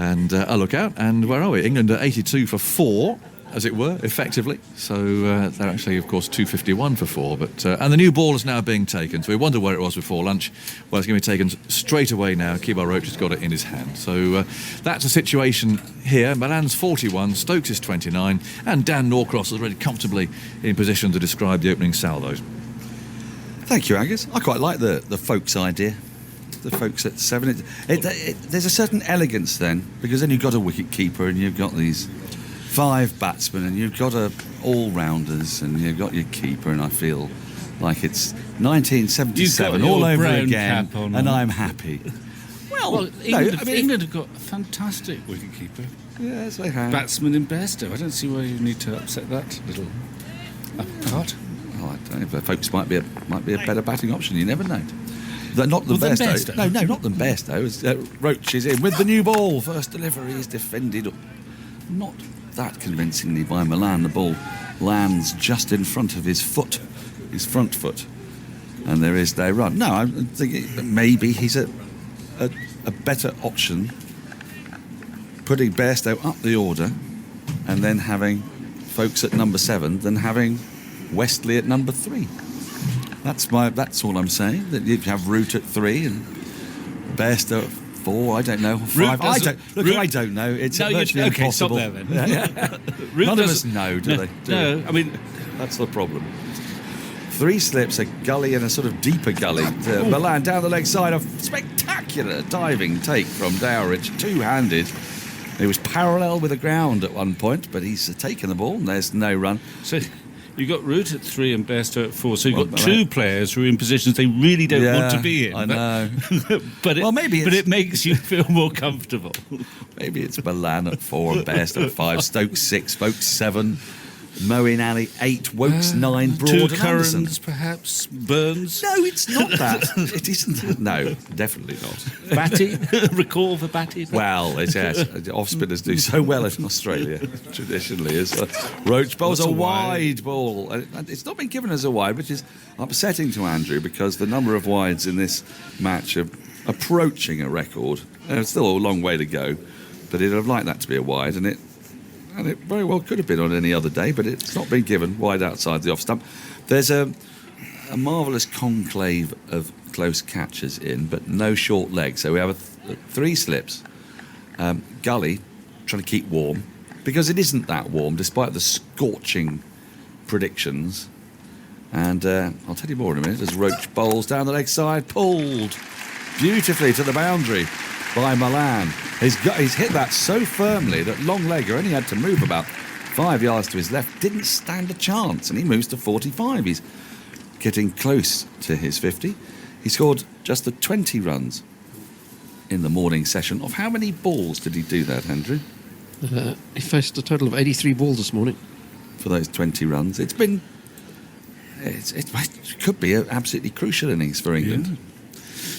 And a look out, and where are we? England are 82 for 4, as it were, effectively. So they're actually, of course, 251 for 4. But and the new ball is now being taken. So we wondered where it was before lunch. Well, it's going to be taken straight away now. Kieran Roach has got it in his hand. So that's a situation here. Malan's 41, Stokes is 29, and Dan Norcross is already comfortably in position to describe the opening salvos. Thank you, Angus. I quite like the folks idea. The folks at 7. There's a certain elegance then, because then you've got a wicket keeper and you've got these 5 batsmen and you've got all-rounders and you've got your keeper, and I feel like it's 1977 all over again, and I'm happy. Well, England have got a fantastic wicket keeper. Yes, they have. Batsman in Bairstow. I don't see why you need to upset that little apart. Oh, I don't know. The folks might be a better batting option. You never know. Not the Bairstow. No, not the Bairstow. Roach is in with the new ball. First delivery is defended not that convincingly by Malan. The ball lands just in front of his foot, his front foot, and there is no run. No, I'm thinking that maybe he's a better option, putting Bairstow up the order and then having folks at number 7 than having Westley at number 3. That's all I'm saying. That you have Root at 3 and Bairstow at 4. I don't know. 5. I don't know. It's virtually impossible. Stop there then. None of us know, do they? No, I mean, that's the problem. 3 slips, a gully and a sort of deeper gully. Malan down the leg side, a spectacular diving take from Dowrich, two-handed. It was parallel with the ground at one point, but he's taken the ball and there's no run. So you've got Root at 3 and Bairstow at 4, so you've got 2 players who are in positions they really don't want to be in. I know. but it makes you feel more comfortable. Maybe it's Malan at 4 and Bairstow at 5, Stokes 6, Woakes 7, Moeen Ali 8, Woakes 9, Broad 2 and Currans, Anderson. Perhaps Burns. No, it's not that. It isn't. No, definitely not. Batty, recall for Batty. Well, yes, off spinners do so well in Australia traditionally. Roach bowls a wide ball. It's not been given as a wide, which is upsetting to Andrew because the number of wides in this match are approaching a record. It's still a long way to go, but he'd have liked that to be a wide, and it very well could have been on any other day, but it's not been given wide outside the off stump. There's a marvellous conclave of close catches in, but no short leg. So we have 3 slips. Gully trying to keep warm, because it isn't that warm, despite the scorching predictions. And I'll tell you more in a minute as Roach bowls down the leg side, pulled beautifully to the boundary by Malan. He's hit that so firmly that Longlegger only had to move about 5 yards to his left, didn't stand a chance, and he moves to 45. He's getting close to his 50. He scored just the 20 runs in the morning session. Of how many balls did he do that, Andrew? He faced a total of 83 balls this morning. For those 20 runs. It could be an absolutely crucial innings for England. Yeah.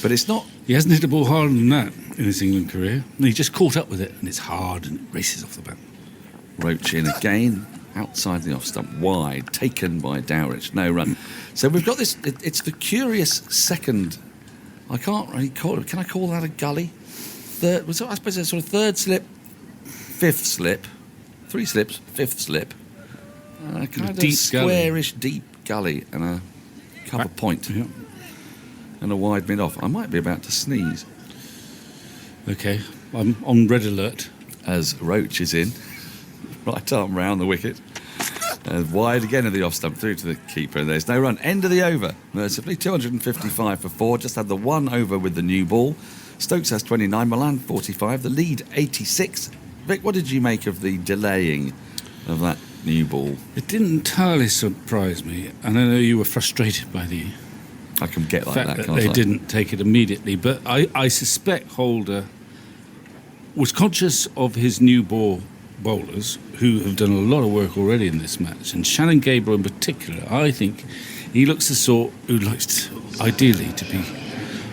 But it's not. He hasn't hit a ball harder than that in his England career. And he just caught up with it, and it's hard and it races off the bat. Roach in again, outside the off stump, wide, taken by Dowrich, no run. So we've got this. It's the curious second. I can't really call it. Can I call that a gully? I suppose it's sort of 3rd slip, 5th slip, 3 slips, 5th slip. Kind of deep squarish, deep gully and a cover point. Yeah. And a wide mid-off. I might be about to sneeze. OK, I'm on red alert. As Roach is in, right arm round the wicket. And wide again of the off-stump, through to the keeper. And there's no run. End of the over, mercifully. 255 for 4. Just had the 1 over with the new ball. Stokes has 29, Malan 45. The lead, 86. Vic, what did you make of the delaying of that new ball? It didn't entirely surprise me. And I know you were frustrated by the I can get like fact that they didn't take it immediately, but I suspect Holder was conscious of his new ball bowlers who have done a lot of work already in this match, and Shannon Gabriel in particular. I think he looks the sort who likes ideally to be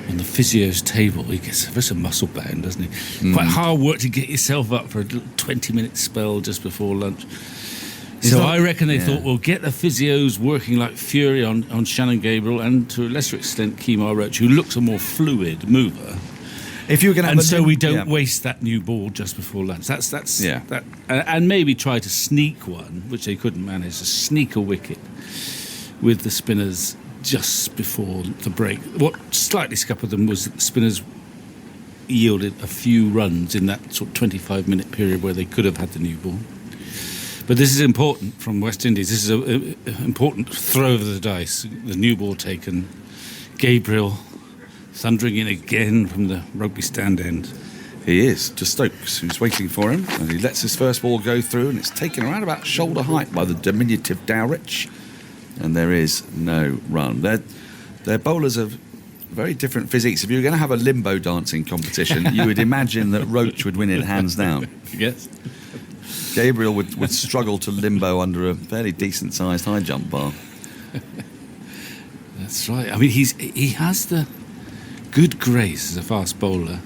on the physio's table. He gets a muscle bound, doesn't he? Quite hard work to get yourself up for a 20-minute spell just before lunch. So I reckon they thought, we'll get the physios working like fury on Shannon Gabriel and to a lesser extent Kieran Roach, who looks a more fluid mover. If you were going to have and so we don't yeah. waste that new ball just before lunch. That's Yeah. that, and maybe try to sneak one, which they couldn't manage, to sneak a wicket with the spinners just before the break. What slightly scuppered them was that the spinners yielded a few runs in that sort of 25-minute period where they could have had the new ball. But this is important from West Indies. This is an important throw of the dice. The new ball taken. Gabriel thundering in again from the rugby stand end. He is, to Stokes, who's waiting for him, and he lets his first ball go through, and it's taken around about shoulder height by the diminutive Dowrich, and there is no run. Their bowlers have very different physiques. If you were going to have a limbo dancing competition, you would imagine that Roach would win it hands down. Yes. Gabriel would struggle to limbo under a fairly decent-sized high jump bar. That's right. I mean, he has the good grace as a fast bowler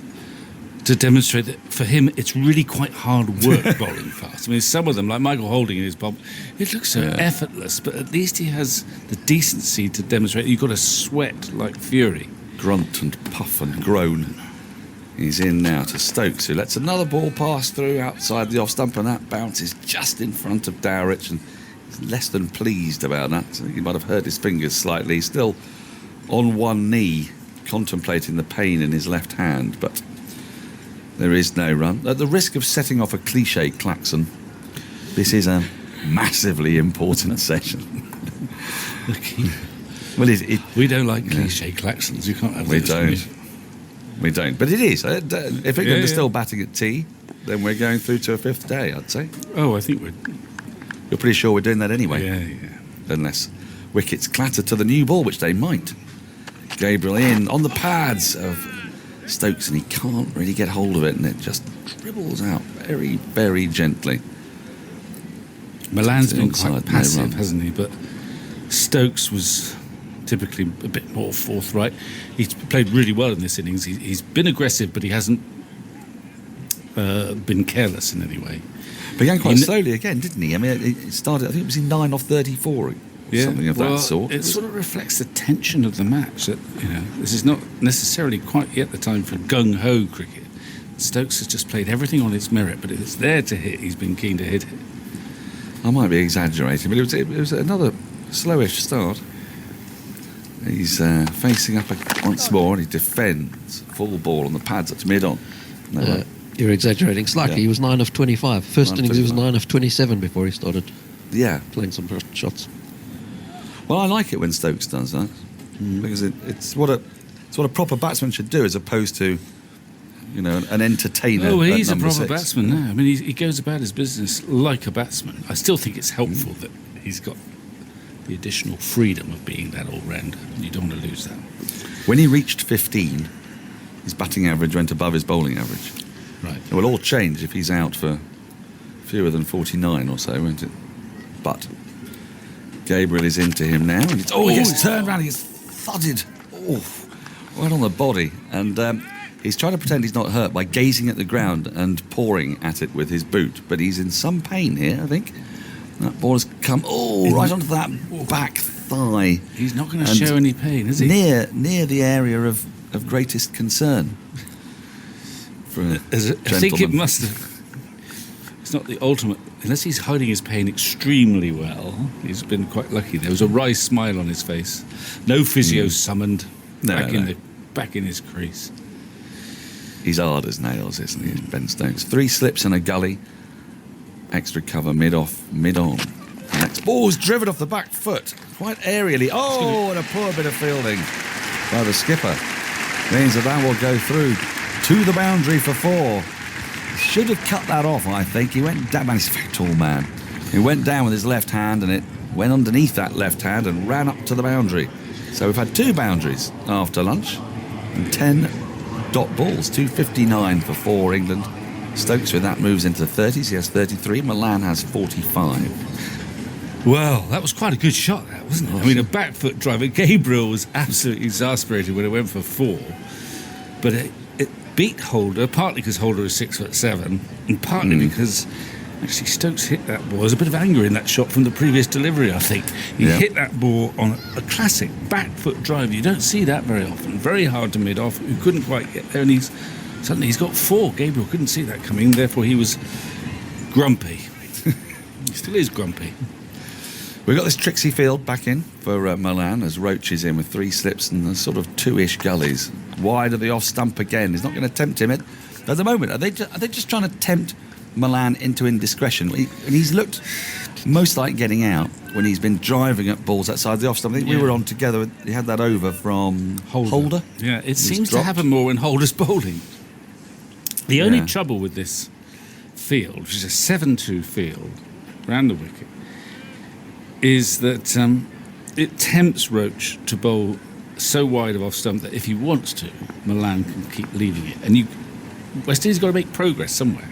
to demonstrate that for him it's really quite hard work bowling fast. I mean, some of them, like Michael Holding in his bob, it looks so effortless, but at least he has the decency to demonstrate that you've got to sweat like fury. Grunt and puff and groan. He's in now to Stokes, who lets another ball pass through outside the off stump, and that bounces just in front of Dowrich, and he's less than pleased about that. I think he might have hurt his fingers slightly. He's still on one knee, contemplating the pain in his left hand, but there is no run. At the risk of setting off a cliche klaxon, this is a massively important session. Well, we don't like cliche klaxons. You can't have we those, don't. We don't. But it is. If England are still batting at tea, then we're going through to a fifth day, I'd say. Oh, I think we're... You're pretty sure we're doing that anyway? Yeah. Unless wickets clatter to the new ball, which they might. Gabriel in on the pads of Stokes, and he can't really get hold of it, and it just dribbles out very, very gently. Milan's been Inside, quite no passive, run. hasn't he? But Stokes was typically a bit more forthright. He's played really well in this innings. He's been aggressive, but he hasn't been careless in any way. Began quite slowly again, didn't he? I mean, it started, I think it was in 9 off 34, or something of that sort. It sort of reflects the tension of the match. That, this is not necessarily quite yet the time for gung-ho cricket. Stokes has just played everything on its merit, but if it's there to hit, he's been keen to hit it. I might be exaggerating, but it was another slowish start. He's facing up once more, and he defends. Full ball on the pads up to mid-on. You're exaggerating slightly. Yeah. He was 9 of 25. First 9 of innings he was 25. 9 of 27 before he started Yeah. playing some shots. Well, I like it when Stokes does that, because it's what a proper batsman should do, as opposed to, an entertainer. Oh, well, at he's a number proper 6. batsman now. I mean, he goes about his business like a batsman. I still think it's helpful that he's got the additional freedom of being that all-rounder. You don't want to lose that. When he reached 15, his batting average went above his bowling average. Right. It will all change if he's out for fewer than 49 or so, won't it? But Gabriel is into him now. And he gets turned round. He gets thudded. Right on the body. And he's trying to pretend he's not hurt by gazing at the ground and pawing at it with his boot. But he's in some pain here, I think. That ball has come right onto that back thigh. He's not going to show any pain, is he? Near the area of greatest concern. I think it must have... It's not the ultimate... Unless he's hiding his pain extremely well, he's been quite lucky. There was a wry smile on his face. No physio summoned. Back in his crease. He's hard as nails, isn't he, Ben Stokes? 3 slips and a gully. Extra cover mid-off, mid-on. Next ball's driven off the back foot, quite aerially. And a poor bit of fielding by the skipper. Means that will go through to the boundary for 4. Should have cut that off, I think. He went down, he's a very tall man. He went down with his left hand, and it went underneath that left hand and ran up to the boundary. So we've had 2 boundaries after lunch and 10 dot balls, 259 for 4 England. Stokes with that moves into the 30s. He has 33. Malan has 45. Well, that was quite a good shot, that, wasn't it? I mean, a back foot driver. Gabriel was absolutely exasperated when it went for 4. But it beat Holder, partly because Holder is 6'7", and partly because actually Stokes hit that ball. There's a bit of anger in that shot from the previous delivery, I think. He hit that ball on a classic back foot drive. You don't see that very often. Very hard to mid off. He couldn't quite get there, and he's Suddenly he's got 4. Gabriel couldn't see that coming, therefore he was grumpy. He still is grumpy. We've got this Trixie field back in for Malan as Roach is in with 3 slips and sort of 2-ish gullies. Wide of the off stump again. He's not going to tempt him at the moment. Are they just trying to tempt Malan into indiscretion? He's looked most like getting out when he's been driving at balls outside the off stump. I think we were on together. He had that over from Holder. Yeah, it He's seems dropped. to happen more when Holder's bowling. The only trouble with this field, which is a 7-2 field, round the wicket, is that it tempts Roach to bowl so wide of off stump that if he wants to, Malan can keep leaving it. And West Indies got to make progress somewhere.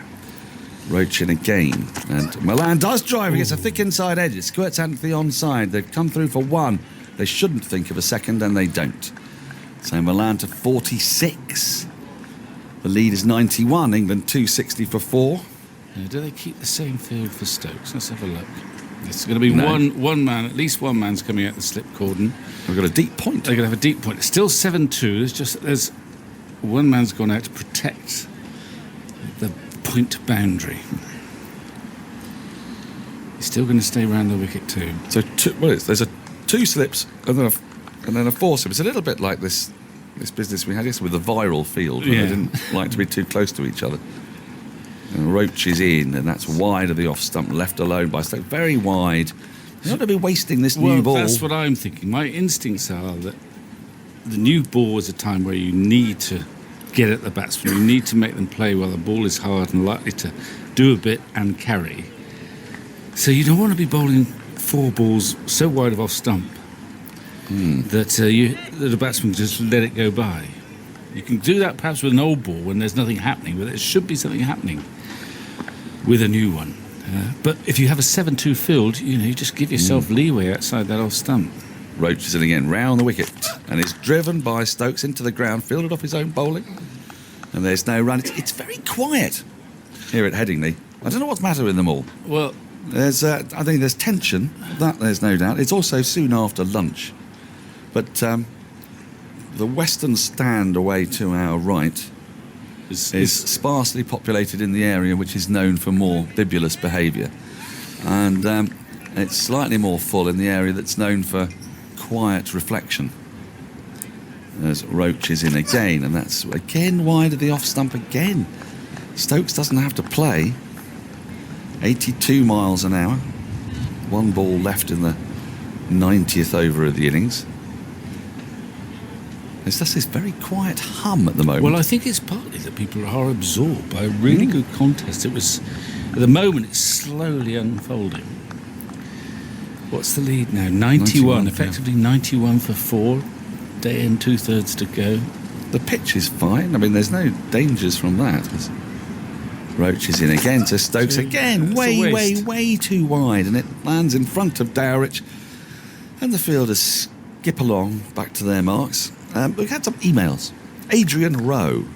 Roach in again, and Malan does drive. He gets a thick inside edge. It squirts out to the onside. They've come through for 1. They shouldn't think of a second, and they don't. So Malan to 46. The lead is 91. England 260 for 4. Do they keep the same field for Stokes? Let's have a look. It's going to be No. one man, at least one man's coming out the slip cordon. We've got a deep point. They're going to have a deep point. It's still 7-2. There's one man's gone out to protect the point boundary. He's still going to stay around the wicket too. So there's 2 slips and then a 4 slip. It's a little bit like this business we had yesterday with the viral field, where they didn't like to be too close to each other. And Roach is in, and that's wide of the off stump, left alone by Stokes. Very wide. You're not going to be wasting this new ball. That's what I'm thinking. My instincts are that the new ball is a time where you need to get at the batsman. You need to make them play while the ball is hard and likely to do a bit and carry. So you don't want to be bowling 4 balls so wide of off stump that the batsman just let it go by. You can do that perhaps with an old ball when there's nothing happening, but there should be something happening with a new one. But if you have a 7-2 field, you just give yourself leeway outside that off stump. Roach is in again, round the wicket, and is driven by Stokes into the ground, fielded off his own bowling, and there's no run. It's very quiet here at Headingley. I don't know what's the matter with them all. Well, I think there's tension, that there's no doubt. It's also soon after lunch, but the western stand away to our right is sparsely populated in the area which is known for more bibulous behaviour, and it's slightly more full in the area that's known for quiet reflection. As Roach is in again, and that's again wide of the off stump again. Stokes doesn't have to play. 82 miles an hour. 1 ball left in the 90th over of the innings. It's just this very quiet hum at the moment. Well, I think it's partly that people are absorbed by a really good contest. At the moment, it's slowly unfolding. What's the lead now? 91, effectively 91 for 4. Day and 2/3 to go. The pitch is fine. I mean, there's no dangers from that. Roach is in again to Stokes again. Way too wide, and it lands in front of Dowrich. And the fielders skip along back to their marks. We've had some emails. Adrian Rowe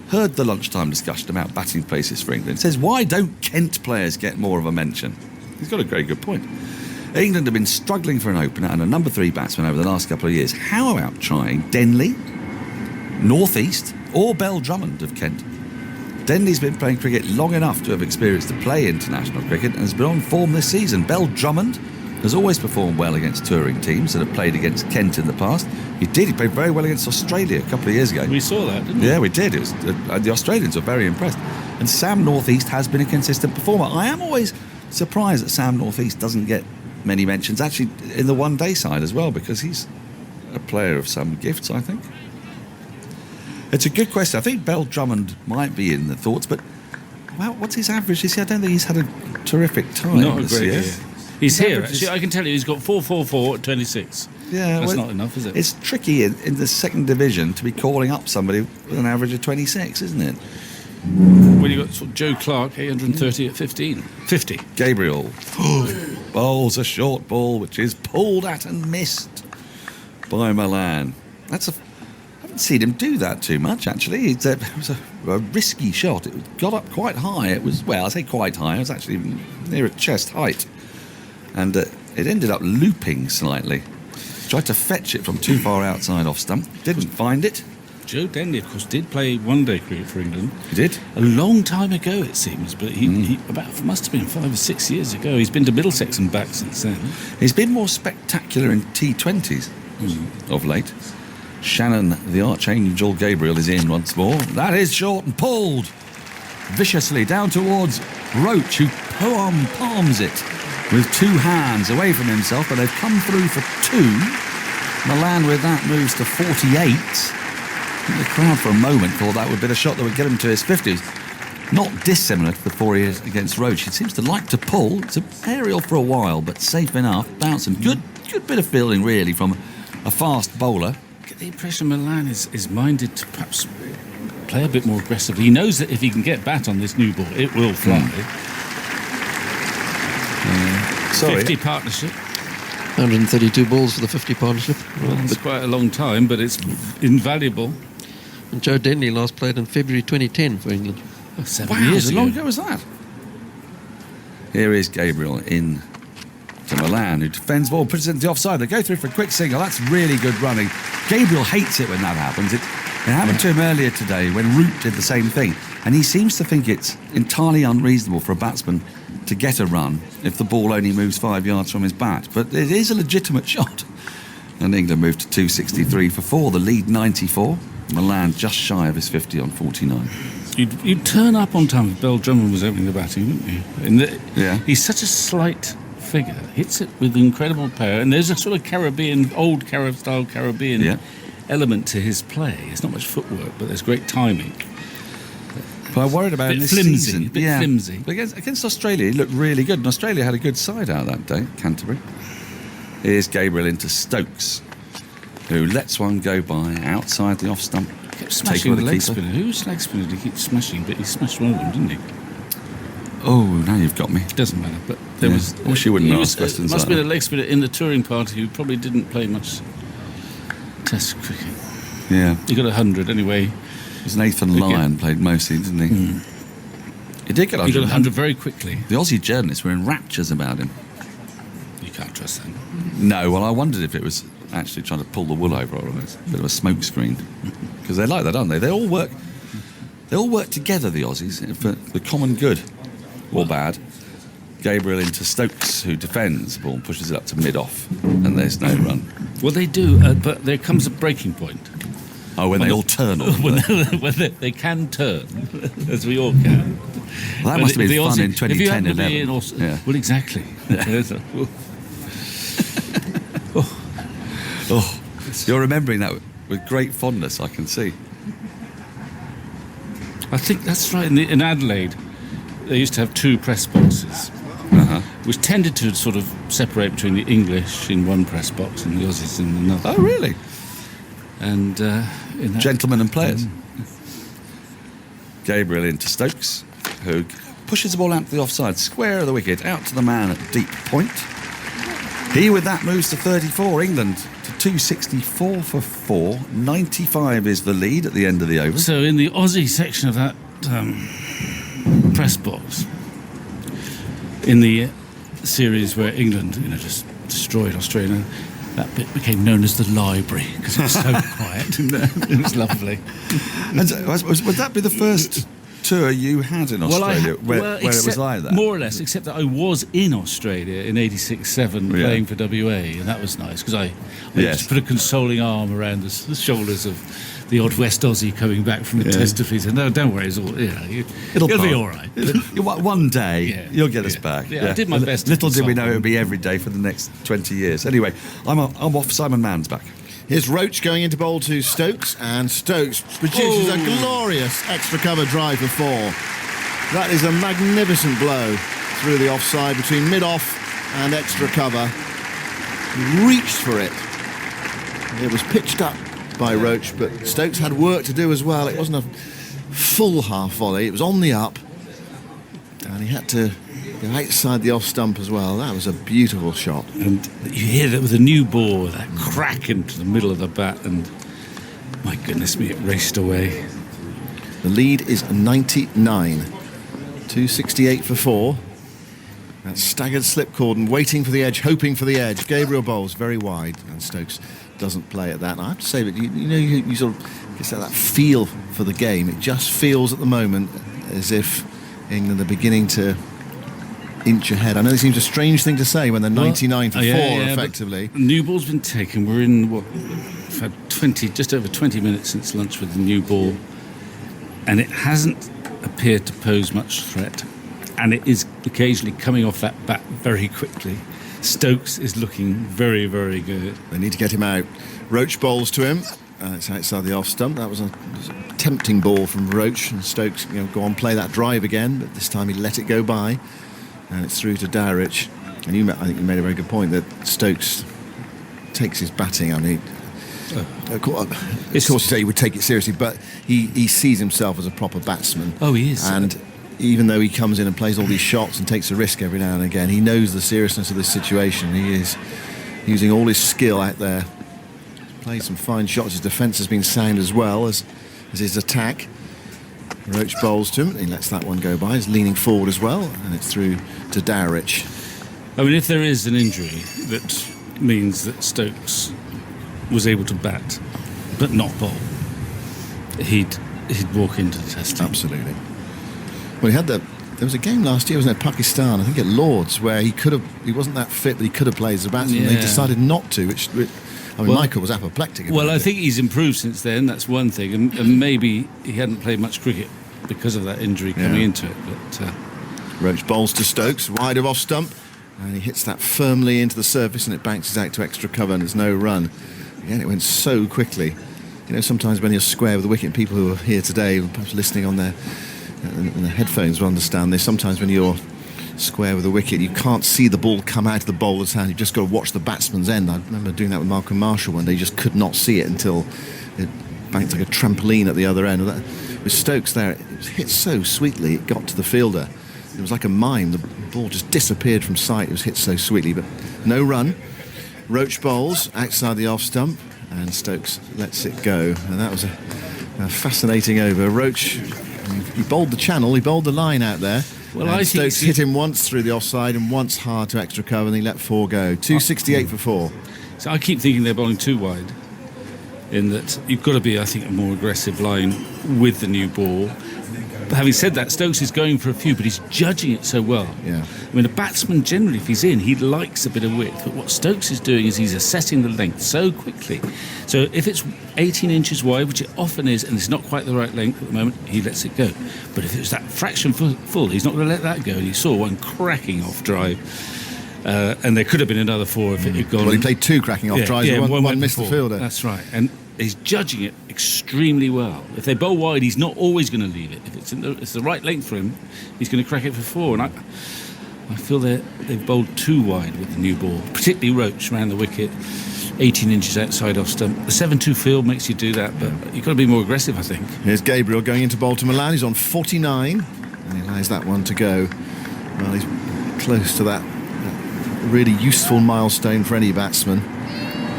heard the lunchtime discussion about batting places for England. Says, why don't Kent players get more of a mention? He's got a very good point. England have been struggling for an opener and a number 3 batsman over the last couple of years. How about trying Denley, North East, or Bell Drummond of Kent? Denley's been playing cricket long enough to have experience to play international cricket and has been on form this season. Bell Drummond has always performed well against touring teams that have played against Kent in the past. He played very well against Australia a couple of years ago. We saw that, didn't we? Yeah, we did. It was, the Australians were very impressed. And Sam North East has been a consistent performer. I am always surprised that Sam North East doesn't get many mentions, actually, in the one-day side as well, because he's a player of some gifts, I think. It's a good question. I think Bell Drummond might be in the thoughts, but well, what's his average this year? I don't think he's had a terrific time Not a this great year. year. He's here, averages- actually. I can tell you he's got 444 at 26. Yeah, That's well, not enough, is it? It's tricky in the second division to be calling up somebody with an average of 26, isn't it? When you got sort of Joe Clark, 830 at 50. Gabriel bowls a short ball which is pulled at and missed by Malan. I haven't seen him do that too much, actually. It was a risky shot. It got up quite high. It was, well, I say quite high. It was actually near at chest height. And it ended up looping slightly. Tried to fetch it from too far outside off stump. Didn't find it. Joe Denley, of course, did play one-day cricket for England. He did. A long time ago, it seems, but he must have been 5 or 6 years ago. He's been to Middlesex and back since then. He's been more spectacular in T20s of late. Shannon, the Archangel Gabriel, is in once more. That is short and pulled viciously down towards Roach, who palms it with 2 hands away from himself, but they've come through for 2. Malan with that moves to 48. The crowd for a moment thought that would be the shot that would get him to his 50s. Not dissimilar to the 4 years against Roach. He seems to like to pull. It's an aerial for a while, but safe enough. Bouncing. Good bit of fielding, really, from a fast bowler. I get the impression Malan is minded to perhaps play a bit more aggressively. He knows that if he can get bat on this new ball, it will fly. 50 partnership. 132 balls for the 50 partnership. Well, it's quite a long time, but it's invaluable. And Joe Denley last played in February 2010 for England. Oh, 7 Wow, years as ago. long ago as that. Here is Gabriel in to Malan, who defends ball, puts it into the offside. They go through for a quick single. That's really good running. Gabriel hates it when that happens. It happened to him earlier today when Root did the same thing. And he seems to think it's entirely unreasonable for a batsman to get a run if the ball only moves 5 yards from his bat. But it is a legitimate shot. And England moved to 263 for 4. The lead 94. Malan just shy of his 50 on 49. You'd turn up on time if Bell Drummond was opening the batting, wouldn't you? Yeah. He's such a slight figure. Hits it with incredible power. And there's a sort of Caribbean, old style Caribbean element to his play. It's not much footwork, but there's great timing. But I worried about him this season. A bit flimsy. But against Australia, he looked really good. And Australia had a good side out that day, Canterbury. Here's Gabriel into Stokes, who lets one go by outside the off stump. Kept smashing the leg spinner. Whose leg spinner did he keep smashing? But he smashed one of them, didn't he? Oh, now you've got me. It doesn't matter. But there was. I wish you wouldn't ask questions. Must like have been that. a leg spinner in the touring party who probably didn't play much Test cricket. Yeah. He got 100 anyway. It was Nathan Lyon played mostly, didn't he? He did get 100. He got 100 very quickly. The Aussie journalists were in raptures about him. You can't trust them. No, well, I wondered if it was actually trying to pull the wool over all of us. A bit of a smoke screen. Because they're like that, aren't they? They all work together, the Aussies, for the common good. Or bad. Gabriel into Stokes, who defends the ball and pushes it up to mid-off. And there's no run. Well, they do, but there comes a breaking point. Oh, when they all turn on. when they can turn, as we all can. Well, that must have been The fun Aussie- in if you happen to 2010-11. be in Aus- Yeah. Well, exactly. Oh, you're remembering that with great fondness, I can see. I think that's right. In Adelaide, they used to have 2 press boxes, which tended to sort of separate between the English in one press box and the Aussies in another. Oh, really? And in that, Gentlemen and players. Gabriel into Stokes, who pushes the ball out to the offside, square of the wicket, out to the man at deep point. He, with that, moves to 34. England to 264 for 4. 95 is the lead at the end of the over. So in the Aussie section of that press box, in the series where England, just destroyed Australia, that bit became known as the library because it was so quiet. It was lovely. And would that be the first tour you had in Australia where it was like that? More or less, except that I was in Australia in 86-7 playing for WA, and that was nice because I just put a consoling arm around the shoulders of the odd West Aussie coming back from the test defeat. And no, don't worry, it's all, it'll be all right. One day you'll get us back. Yeah, I did my best. Little did we know it would be every day for the next 20 years. Anyway, I'm off. Simon Mann's back. Here's Roach going into bowl to Stokes, and Stokes produces a glorious extra cover drive for 4. That is a magnificent blow through the offside between mid-off and extra cover. He reached for it. It was pitched up by Roach, but Stokes had work to do as well. It wasn't a full half volley, it was on the up, and he had to go outside the off stump as well. That was a beautiful shot. And you hear that with a new ball, that crack into the middle of the bat, and my goodness me, it raced away. The lead is 99. 268 for 4. That staggered slip cord and waiting for the edge, hoping for the edge. Gabriel bowls very wide, and Stokes doesn't play at that. And I have to say that you sort of get that feel for the game. It just feels at the moment as if England are beginning to inch ahead. I know it seems a strange thing to say when they're 99 for 4 effectively. New ball's been taken. We're in we've had just over 20 minutes since lunch with the new ball, and it hasn't appeared to pose much threat, and it is occasionally coming off that bat very quickly. Stokes is looking very, very good. They need to get him out. Roach bowls to him. It's outside the off stump. That was a tempting ball from Roach, and Stokes go on, play that drive again, but this time he let it go by, and it's through to Dowrich. And I think you made a very good point that Stokes takes his batting. I mean, of course he would take it seriously, but he sees himself as a proper batsman. Oh, he is. And even though he comes in and plays all these shots and takes a risk every now and again, he knows the seriousness of this situation. He is using all his skill out there. Played some fine shots. His defence has been sound as well as his attack. Roach bowls to him. He lets that one go by. He's leaning forward as well, and it's through to Dowrich. I mean, if there is an injury that means that Stokes was able to bat but not bowl, he'd walk into the testing. Absolutely. Well, there was a game last year, wasn't there, Pakistan, I think at Lords, where he wasn't that fit, but he could have played as a batsman. Yeah. They decided not to, Michael was apoplectic. Well, I think he's improved since then, that's one thing, and maybe he hadn't played much cricket because of that injury coming into it. But Roach bowls to Stokes, wide of off stump, and he hits that firmly into the surface, and it bounces out to extra cover, and there's no run. Again, it went so quickly. Sometimes when you're square with the wicket, people who are here today, perhaps listening on their headphones will understand this. Sometimes when you're square with the wicket, you can't see the ball come out of the bowler's hand. You've just got to watch the batsman's end. I remember doing that with Malcolm Marshall one day. You just could not see it until it banked like a trampoline at the other end. With Stokes there, it hit so sweetly, it got to the fielder. It was like a mime. The ball just disappeared from sight. It was hit so sweetly, but no run. Roach bowls outside the off stump, and Stokes lets it go. And that was a fascinating over. Roach, he bowled the channel, he bowled the line out there. Well, I think Stokes hit him once through the offside and once hard to extra cover, and he let 4 go. 268 for 4. So I keep thinking they're bowling too wide, in that you've got to be, I think, a more aggressive line with the new ball. But having said that, Stokes is going for a few, but he's judging it so well. Yeah. I mean, a batsman, generally, if he's in, he likes a bit of width. But what Stokes is doing is he's assessing the length so quickly. So if it's 18 inches wide, which it often is, and it's not quite the right length at the moment, he lets it go. But if it was that fraction full, he's not going to let that go. And you saw one cracking off drive. And there could have been another 4 if it had gone. Well, he played 2 cracking off drives, one missed the fielder. That's right. And he's judging it extremely well. If they bowl wide, he's not always going to leave it. If it's the right length for him, he's going to crack it for 4. And I feel they've bowled too wide with the new ball, particularly Roach around the wicket, 18 inches outside off stump. The 7-2 field makes you do that, but you've got to be more aggressive, I think. Here's Gabriel going into bowl to Malan. He's on 49, and he allows that one to go. Well, he's close to that really useful milestone for any batsman.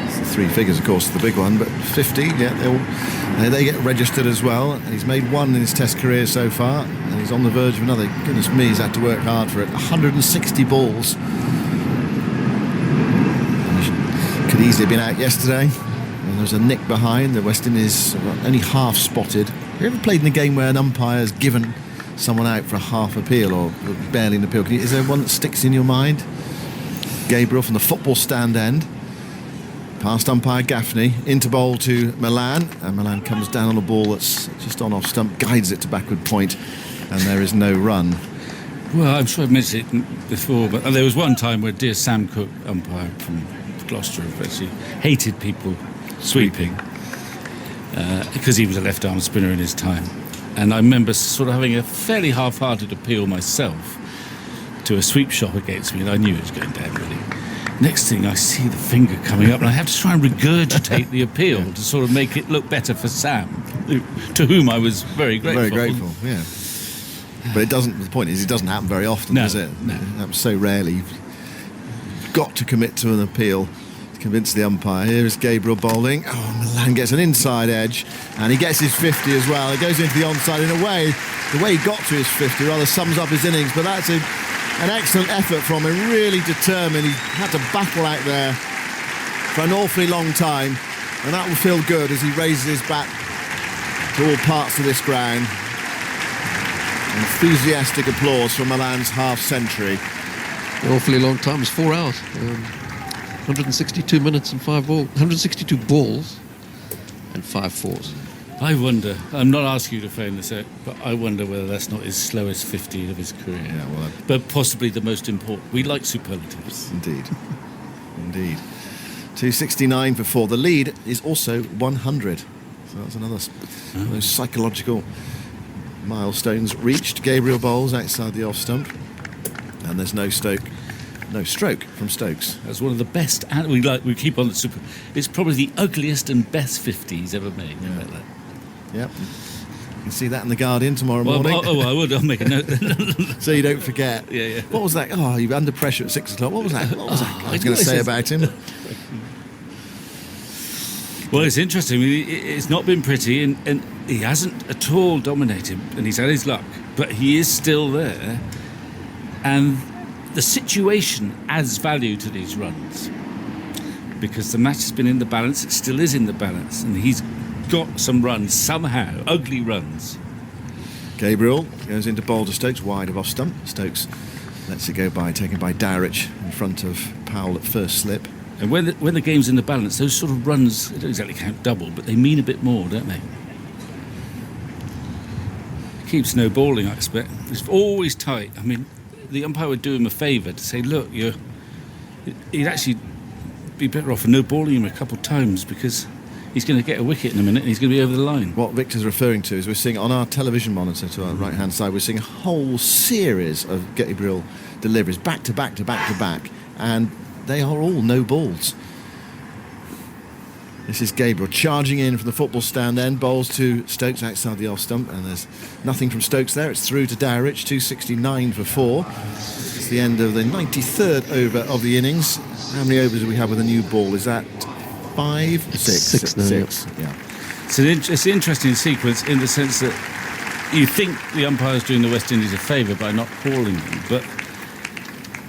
It's the 3 figures, of course, the big one, but 50, they get registered as well. And he's made 1 in his Test career so far, and he's on the verge of another. Goodness me, he's had to work hard for it. 160 balls. Could easily have been out yesterday. And there was a nick behind. The West Indies only half spotted. Have you ever played in a game where an umpire has given someone out for a half appeal or barely an appeal? Is there one that sticks in your mind? Gabriel from the football stand end, past umpire Gaffney, into bowl to Malan, and Malan comes down on a ball that's just on off stump, guides it to backward point, and there is no run. Well, I'm sure I've mentioned it before, but there was one time where dear Sam Cook, umpire from Gloucester, actually hated people sweeping because he was a left-arm spinner in his time. And I remember sort of having a fairly half-hearted appeal myself to a sweep shot against me, and I knew it was going down really. Next thing, I see the finger coming up, and I have to try and regurgitate the appeal to sort of make it look better for Sam, to whom I was very grateful. Very grateful, yeah. But it doesn't. The point is, it doesn't happen very often, does it? No. It happens so rarely. You've got to commit to an appeal to convince the umpire. Here is Gabriel bowling. Oh, Malan gets an inside edge, and he gets his 50 as well. It goes into the onside. In a way, the way he got to his 50 rather sums up his innings, but that's an excellent effort from him, really determined. He had to battle out there for an awfully long time, And that will feel good as he raises his bat to all parts of this ground. Enthusiastic applause for Malan's half-century. An awfully long time. It's 4 hours. 162 minutes and 5 balls. 162 balls and 5 fours. I wonder, I'm not asking you to phone this out, but I wonder whether that's not his slowest 50 of his career. Yeah, well, but possibly the most important. We like superlatives. indeed. Indeed. 269 for 4. The lead is also 100. So that's another of those psychological milestones reached. Gabriel bowls outside the off stump. And there's no stroke from Stokes. That's one of the best, and we keep on the super. It's probably the ugliest and best 50 he's ever made. Yeah. About that. Yep. You can see that in the Guardian tomorrow morning. I would. I'll make a note then. So you don't forget. Yeah. What was that? Oh, you were under pressure at 6 o'clock. What was that? I was going to say about him. Well, it's interesting. I mean, it's not been pretty, and he hasn't at all dominated, and he's had his luck, but he is still there, and the situation adds value to these runs because the match has been in the balance. It still is in the balance, and he's got some runs somehow, ugly runs. Gabriel goes into bowl to Stokes, wide of off stump. Stokes lets it go by, taken by Dowrich in front of Powell at first slip. And when the game's in the balance, those sort of runs, they don't exactly count double, but they mean a bit more, don't they? Keeps no balling, I expect. It's always tight. I mean, the umpire would do him a favour to say, look, he'd actually be better off for no balling him a couple of times because he's going to get a wicket in a minute and he's going to be over the line. What Victor's referring to is we're seeing on our television monitor to our right-hand side, we're seeing a whole series of Gabriel deliveries, back to back to back to back, and they are all no balls. This is Gabriel charging in from the football stand end, bowls to Stokes outside the off stump, and there's nothing from Stokes there. It's through to Dowrich, 269 for 4. It's the end of the 93rd over of the innings. How many overs do we have with a new ball? Is that 5? 6 now. 6. Yeah. It's an interesting sequence in the sense that you think the umpire's doing the West Indies a favour by not calling them, but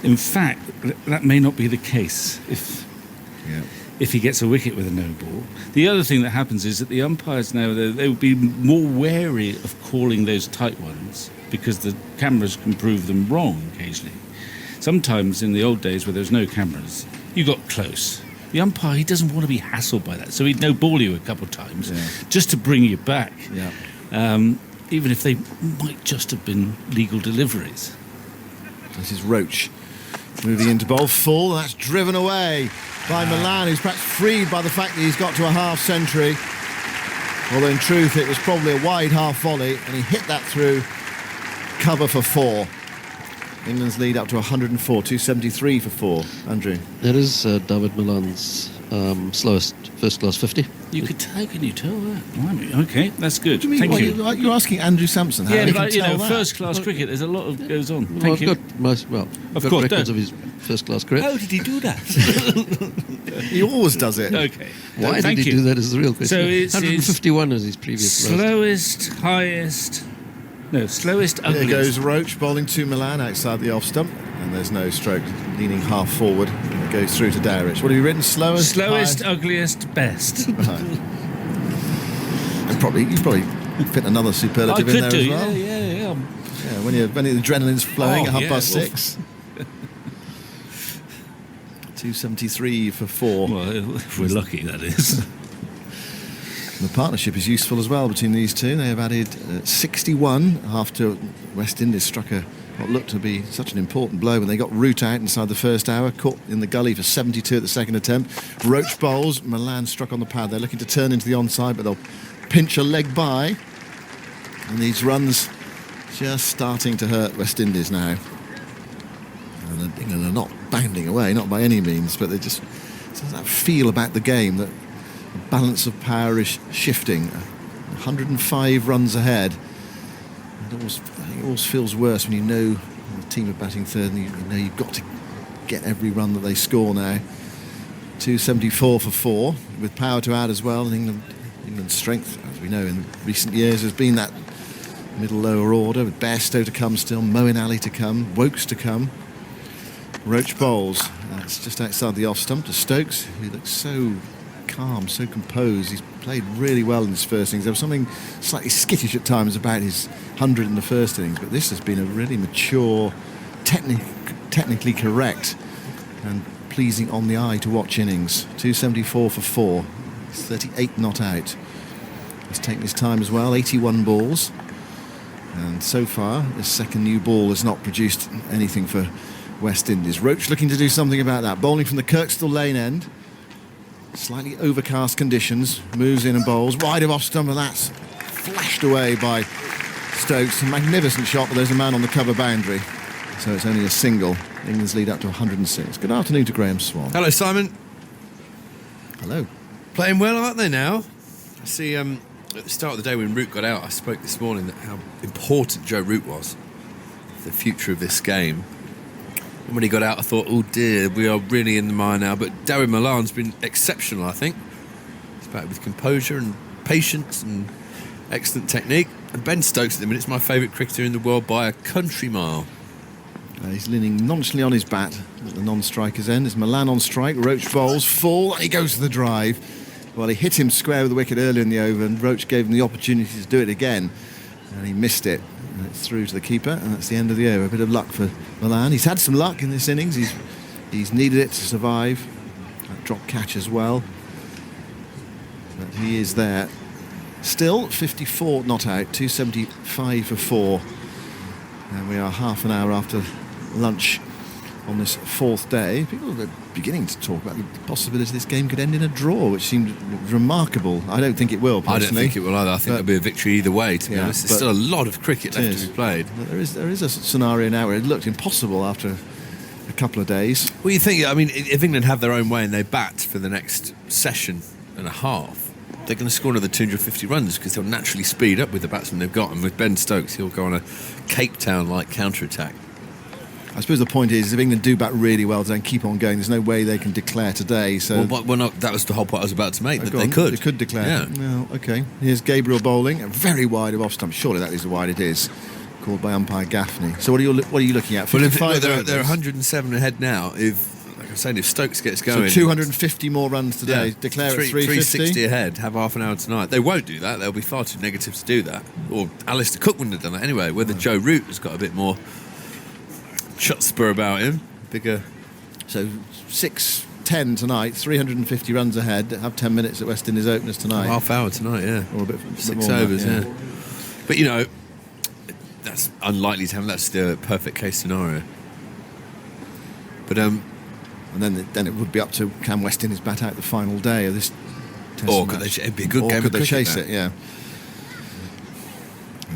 in fact that may not be the case if he gets a wicket with a no ball. The other thing that happens is that the umpires now, they will be more wary of calling those tight ones because the cameras can prove them wrong occasionally. Sometimes in the old days where there's no cameras, you got close. The umpire, he doesn't want to be hassled by that, so he'd no ball you a couple of times just to bring you back, even if they might just have been legal deliveries. This is Roach moving into bowl full. That's driven away by Malan, who's perhaps freed by the fact that he's got to a half-century. Although in truth it was probably a wide half volley, and he hit that through cover for 4. England's lead up to 104, 273 for 4. Andrew. That is Dawid Malan's slowest first-class 50. You could tell, can you tell that? Okay, that's good. What do you mean? Thank you. You're asking Andrew Sampson how he can tell that? First-class cricket, there's a lot of goes on. Well, Thank I've you. got most, well, Of I've course, got records don't. of his first-class career. How did he do that? He always does it. Okay. Why Thank did he you. do that is the real question. So it's 151 is his previous lowest. Slowest, highest, slowest, Here ugliest. goes Roach bowling to Malan outside the off stump, and there's no stroke, leaning half forward, and it goes through to Dowrich. What have you written? Slowest, Slowest, highest? ugliest, best. Right. And you've probably fit another superlative in there as well. Yeah. Yeah, when the adrenaline's flowing at 6:30. 273 for 4. Well, if we're lucky, that is. The partnership is useful as well between these two. They have added 61 after West Indies struck what looked to be such an important blow when they got Root out inside the first hour, caught in the gully for 72 at the second attempt. Roach bowls, Malan struck on the pad. They're looking to turn into the onside, but they'll pinch a leg by. And these runs just starting to hurt West Indies now. And England are not bounding away, not by any means, but they just there's that feel about the game that the balance of power is shifting. 105 runs ahead. I think it always feels worse when you know the team are batting third and you know you've got to get every run that they score now. 274 for 4, with power to add as well. And England's strength, as we know in recent years, has been that middle-lower order, with Bairstow to come still, Moeen Ali to come, Woakes to come. Roach bowls. That's just outside the off stump to Stokes, who looks so calm, so composed. He's played really well in his first innings. There was something slightly skittish at times about his 100 in the first innings, but this has been a really mature, technically correct and pleasing on the eye to watch innings. 274 for 4. He's 38 not out. He's taken his time as well, 81 balls. And so far, this second new ball has not produced anything for West Indies. Roach looking to do something about that. Bowling from the Kirkstall lane end. Slightly overcast conditions. Moves in and bowls. Wide of off stump, and that's flashed away by Stokes. A magnificent shot, but there's a man on the cover boundary. So it's only a single. England's lead up to 106. Good afternoon to Graham Swan. Hello, Simon. Hello. Playing well, aren't they now? I see at the start of the day when Root got out, I spoke this morning that how important Joe Root was for the future of this game. And when he got out, I thought, oh dear, we are really in the mire now. But Dawid Malan's been exceptional, I think. He's batted with composure and patience and excellent technique. And Ben Stokes at the minute's my favourite cricketer in the world by a country mile. He's leaning nonchalantly on his bat at the non-striker's end. There's Malan on strike. Roach bowls full, and he goes to the drive. Well, he hit him square with the wicket earlier in the over, and Roach gave him the opportunity to do it again, and he missed it. And it's through to the keeper, and that's the end of the over. A bit of luck for Malan. He's had some luck in this innings. He's needed it to survive. That drop catch as well. But he is there. Still 54 not out, 275 for 4. And we are half an hour after lunch on this fourth day. People are beginning to talk about the possibility this game could end in a draw, which seemed remarkable. I don't think it will, personally. I don't think it will either. I think there'll be a victory either way, to be honest. There's still a lot of cricket left to be played. But there is a scenario now where it looked impossible after a couple of days. Well, you think, I mean, if England have their own way and they bat for the next session and a half, they're going to score another 250 runs because they'll naturally speed up with the batsmen they've got. And with Ben Stokes, he'll go on a Cape Town-like counter-attack. I suppose the point is, if England do bat really well today and keep on going, there's no way they can declare today. So that was the whole point I was about to make, that they could declare. Yeah. Well, OK. Here's Gabriel bowling, very wide of off stump. Surely that is the wide it is. Called by umpire Gaffney. So what are you looking at? Well, they're 107 ahead now. Like I'm saying, if Stokes gets going, so 250 more runs today. Yeah, Declare at 360 ahead. Have half an hour tonight. They won't do that. They'll be far too negative to do that. Or Alastair Cook wouldn't have done that anyway. Whether Joe Root has got a bit more chutzpah about him, bigger. So 6:10 tonight. 350 runs ahead. Have 10 minutes at West Indies openers tonight. Half hour tonight, yeah. Or a bit 6 overs, yeah. But you know, that's unlikely to happen. That's the perfect case scenario. But and then it would be up to can West Indies bat out the final day of this test or match. could it'd be a good game. Or could they chase it? Yeah.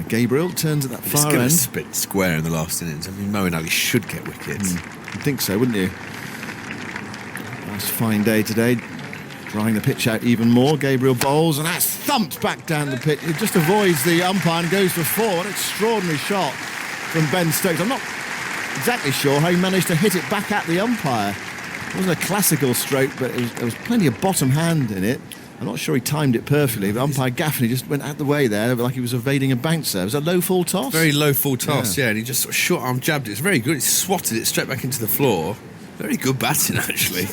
Gabriel turns at that far end. Spit square in the last innings. I mean, Moeen Ali should get wickets. You'd think so, wouldn't you? Nice fine day today. Drying the pitch out even more. Gabriel bowls, and that's thumped back down the pitch. It just avoids the umpire and goes for 4. An extraordinary shot from Ben Stokes. I'm not exactly sure how he managed to hit it back at the umpire. It wasn't a classical stroke, but there was plenty of bottom hand in it. I'm not sure he timed it perfectly, but umpire Gaffney just went out the way there like he was evading a bouncer. It was a low full toss. Very low full toss, yeah, and he just sort of short arm jabbed it. It's very good. He swatted it straight back into the floor. Very good batting, actually.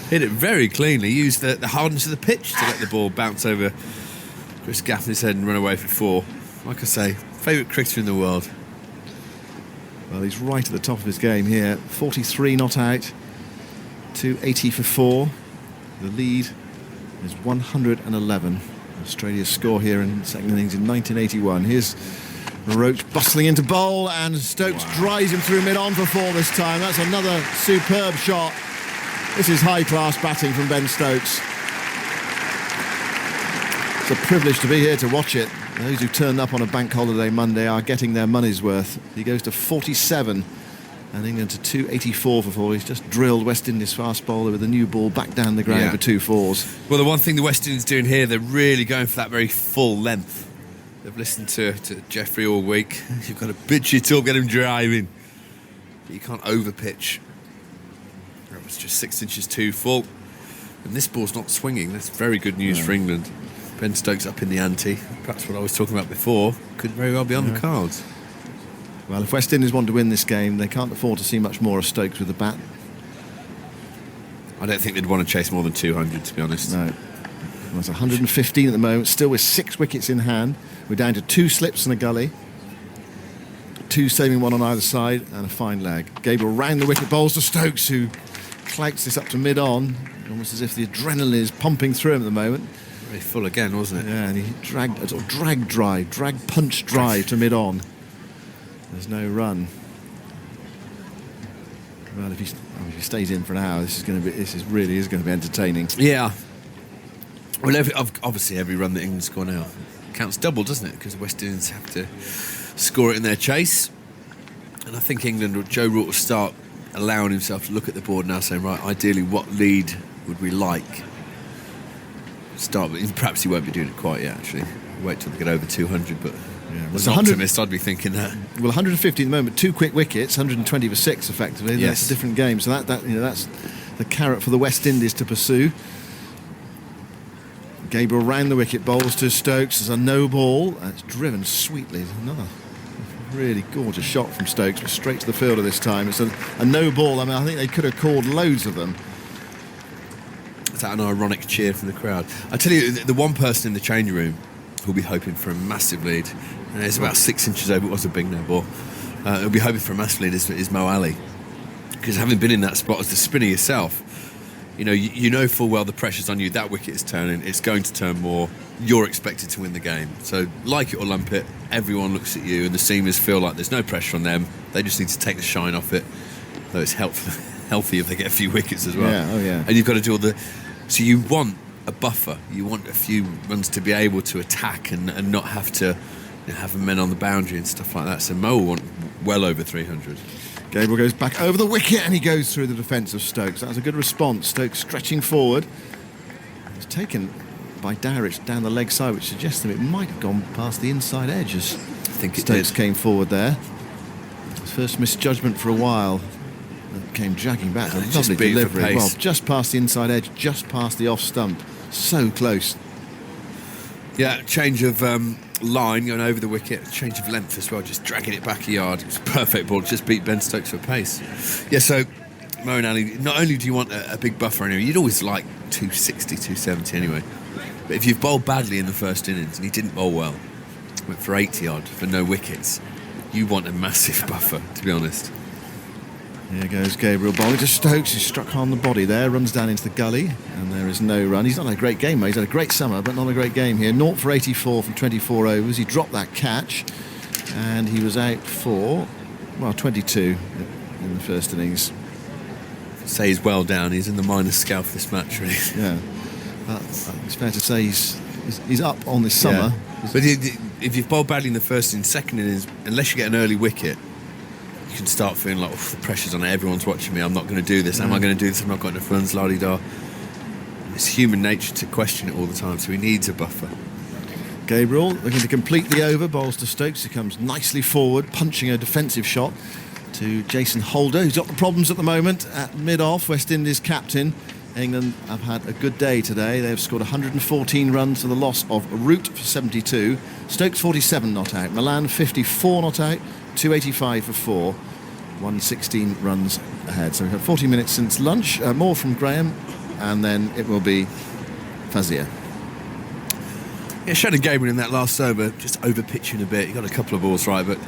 Hit it very cleanly. Used the hardness of the pitch to let the ball bounce over Chris Gaffney's head and run away for 4. Like I say, favourite cricketer in the world. Well, he's right at the top of his game here. 43 not out, 280 for 4. The lead is 111. Australia's score here in the second innings in 1981. Here's Roach bustling into bowl, and Stokes drives him through mid-on for 4 this time. That's another superb shot. This is high-class batting from Ben Stokes. It's a privilege to be here to watch it. Those who turned up on a bank holiday Monday are getting their money's worth. He goes to 47 and England to 284 for 4. He's just drilled West Indies fast bowler with a new ball back down the ground for 2 fours. Well, the one thing the West Indies doing here, they're really going for that very full length. They've listened to Jeffrey all week. You've got to pitch it up, get him driving. But you can't over-pitch. That was just 6 inches too full. And this ball's not swinging. That's very good news for England. Ben Stokes up in the ante. Perhaps what I was talking about before could very well be on the cards. Well, if West Indies want to win this game, they can't afford to see much more of Stokes with the bat. I don't think they'd want to chase more than 200, to be honest. No. That's 115 at the moment, still with 6 wickets in hand. We're down to 2 slips and a gully. 2 saving one on either side and a fine leg. Gabriel round the wicket, bowls to Stokes, who clouts this up to mid-on, almost as if the adrenaline is pumping through him at the moment. Very full again, wasn't it? Yeah, and he dragged a sort of drag punch drive to mid-on. There's no run. Well, if he stays in for an hour, this really is going to be entertaining. Yeah. Well, obviously every run that England score now counts double, doesn't it? Because the West Indians have to score it in their chase. And I think England, or Joe Root, will start allowing himself to look at the board now, saying, right, ideally, what lead would we like? Perhaps he won't be doing it quite yet, actually. Wait till they get over 200, but as an optimist, I'd be thinking that. Well, 150 at the moment, 2 quick wickets, 120 for 6, effectively. Yes. That's a different game. So that's the carrot for the West Indies to pursue. Gabriel round the wicket, bowls to Stokes. There's a no ball. It's driven sweetly. Another really gorgeous shot from Stokes, but straight to the fielder this time. It's a no ball. I mean, I think they could have called loads of them. Is that an ironic cheer from the crowd? I tell you, the one person in the changing room who'll be hoping for a massive lead, and it's about 6 inches over, it was a big no ball, who'll be hoping for a massive lead is Moeen Ali. Because having been in that spot as the spinner yourself, you know full well the pressure's on you. That wicket is turning, it's going to turn more. You're expected to win the game. So, like it or lump it, everyone looks at you, and the seamers feel like there's no pressure on them. They just need to take the shine off it. Though it's healthy if they get a few wickets as well. Yeah, oh yeah. And you've got to do all the. So you want a buffer. You want a few runs to be able to attack and not have to have men on the boundary and stuff like that. So Mo will want well over 300. Gabriel goes back over the wicket and he goes through the defence of Stokes. That was a good response. Stokes stretching forward. It's taken by Dowrich down the leg side, which suggests that it might have gone past the inside edge as I think Stokes came forward there. His first misjudgment for a while. It came dragging back. A lovely delivery. Well, just past the inside edge, just past the off stump. So close. Yeah, change of line going over the wicket, change of length as well, just dragging it back a yard. It was a perfect ball, just beat Ben Stokes for pace. Yeah, so Moeen Ali, not only do you want a big buffer anyway, you'd always like 260, 270 anyway. But if you've bowled badly in the first innings and he didn't bowl well, went for 80 odd for no wickets, you want a massive buffer, to be honest. Here goes Gabriel bowling to Stokes, who struck on the body there, runs down into the gully, and there is no run. He's not had a great game, mate. He's had a great summer, but not a great game here. 0 for 84 from 24 overs. He dropped that catch, and he was out for, 22 in the first innings. Say he's well down. He's in the minus scale for this match, really. Yeah, but it's fair to say he's up on this summer. Yeah. But if you've bowled badly in the first innings, second innings, unless you get an early wicket, you can start feeling like, the pressure's on, everyone's watching me, I'm not going to do this, am I going to do this, I've not got enough runs, la-di-da. It's human nature to question it all the time, so he needs a buffer. Gabriel looking to complete the over, bowls to Stokes, who comes nicely forward, punching a defensive shot to Jason Holder, who's got the problems at the moment at mid-off, West Indies captain. England have had a good day today. They've scored 114 runs to the loss of Root for 72, Stokes 47 not out, Malan 54 not out, 285 for 4, 116 runs ahead. So we've had 40 minutes since lunch. More from Graham, and then it will be Fazia. Yeah, Shannon Gabriel in that last over, just over pitching a bit. He got a couple of balls right, but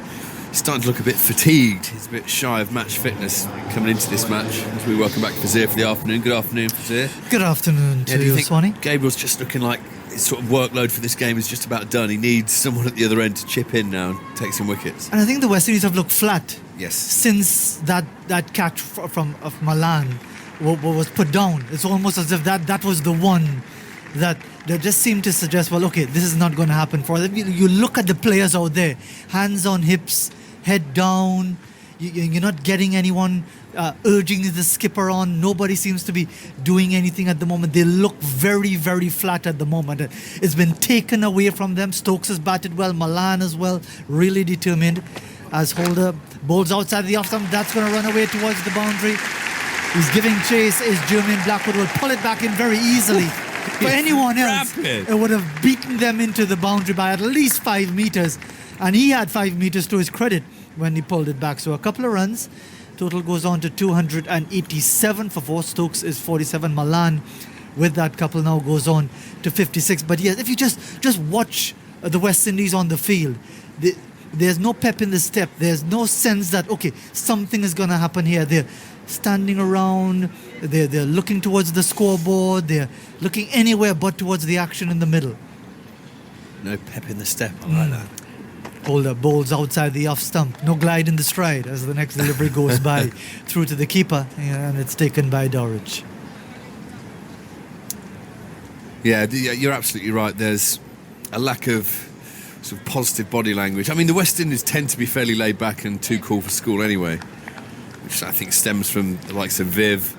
he's starting to look a bit fatigued. He's a bit shy of match fitness coming into this match. As we welcome back Fazia for the afternoon. Good afternoon, Fazia. Good afternoon to you, Swanee. Gabriel's just looking like his sort of workload for this game is just about done. He needs someone at the other end to chip in now and take some wickets. And I think the West Indies have looked flat. Yes. Since that catch of Malan was put down. It's almost as if that was the one that just seemed to suggest, well, okay, this is not going to happen for them. You look at the players out there, hands on hips, head down. You're not getting anyone urging the skipper on. Nobody seems to be doing anything at the moment. They look very, very flat at the moment. It's been taken away from them. Stokes has batted well, Malan as well, really determined. As Holder bowls outside the off stump, that's going to run away towards the boundary. He's giving chase. Is Jermaine Blackwood will pull it back in very easily. For anyone else, it would have beaten them into the boundary by at least 5 meters. And he had 5 meters to his credit when he pulled it back. So a couple of runs. Total goes on to 287 for 4. Stokes is 47. Malan with that couple now goes on to 56. But yes, if you just watch the West Indies on the field, there's no pep in the step. There's no sense that, okay, something is going to happen here. They're standing around. They're looking towards the scoreboard. They're looking anywhere but towards the action in the middle. No pep in the step. I like that. Holder bowls outside the off stump. No glide in the stride as the next delivery goes by through to the keeper, and it's taken by Dowrich. Yeah, you're absolutely right. There's a lack of sort of positive body language. I mean, the West Indies tend to be fairly laid back and too cool for school anyway, which I think stems from the likes of Viv.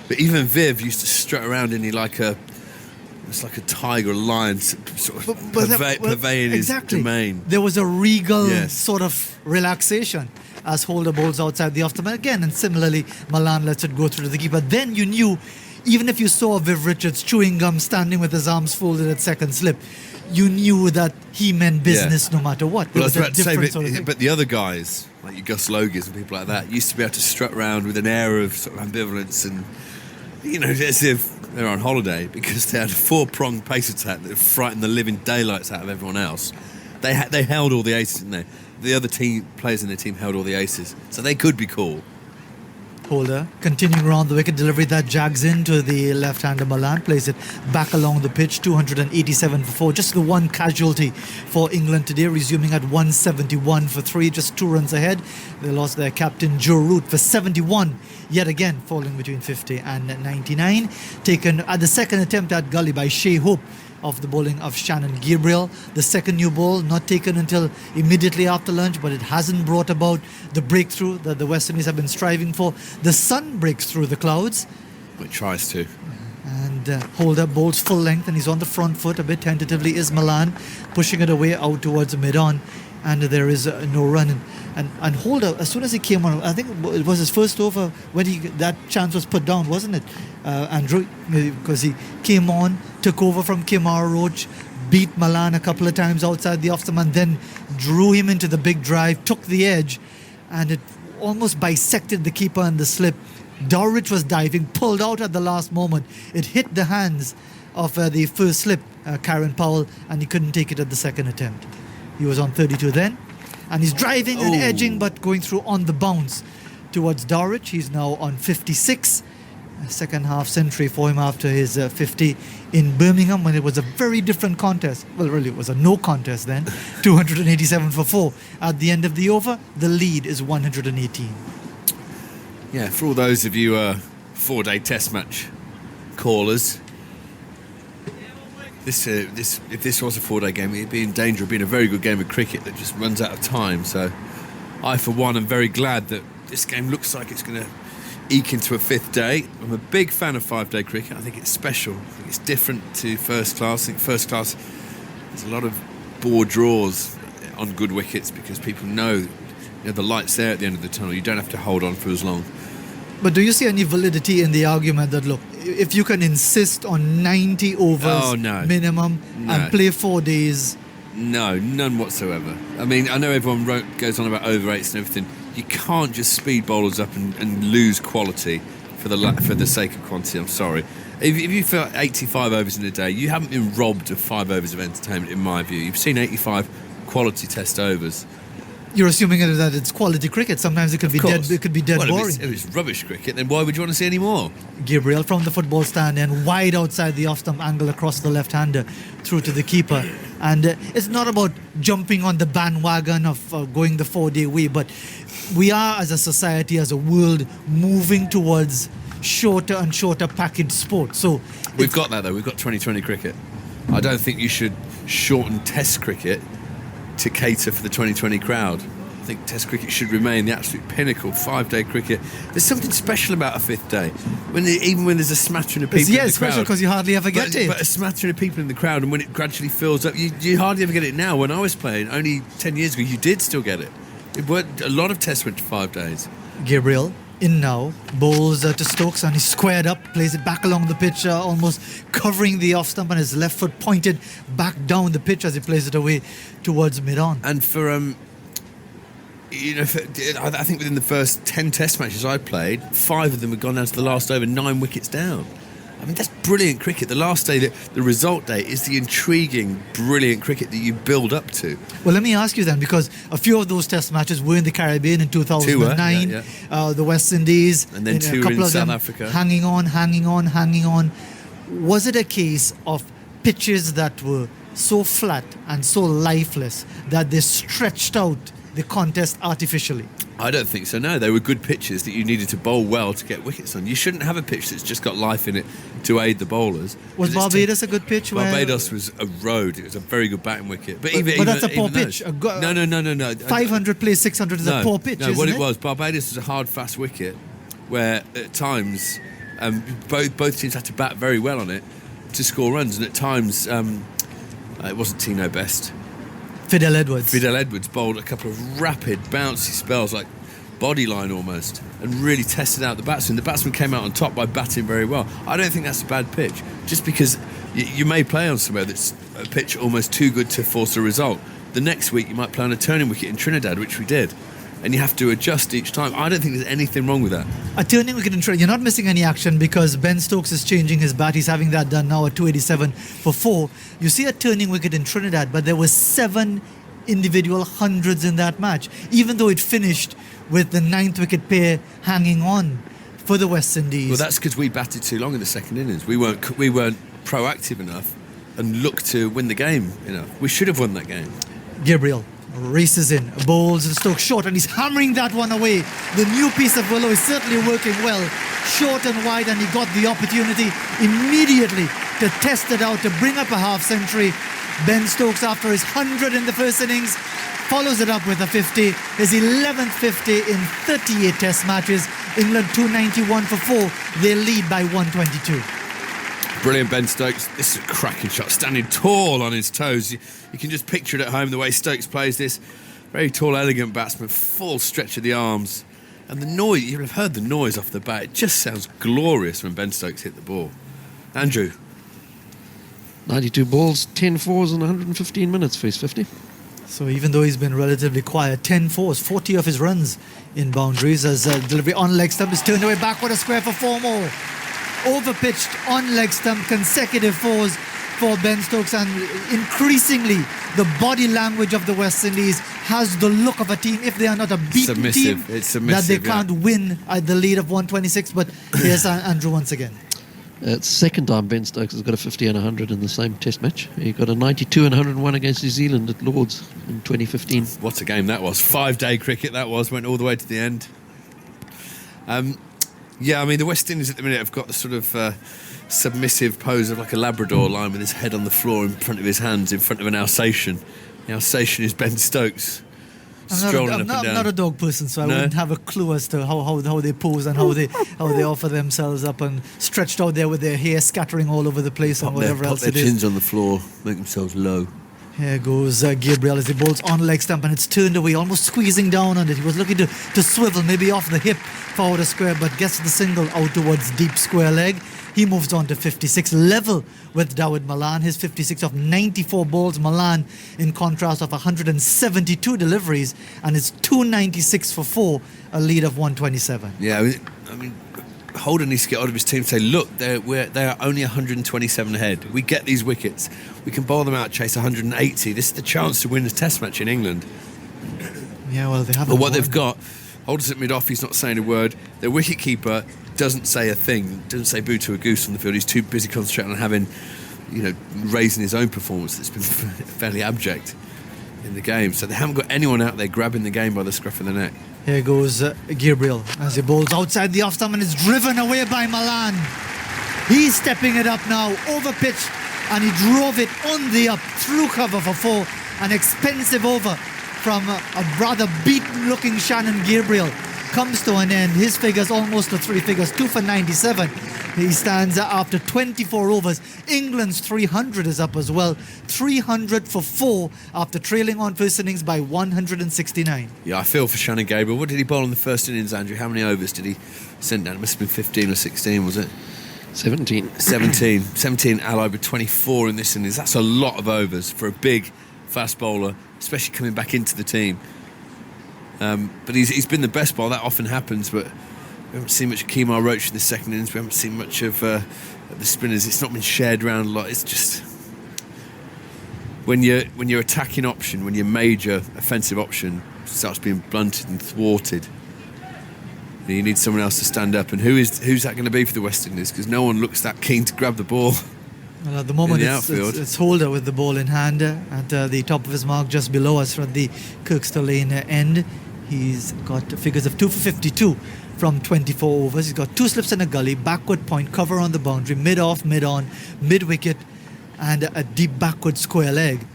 But even Viv used to strut around in it's like a tiger or a lion sort of purveying his domain. There was a regal Yes. sort of relaxation as Holder bowls outside the off-stump again, and similarly Malan lets it go through to the keeper. Then you knew, even if you saw Viv Richards chewing gum, standing with his arms folded at second slip, you knew that he meant business no matter what. There Well, I was about to say, sort of thing. but the other guys, like your Gus Logies and people like that, used to be able to strut around with an air of sort of ambivalence and, as if they're on holiday, because they had a 4-pronged pace attack that frightened the living daylights out of everyone else. They held all the aces, didn't they? The other players in the team held all the aces, so they could be cool. Holder continuing around the wicket, delivery that jags into the left-hander Malan, plays it back along the pitch, 287 for 4, just the one casualty for England today, resuming at 171 for 3, just 2 runs ahead. They lost their captain Joe Root for 71, yet again falling between 50 and 99, taken at the second attempt at gully by Shai Hope of the bowling of Shannon Gabriel. The second new ball not taken until immediately after lunch, but it hasn't brought about the breakthrough that the West Indies have been striving for. The sun breaks through the clouds, It tries to. and Holder bowls full length, and he's on the front foot a bit tentatively is Malan, pushing it away out towards mid-on, and there is no run. And Holder, as soon as he came on, I think it was his first over when that chance was put down, wasn't it, Andrew? Because he came on, took over from Kemar Roach, beat Malan a couple of times outside the off-stump, and then drew him into the big drive, took the edge, and it almost bisected the keeper in the slip. Dowrich was diving, pulled out at the last moment. It hit the hands of the first slip, Kieran Powell, and he couldn't take it at the second attempt. He was on 32 then, and he's driving and edging, but going through on the bounce towards Dowrich. He's now on 56. A second half century for him after his 50 in Birmingham, when it was a very different contest. Well, really, it was a no contest then. 287 for 4. At the end of the over, the lead is 118. Yeah, for all those of you 4-day test match callers, if this was a 4-day game, it'd be in danger of being a very good game of cricket that just runs out of time. So I, for one, am very glad that this game looks like it's going to eke into a 5th day. I'm a big fan of 5-day cricket. I think it's special. I think it's different to first class. I think first class, there's a lot of bore draws on good wickets because people know, the light's there at the end of the tunnel. You don't have to hold on for as long. But do you see any validity in the argument that, look, if you can insist on 90 overs minimum and play 4 days? No, none whatsoever. I mean, I know everyone goes on about over 8s and everything. You can't just speed bowlers up and lose quality for the sake of quantity. I'm sorry. If you feel 85 overs in a day, you haven't been robbed of 5 overs of entertainment, in my view. You've seen 85 quality test overs. You're assuming that it's quality cricket. Sometimes it could be dead. It could be dead boring. If it's rubbish cricket, then why would you want to see any more? Gabriel from the football stand and wide outside the off-stump angle across the left-hander through to the keeper. And it's not about jumping on the bandwagon of going the 4-day way, but we are, as a society, as a world, moving towards shorter and shorter package sport. So we've got that though. We've got 2020 cricket. I don't think you should shorten Test cricket to cater for the 2020 crowd. I think Test cricket should remain the absolute pinnacle. 5-day cricket. There's something special about a 5th day. Even when there's a smattering of people in the crowd. Yeah, special because you hardly ever get it. But a smattering of people in the crowd, and when it gradually fills up, you hardly ever get it now. When I was playing, only 10 years ago, you did still get it. A lot of Tests went to 5 days. Gabriel in now, bowls to Stokes, and he's squared up, plays it back along the pitch, almost covering the off stump, and his left foot pointed back down the pitch as he plays it away towards mid-on. And for I think within the first 10 Test matches I played, 5 of them had gone down to the last over, 9 wickets down. I mean, that's brilliant cricket. The last day, the result day, is the intriguing, brilliant cricket that you build up to. Well, let me ask you then, because a few of those test matches were in the Caribbean in 2009, the West Indies, and then two a couple in of South them Africa. hanging on. Was it a case of pitches that were so flat and so lifeless that they stretched out the contest artificially? I don't think so, no. They were good pitches that you needed to bowl well to get wickets on. You shouldn't have a pitch that's just got life in it to aid the bowlers. Was Barbados a good pitch? Barbados was a road. It was a very good batting wicket. But that's a poor pitch. No. 500 plays 600 is a poor pitch, No, what it was, Barbados was a hard, fast wicket where at times both teams had to bat very well on it to score runs, and at times it wasn't Tino Best. Fidel Edwards bowled a couple of rapid, bouncy spells, like bodyline almost, and really tested out the batsman. The batsman came out on top by batting very well. I don't think that's a bad pitch, just because you may play on somewhere that's a pitch almost too good to force a result. The next week you might play on a turning wicket in Trinidad, which we did, and you have to adjust each time. I don't think there's anything wrong with that. A turning wicket in Trinidad, you're not missing any action because Ben Stokes is changing his bat. He's having that done now at 287 for 4. You see a turning wicket in Trinidad, but there were 7 individual hundreds in that match, even though it finished with the 9th wicket pair hanging on for the West Indies. Well, that's because we batted too long in the second innings. We weren't proactive enough and looked to win the game enough. We should have won that game. Gabriel races in, bowls and Stokes short, and he's hammering that one away. The new piece of willow is certainly working well, short and wide, and he got the opportunity immediately to test it out, to bring up a half century. Ben Stokes, after his 100 in the first innings, follows it up with a 50, his 11th 50 in 38 test matches. England 291 for 4, they lead by 122. Brilliant, Ben Stokes. This is a cracking shot, standing tall on his toes. You can just picture it at home, the way Stokes plays this. Very tall, elegant batsman, full stretch of the arms. And the noise, you'll have heard the noise off the bat. It just sounds glorious when Ben Stokes hit the ball. Andrew. 92 balls, 10 fours in 115 minutes for his 50. So even though he's been relatively quiet, 10 fours, 40 of his runs in boundaries, as delivery on leg stump is turned away backward a square for 4 more. Overpitched on leg stump, consecutive 4s for Ben Stokes, and increasingly the body language of the West Indies has the look of a team, if they are not a beaten team, that they can't win at the lead of 126. But here's Andrew once again. It's the second time Ben Stokes has got a 50 and 100 in the same test match. He got a 92 and 101 against New Zealand at Lord's in 2015. What a game that was. 5-day cricket that was, went all the way to the end. Yeah, I mean, the West Indies at the minute have got the sort of submissive pose of like a Labrador lying with his head on the floor in front of his hands, in front of an Alsatian. The Alsatian is Ben Stokes. I'm not a dog person, so I wouldn't have a clue as to how they pose and how they offer themselves up and stretched out there with their hair scattering all over the place and whatever else it is. Put their chins on the floor, make themselves low. Here goes Gabriel as he bowls on leg stump, and it's turned away, almost squeezing down on it. He was looking to swivel, maybe off the hip forward a square, but gets the single out towards deep square leg. He moves on to 56, level with Dawid Malan. His 56 of 94 balls. Malan, in contrast, of 172 deliveries, and it's 296 for 4, a lead of 127. Yeah, I mean, Holden needs to get out of his team and say, look, they are only 127 ahead. We get these wickets. We can bowl them out, chase 180. This is the chance to win a test match in England. Yeah, well, they haven't. But what they've got, Holden's at mid-off, he's not saying a word. Their wicket-keeper doesn't say a thing, doesn't say boo to a goose on the field. He's too busy concentrating on having, raising his own performance that's been fairly abject in the game. So they haven't got anyone out there grabbing the game by the scruff of the neck. Here goes Gabriel as he bowls outside the off-stump and is driven away by Malan. He's stepping it up now, over pitch, and he drove it on the up through cover for 4. An expensive over from a rather beaten-looking Shannon Gabriel comes to an end. His figures almost to 3 figures, 2 for 97. He stands after 24 overs. England's 300 is up as well. 300 for 4 after trailing on first innings by 169. Yeah, I feel for Shannon Gabriel. What did he bowl in the first innings, Andrew? How many overs did he send down? It must have been 15 or 16, was it? 17. 17 allied with 24 in this innings. That's a lot of overs for a big, fast bowler, especially coming back into the team. But he's been the best bowler. That often happens, but We haven't seen much of Kemar Roach in the second innings. We haven't seen much of the spinners. It's not been shared around a lot. It's just when your attacking option, when your major offensive option starts being blunted and thwarted, you need someone else to stand up. And who's that going to be for the West Indies? Because no one looks that keen to grab the ball. Well, at the moment, in the it's outfield. it's Holder with the ball in hand at the top of his mark, just below us from the Kirkstall Lane end. He's got figures of 2 for 52 from 24 overs. He's got 2 slips and a gully, backward point, cover on the boundary, mid-off, mid-on, mid-wicket, and a deep backward square leg.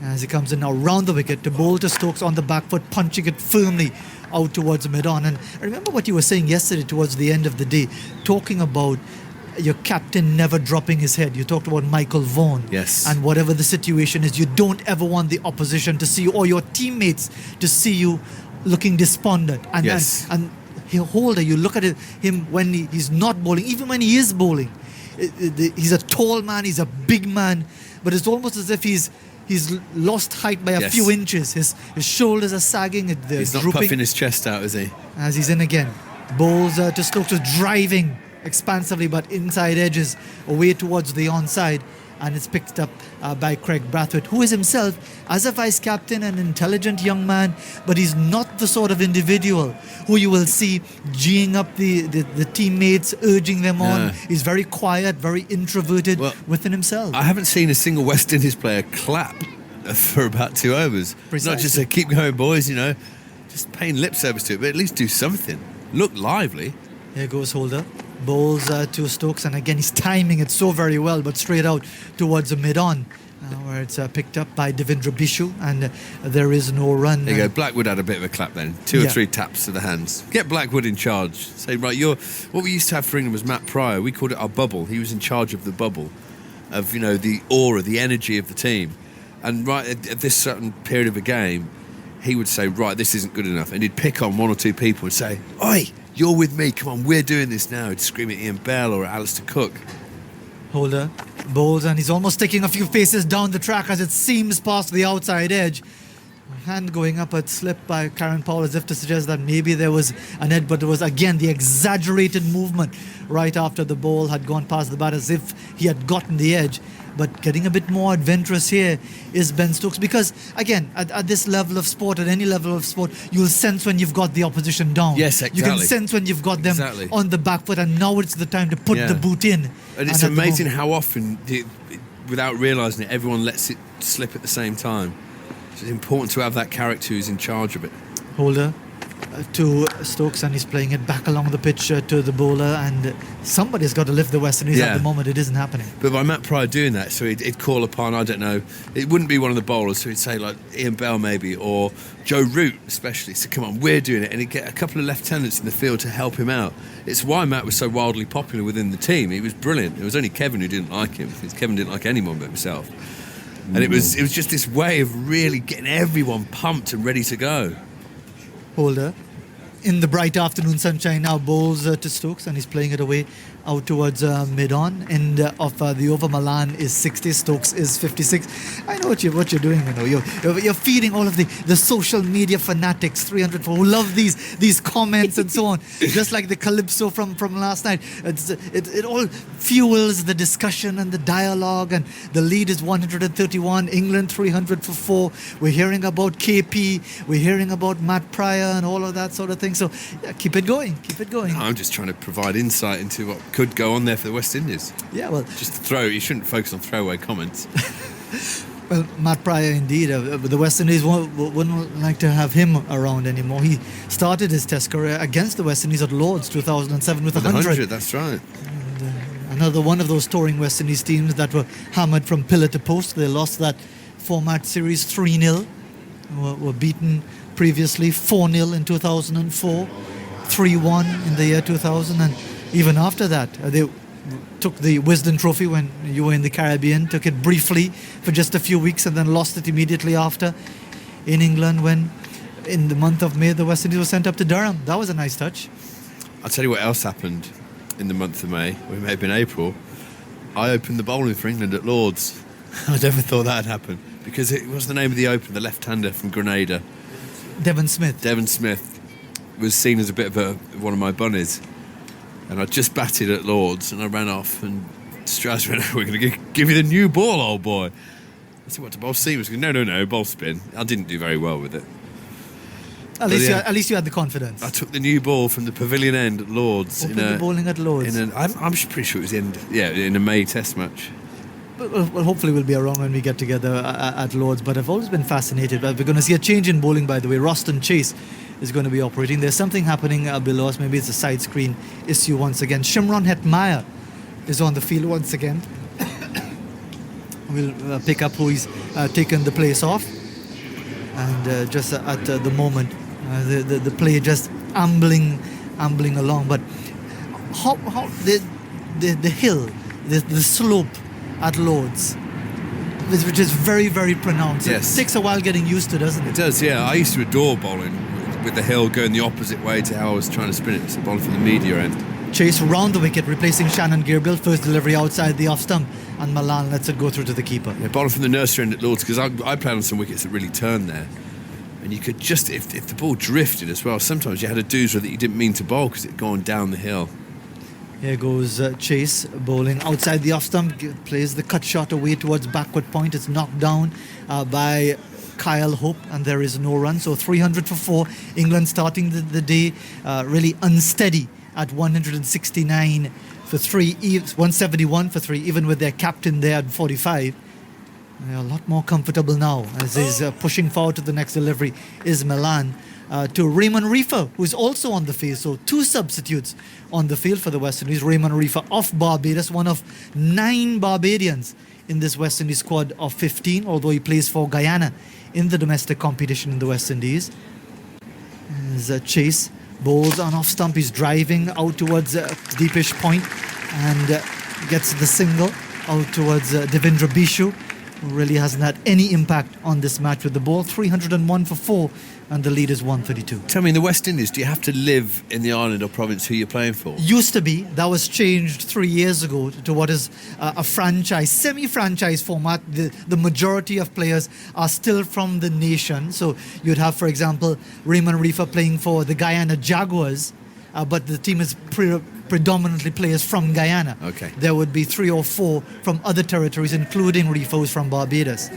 As he comes in now round the wicket to bowl to Stokes on the back foot, punching it firmly out towards mid-on. And I remember what you were saying yesterday towards the end of the day, talking about your captain never dropping his head. You talked about Michael Vaughan. Yes. And whatever the situation is, you don't ever want the opposition to see you, or your teammates to see you looking despondent. And Yes. and Holder, you look at him when he's not bowling, even when he is bowling. He's a tall man, he's a big man, but it's almost as if he's lost height by a Yes. few inches. His shoulders are sagging. They're He's not drooping. puffing his chest out, is he? As he's in again. Bowls to Stokes, was driving expansively, but inside edges away towards the onside. And it's picked up by Kraigg Brathwaite, who is himself, as a vice captain, an intelligent young man, but he's not the sort of individual who you will see geeing up the teammates, urging them on. He's very quiet, very introverted within himself. I haven't seen a single West Indies player clap for about 2 overs. Precisely. Not just say, keep going, boys, just paying lip service to it, but at least do something. Look lively. Here goes Holder. Bowls to Stokes, and again he's timing it so very well, but straight out towards the mid-on, where it's picked up by Devendra Bishoo, and there is no run. There you go. Blackwood had a bit of a clap then. 2 or 3 taps to the hands. Get Blackwood in charge. Say, right, what we used to have for England was Matt Pryor. We called it our bubble. He was in charge of the bubble, of the aura, the energy of the team. And right at this certain period of a game, he would say, right, this isn't good enough, and he'd pick on 1 or 2 people and say, oi, you're with me, come on, we're doing this now. He'd scream at Ian Bell or at Alastair Cook. Holder bowls, and he's almost taking a few paces down the track as it seems past the outside edge. Hand going up, a slip by Kieran Powell, as if to suggest that maybe there was an edge, but it was again the exaggerated movement right after the ball had gone past the bat, as if he had gotten the edge. But getting a bit more adventurous here is Ben Stokes, because again, at this level of sport, at any level of sport, you'll sense when you've got the opposition down. Yes, exactly. You can sense when you've got them on the back foot, and now it's the time to put the boot in. And it's amazing how often, without realising it, everyone lets it slip at the same time. It's important to have that character who's in charge of it. Holder to Stokes, and he's playing it back along the pitch to the bowler, and somebody's got to lift the West Indies. At the moment it isn't happening. But by Matt Pryor doing that, so he'd call upon, I don't know, it wouldn't be one of the bowlers, so he'd say like Ian Bell maybe, or Joe Root especially, so come on, we're doing it, and he'd get a couple of lieutenants in the field to help him out. It's why Matt was so wildly popular within the team. He was brilliant. It was only Kevin who didn't like him, because Kevin didn't like anyone but himself. And it was just this way of really getting everyone pumped and ready to go. Holder in the bright afternoon sunshine now bowls to Stokes, and he's playing it away out towards mid-on. End of the over. Malan is 60, Stokes is 56. I know what you're doing. You're feeding all of the social media fanatics 300 who love these comments and so on, just like the calypso from last night. It all fuels the discussion and the dialogue, and the lead is 131, England 300 for 4. We're hearing about KP, we're hearing about Matt Pryor and all of that sort of thing. So keep it going. I'm just trying to provide insight into what could go on there for the West Indies. Yeah, well, just you shouldn't focus on throwaway comments. Well, Matt Pryor indeed. The West Indies wouldn't like to have him around anymore. He started his Test career against the West Indies at Lords 2007 with 100. That's right. And, another one of those touring West Indies teams that were hammered from pillar to post. They lost that format series 3-0. Were beaten previously 4-0 in 2004, 3-1 in the year 2000, and even after that they took the Wisden Trophy when you were in the Caribbean, took it briefly for just a few weeks, and then lost it immediately after in England when in the month of May the West Indies were sent up to Durham. That was a nice touch. I'll tell you what else happened in the month of May, or it may have been April. I opened the bowling for England at Lords. I never thought that had happened, because it was the name of the opener, the left-hander from Grenada. Devon Smith was seen as a bit of one of my bunnies, And I just batted at Lords, and I ran off, and Strauss went, "We're going to give you the new ball, old boy." I said, "What, to bowl seam?" He was going, no, bowl spin. I didn't do very well with it. At least you had the confidence. I took the new ball from the pavilion end at Lords. The bowling at Lords. I'm pretty sure it was in a May Test match. Well, hopefully we'll be around when we get together at Lords, but I've always been fascinated. We're going to see a change in bowling, by the way. Roston Chase is going to be operating. There's something happening below us. Maybe it's a side screen issue once again. Shimron Hetmyer is on the field once again. We'll pick up who he's taken the place off. And just at the moment, the play just ambling along. But how the hill, the slope at Lords, which is very, very pronounced. Yes. It takes a while getting used to, doesn't it? It does, yeah. I used to adore bowling with the hill going the opposite way to how I was trying to spin it. So bowling from the media end. Chase round the wicket, replacing Shannon Gabriel. First delivery outside the off stump, and Malan lets it go through to the keeper. Yeah, bowling from the nursery end at Lords, because I played on some wickets that really turned there. And you could just, if the ball drifted as well, sometimes you had a doozer that you didn't mean to bowl because it had gone down the hill. Here goes Chase bowling outside the off stump, plays the cut shot away towards backward point. It's knocked down by Kyle Hope, and there is no run. So 300 for 4. England starting the day really unsteady at 169 for 3, 171 for 3, even with their captain there at 45. They're a lot more comfortable now as he's pushing forward to the next delivery is Malan. To Raymon Reifer, who's also on the field. So 2 substitutes on the field for the West Indies. Raymon Reifer of Barbados, one of 9 Barbadians in this West Indies squad of 15, although he plays for Guyana in the domestic competition in the West Indies. As Chase bowls on off stump, he's driving out towards deepish point and gets the single out towards Devendra Bishoo, who really hasn't had any impact on this match with the ball. 301 for 4, and the lead is 132. Tell me, in the West Indies, do you have to live in the island or province who you're playing for? Used to be. That was changed 3 years ago to what is a franchise, semi-franchise format. The majority of players are still from the nation. So you'd have, for example, Raymon Reifer playing for the Guyana Jaguars, but the team is predominantly players from Guyana. Okay. There would be 3 or 4 from other territories, including Reifer from Barbados.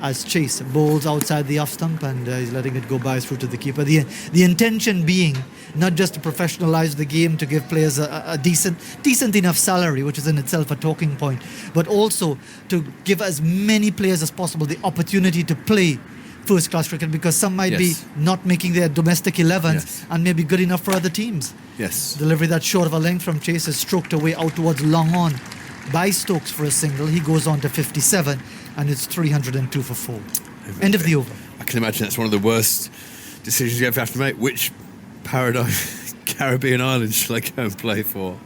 As Chase bowls outside the off stump, and he's letting it go by through to the keeper. The intention being not just to professionalize the game, to give players a decent enough salary, which is in itself a talking point, but also to give as many players as possible the opportunity to play first class cricket, because some might be not making their domestic 11s and maybe good enough for other teams. Yes. Delivery that's short of a length from Chase is stroked away out towards long on by Stokes for a single. He goes on to 57, and it's 302 for 4. End of the over. I can imagine that's one of the worst decisions you ever have to make. Which paradise Caribbean island shall I go and play for?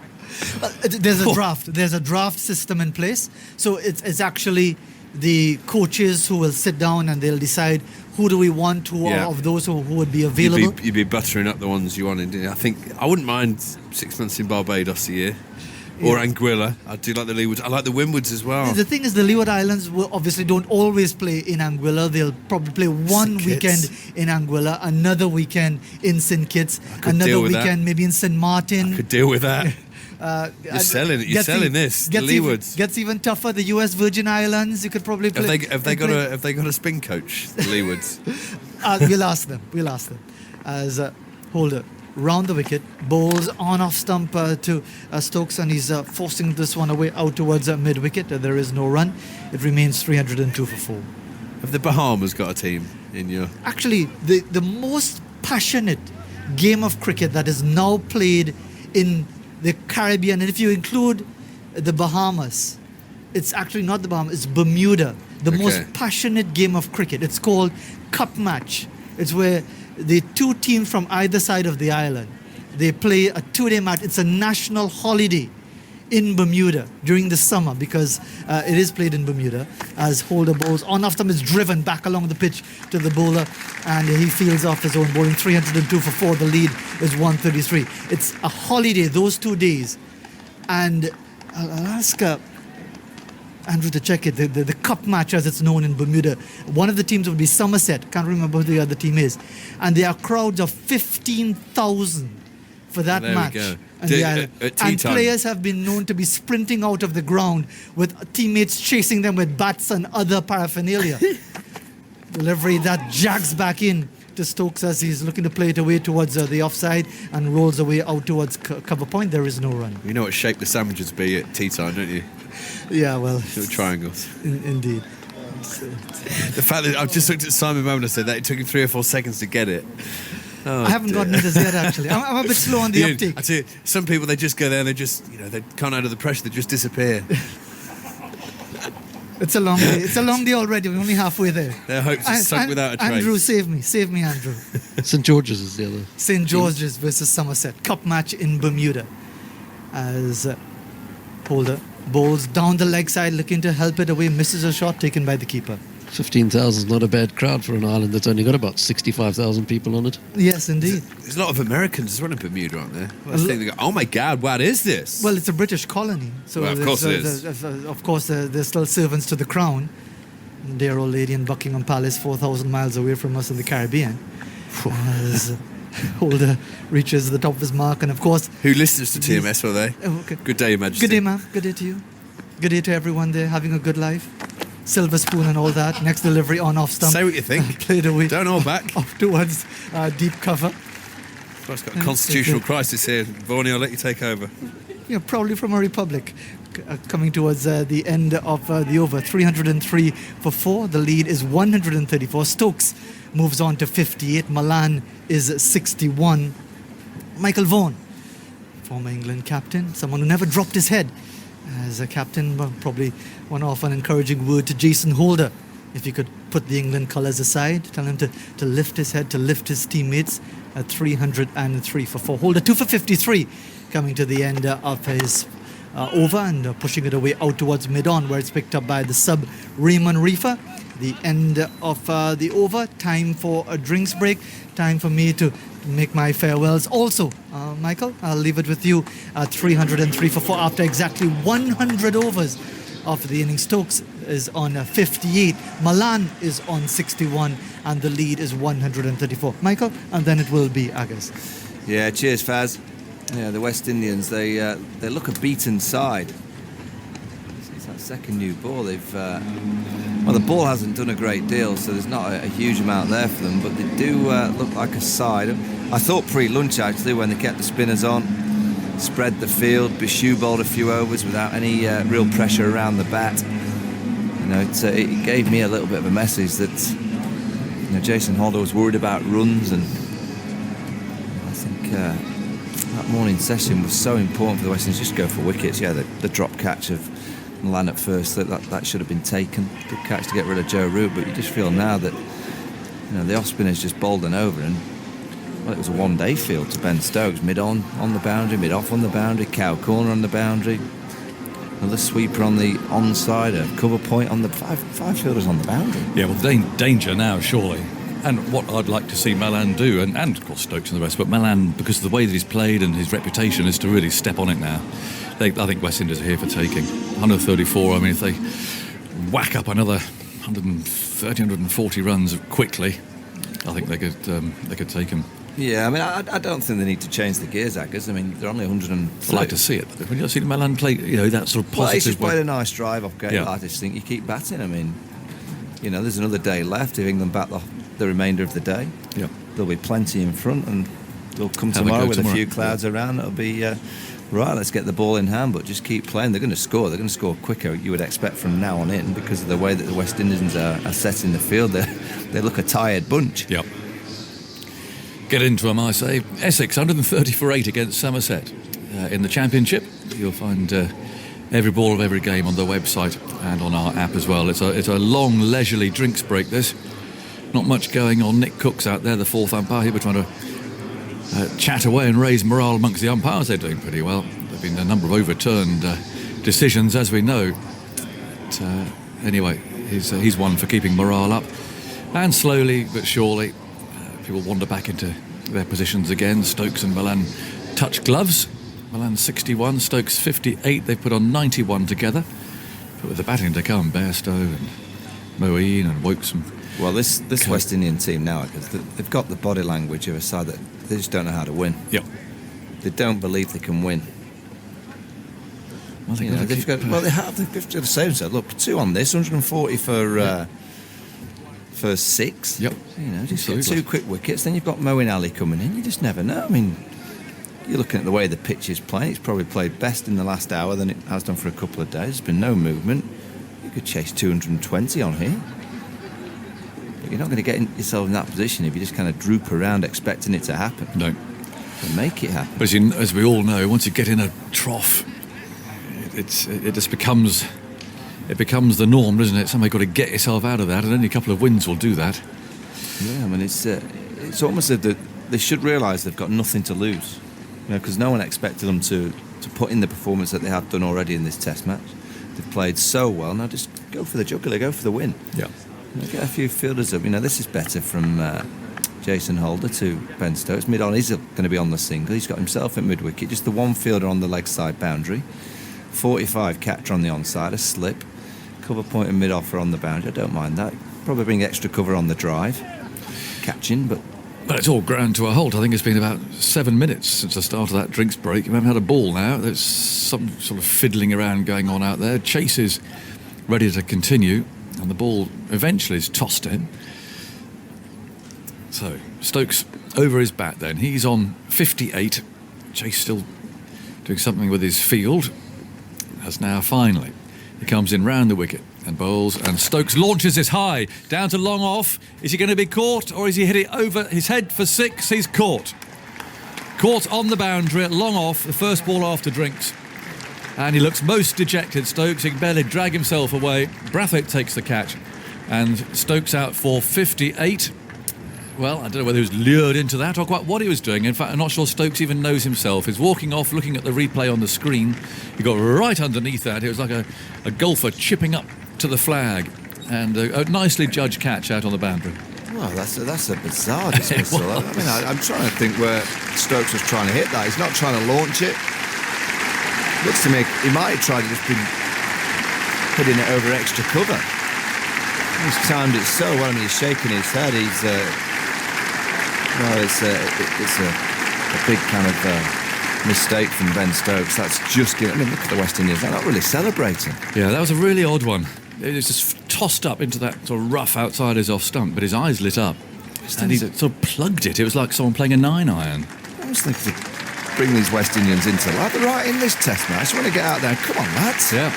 There's a draft. There's a draft system in place. So it's actually the coaches who will sit down and they'll decide who do we want, who are of those who would be available. You'd be buttering up the ones you wanted. I think I wouldn't mind 6 months in Barbados a year. Or Anguilla. I do like the Leewards. I like the Windwards as well. The thing is, the Leeward Islands will obviously don't always play in Anguilla. They'll probably play one weekend in Anguilla, another weekend in St Kitts, another weekend maybe in St Martin. I could deal with that. You're selling it. You're selling this. The Leewards gets even tougher. The U.S. Virgin Islands. You could probably play. Have they got a spin coach? The Leewards. We'll ask them. As Holder round the wicket, bowls on off stump to Stokes, and he's forcing this one away out towards mid wicket. There is no run. It remains 302 for 4. Have the Bahamas got a team in your? Actually, the most passionate game of cricket that is now played in the Caribbean, and if you include the Bahamas, it's actually not the Bahamas, it's Bermuda. The most passionate game of cricket. It's called Cup Match. It's where the 2 teams from either side of the island, they play a 2-day match. It's a national holiday in Bermuda during the summer, because it is played in Bermuda. As Holder bowls on off stump, is driven back along the pitch to the bowler, and he fields off his own, bowling 302 for 4. The lead is 133. It's a holiday those 2 days, and I'll ask Andrew to check it. The cup match, as it's known in Bermuda, one of the teams would be Somerset. Can't remember who the other team is, and there are crowds of 15,000 for that There we match. go. And, At tea and time. players have been known to be sprinting out of the ground with teammates chasing them with bats and other paraphernalia. Delivery that jags back in to Stokes as he's looking to play it away towards the offside and rolls away out towards cover point. There is no run. You know what shape the sandwiches be at tea time, don't you? Yeah, well, Little triangles. indeed. The fact that I've just looked at Simon Moment and said that it took him 3 or 4 seconds to get it. Oh, I haven't gotten it as yet, actually. I'm a bit slow on the uptake. I tell you, some people, they just go there and they just, they can't handle the pressure, they just disappear. It's a long day. It's a long day already. We're only halfway there. Their hopes are sunk without a trace. Andrew, save me. Save me, Andrew. St George's is the other. St George's versus Somerset. Cup match in Bermuda. As Holder bowls down the leg side, looking to help it away. Misses a shot taken by the keeper. 15,000 is not a bad crowd for an island that's only got about 65,000 people on it. Yes, indeed. There's a lot of Americans as well in Bermuda, aren't there? I think they go, oh my God, what is this? Well, it's a British colony. So Well, of course it is. Of course, they're still servants to the crown. Dear old lady in Buckingham Palace, 4,000 miles away from us in the Caribbean. As Holder reaches the top of his mark, and of course... Who listens to TMS, will they? Oh, okay. Good day, Your Majesty. Good day, ma'am. Good day to you. Good day to everyone there, having a good life. Silver spoon and all that. Next delivery on off stump. Say what you think. Played away. Don't hold back. Off towards deep cover. Well, it's got a constitutional crisis here. Vorney, I'll let you take over. Yeah, probably from a republic. Coming towards the end of the over. 303 for 4. The lead is 134. Stokes moves on to 58. Malan is 61. Michael Vaughan, former England captain, someone who never dropped his head as a captain, probably one off an encouraging word to Jason Holder. If he could put the England colours aside, tell him to lift his head, to lift his teammates at 303 for 4. Holder 2 for 53, coming to the end of his over and pushing it away out towards mid-on, where it's picked up by the sub Raymon Reifer. The end of the over. Time for a drinks break. Time for me to make my farewells. Also, Michael, I'll leave it with you at 303 for 4 after exactly 100 overs of the innings. Stokes is on 58. Malan is on 61, and the lead is 134. Michael, and then it will be Agus. Yeah, cheers, Faz. Yeah, the West Indians, they look a beaten side. It's that second new ball. The ball hasn't done a great deal, so there's not a huge amount there for them, but they do look like a side. I thought pre-lunch, actually, when they kept the spinners on, spread the field, Bishoo bowled a few overs without any real pressure around the bat. It gave me a little bit of a message that Jason Holder was worried about runs, and I think that morning session was so important for the West Indies. Just go for wickets. Yeah, the drop catch of Malan at first, that should have been taken. Good catch to get rid of Joe Root, but you just feel now that the off spinners just bowled an over, and it was a one-day field to Ben Stokes. Mid-on on the boundary, mid-off on the boundary, cow corner on the boundary, another sweeper on the onside, a cover point on the five fielders on the boundary. Yeah, well, danger now, surely. And what I'd like to see Malan do, and of course Stokes and the rest, but Malan, because of the way that he's played and his reputation, is to really step on it now. I think West Indies are here for taking. 134, I mean, if they whack up another 130, 140 runs quickly, I think they could take him. Yeah, I mean, I don't think they need to change the gears, Aggers. I mean, they're only 130. I'd like to see it. When you see Malan play, that sort of positive... Well, he's just played a nice drive off Gale. Yeah. I just think you keep batting. I mean, there's another day left. If England bat the remainder of the day, yeah, there'll be plenty in front, and they'll come Have they tomorrow go with tomorrow? a few clouds around. It'll be, right, let's get the ball in hand, but just keep playing. They're going to score. They're going to score quicker, you would expect, from now on in, because of the way that the West Indians are set in the field. They look a tired bunch. Yep. Get into them, I say. Essex, 130 for 8 against Somerset. In the Championship, you'll find every ball of every game on the website and on our app as well. It's a long, leisurely drinks break, this. Not much going on. Nick Cook's out there, the fourth umpire. He'll be trying to chat away and raise morale amongst the umpires. They're doing pretty well. There have been a number of overturned decisions, as we know. But, anyway, he's one for keeping morale up. And slowly but surely, people wander back into their positions again. Stokes and Malan touch gloves. Malan 61, Stokes 58. They've put on 91 together. But with the batting to come, Bairstow and Moeen and Woakes and... Well, this West Indian team now, because they've got the body language of a side that they just don't know how to win. Yep. they don't believe they can win. Well, They've got to say themselves, look, 2 on this, 140 for 6. Yep. Just get 2 quick wickets, then you've got Moeen Ali coming in. You just never know. I mean, you're looking at the way the pitch is playing. It's probably played best in the last hour than it has done for a couple of days. There's been no movement. You could chase 220 on here. But you're not going to get yourself in that position if you just kind of droop around expecting it to happen. No. And make it happen. But as we all know, once you get in a trough, it just becomes the norm, doesn't it? Somebody's got to get yourself out of that, and only a couple of wins will do that. Yeah, I mean, it's almost as that they should realise they've got nothing to lose. Because no one expected them to put in the performance that they have done already in this Test match. They've played so well. Now just go for the jugular, go for the win. Yeah. Get a few fielders up. This is better from Jason Holder to Ben Stokes. Mid-on, he's going to be on the single. He's got himself at mid-wicket. Just the one fielder on the leg side boundary. 45 catcher on the onside, a slip. Cover point and mid-offer on the boundary. I don't mind that. Probably bring extra cover on the drive. Catching, but it's all ground to a halt. I think it's been about 7 minutes since the start of that drinks break. We haven't had a ball now. There's some sort of fiddling around going on out there. Chase is ready to continue, and the ball eventually is tossed in. So Stokes over his bat then. He's on 58. Chase still doing something with his field. As now finally he comes in round the wicket and bowls, and Stokes launches this high down to long off. Is he going to be caught, or is he hit it over his head for 6? He's caught on the boundary at long off, the first ball after drinks, and he looks most dejected. Stokes, he can barely drag himself away. Brathwaite takes the catch, and Stokes out for 58. Well, I don't know whether he was lured into that or quite what he was doing. In fact, I'm not sure Stokes even knows himself. He's walking off, looking at the replay on the screen. He got right underneath that. It was like a golfer chipping up to the flag. And a nicely judged catch out on the boundary. Well, that's a bizarre dismissal. I'm trying to think where Stokes was trying to hit that. He's not trying to launch it. Looks to me he might have tried to just been hitting it over extra cover. He's timed it so well. He's shaking his head. It's a big kind of mistake from Ben Stokes. That's just look at the West Indians. They're not really celebrating. Yeah, that was a really odd one. It was just tossed up into that sort of rough outsiders off stump, but his eyes lit up. And he sort of plugged it. It was like someone playing a 9-iron. I was thinking to bring these West Indians into life. They're right in this Test match. I want to get out there. Come on, lads. Yeah.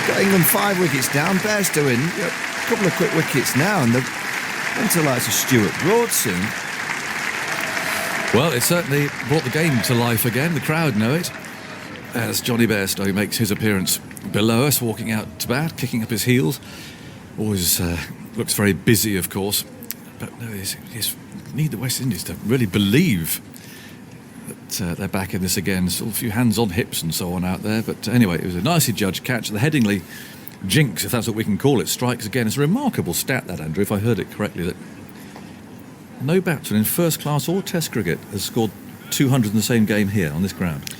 Got England 5 wickets down. Bairstow in. A couple of quick wickets now, and they're into the likes of Stuart Broad soon. Well, it certainly brought the game to life again. The crowd know it. As Jonny Bairstow makes his appearance below us, walking out to bat, kicking up his heels. Always looks very busy, of course. But no, you need the West Indies to really believe that they're back in this again. Still a few hands on hips and so on out there. But anyway, it was a nicely judged catch. The Headingley jinx, if that's what we can call it, strikes again. It's a remarkable stat, that, Andrew, if I heard it correctly, that no batsman in first class or Test cricket has scored 200 in the same game here on this ground.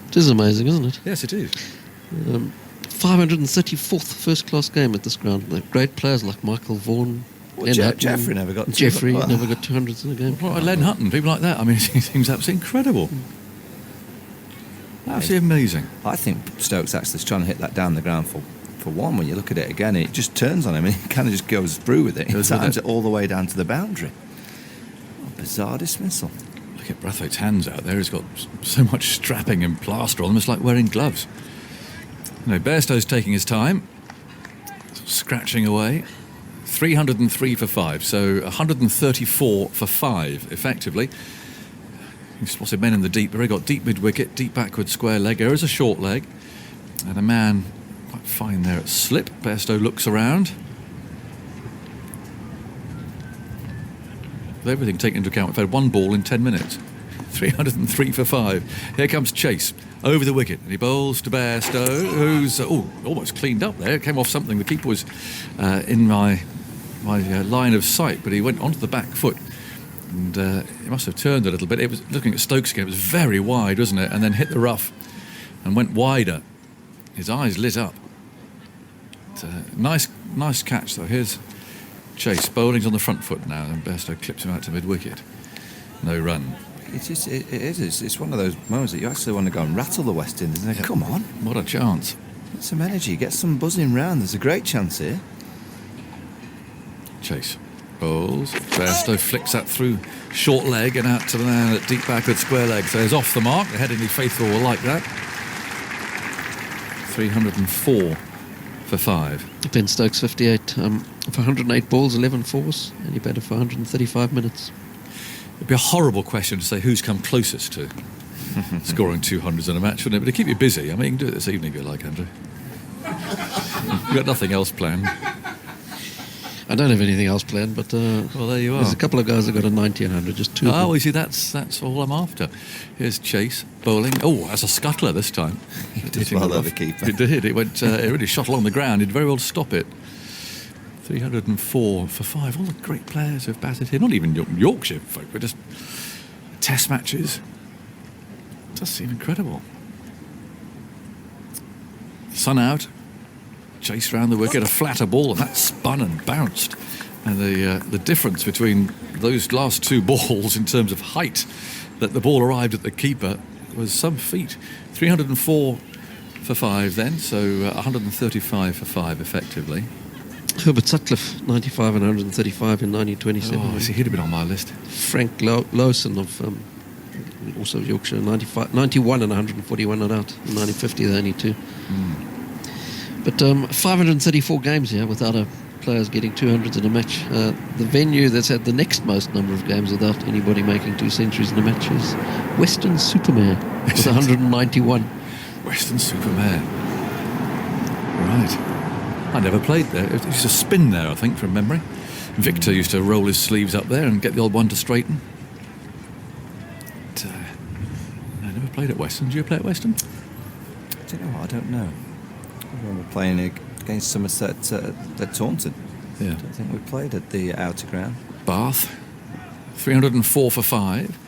It is amazing, isn't it? Yes, it is. 534th first class game at this ground. They're great players like Michael Vaughan. Well, Jeffrey never got never got 200s in a game. Well, Len Hutton, people like that. I mean, it seems absolutely incredible. Absolutely amazing. I think Stokes actually is trying to hit that down the ground for one. When you look at it again, it just turns on him and he kind of just goes through with it. He times it all the way down to the boundary. What a bizarre dismissal. Look at Brathwaite's hands out there. He's got so much strapping and plaster on them. It's like wearing gloves. Bairstow's taking his time, scratching away. 303 for 5, so 134 for 5, effectively. He spotted men in the deep. He got deep mid-wicket, deep backward square leg. There is a short leg. And a man quite fine there at slip. Bairstow looks around. With everything taken into account, we've had one ball in 10 minutes. 303 for 5. Here comes Chase over the wicket, and he bowls to Bairstow, who's almost cleaned up there. It came off something. The keeper was in my line of sight, but he went onto the back foot, and he must have turned a little bit. It was looking at Stokes again. It was very wide, wasn't it? And then hit the rough and went wider. His eyes lit up. Nice catch though. Here's Chase. Bowling's on the front foot now, and Bairstow clips him out to mid-wicket. No run. it is. It's one of those moments that you actually want to go and rattle the West Indies. And come on, What a chance. get some energy, get some buzzing round. There's a great chance here. Chase. Bowls. Bairstow flicks that through short leg and out to the man at deep backward square leg. So he's off the mark. The Headingley faithful will like that. 304 for 5. Ben Stokes 58 for 108 balls, 11 fours, and he batted for 135 minutes. It'd be a horrible question to say who's come closest to scoring 200s in a match, wouldn't it? But to keep you busy, I mean, you can do it this evening if you like, Andrew. You've got nothing else planned. I don't have anything else planned, but Well, there you are. there's a couple of guys that got a 90 and 100, just two. of Oh, them. you see, that's all I'm after. Here's Chase bowling. Oh, that's a scuttler this time. He did well there, the keeper. It did. It went. It really shot along the ground. He'd very well stop it. 304 for 5. All the great players who've batted here. Not even Yorkshire folk, but just Test matches. It does seem incredible. Sun out. Chase round the wicket, a flatter ball, and that spun and bounced. And the difference between those last two balls in terms of height that the ball arrived at the keeper was some feat. 304 for 5 then, so 135 for 5 effectively. Herbert Sutcliffe, 95 and 135 in 1927. Oh, see, he'd have been on my list. Frank Lowson of also Yorkshire, 91 and 141 not out. In 1950, they only two. But 534 games here without a players getting 200s in a match. The venue that's had the next most number of games without anybody making 2 centuries in a match is Weston-super-Mare with 191. Weston-super-Mare. Right. I never played there. It used to spin there, I think, from memory. Victor used to roll his sleeves up there and get the old one to straighten. But, I never played at Weston. Did you play at Weston? Do you know what? I don't know. We were playing against Somerset at Taunton. Yeah. I don't think we played at the outer ground. Bath. 304 for 5.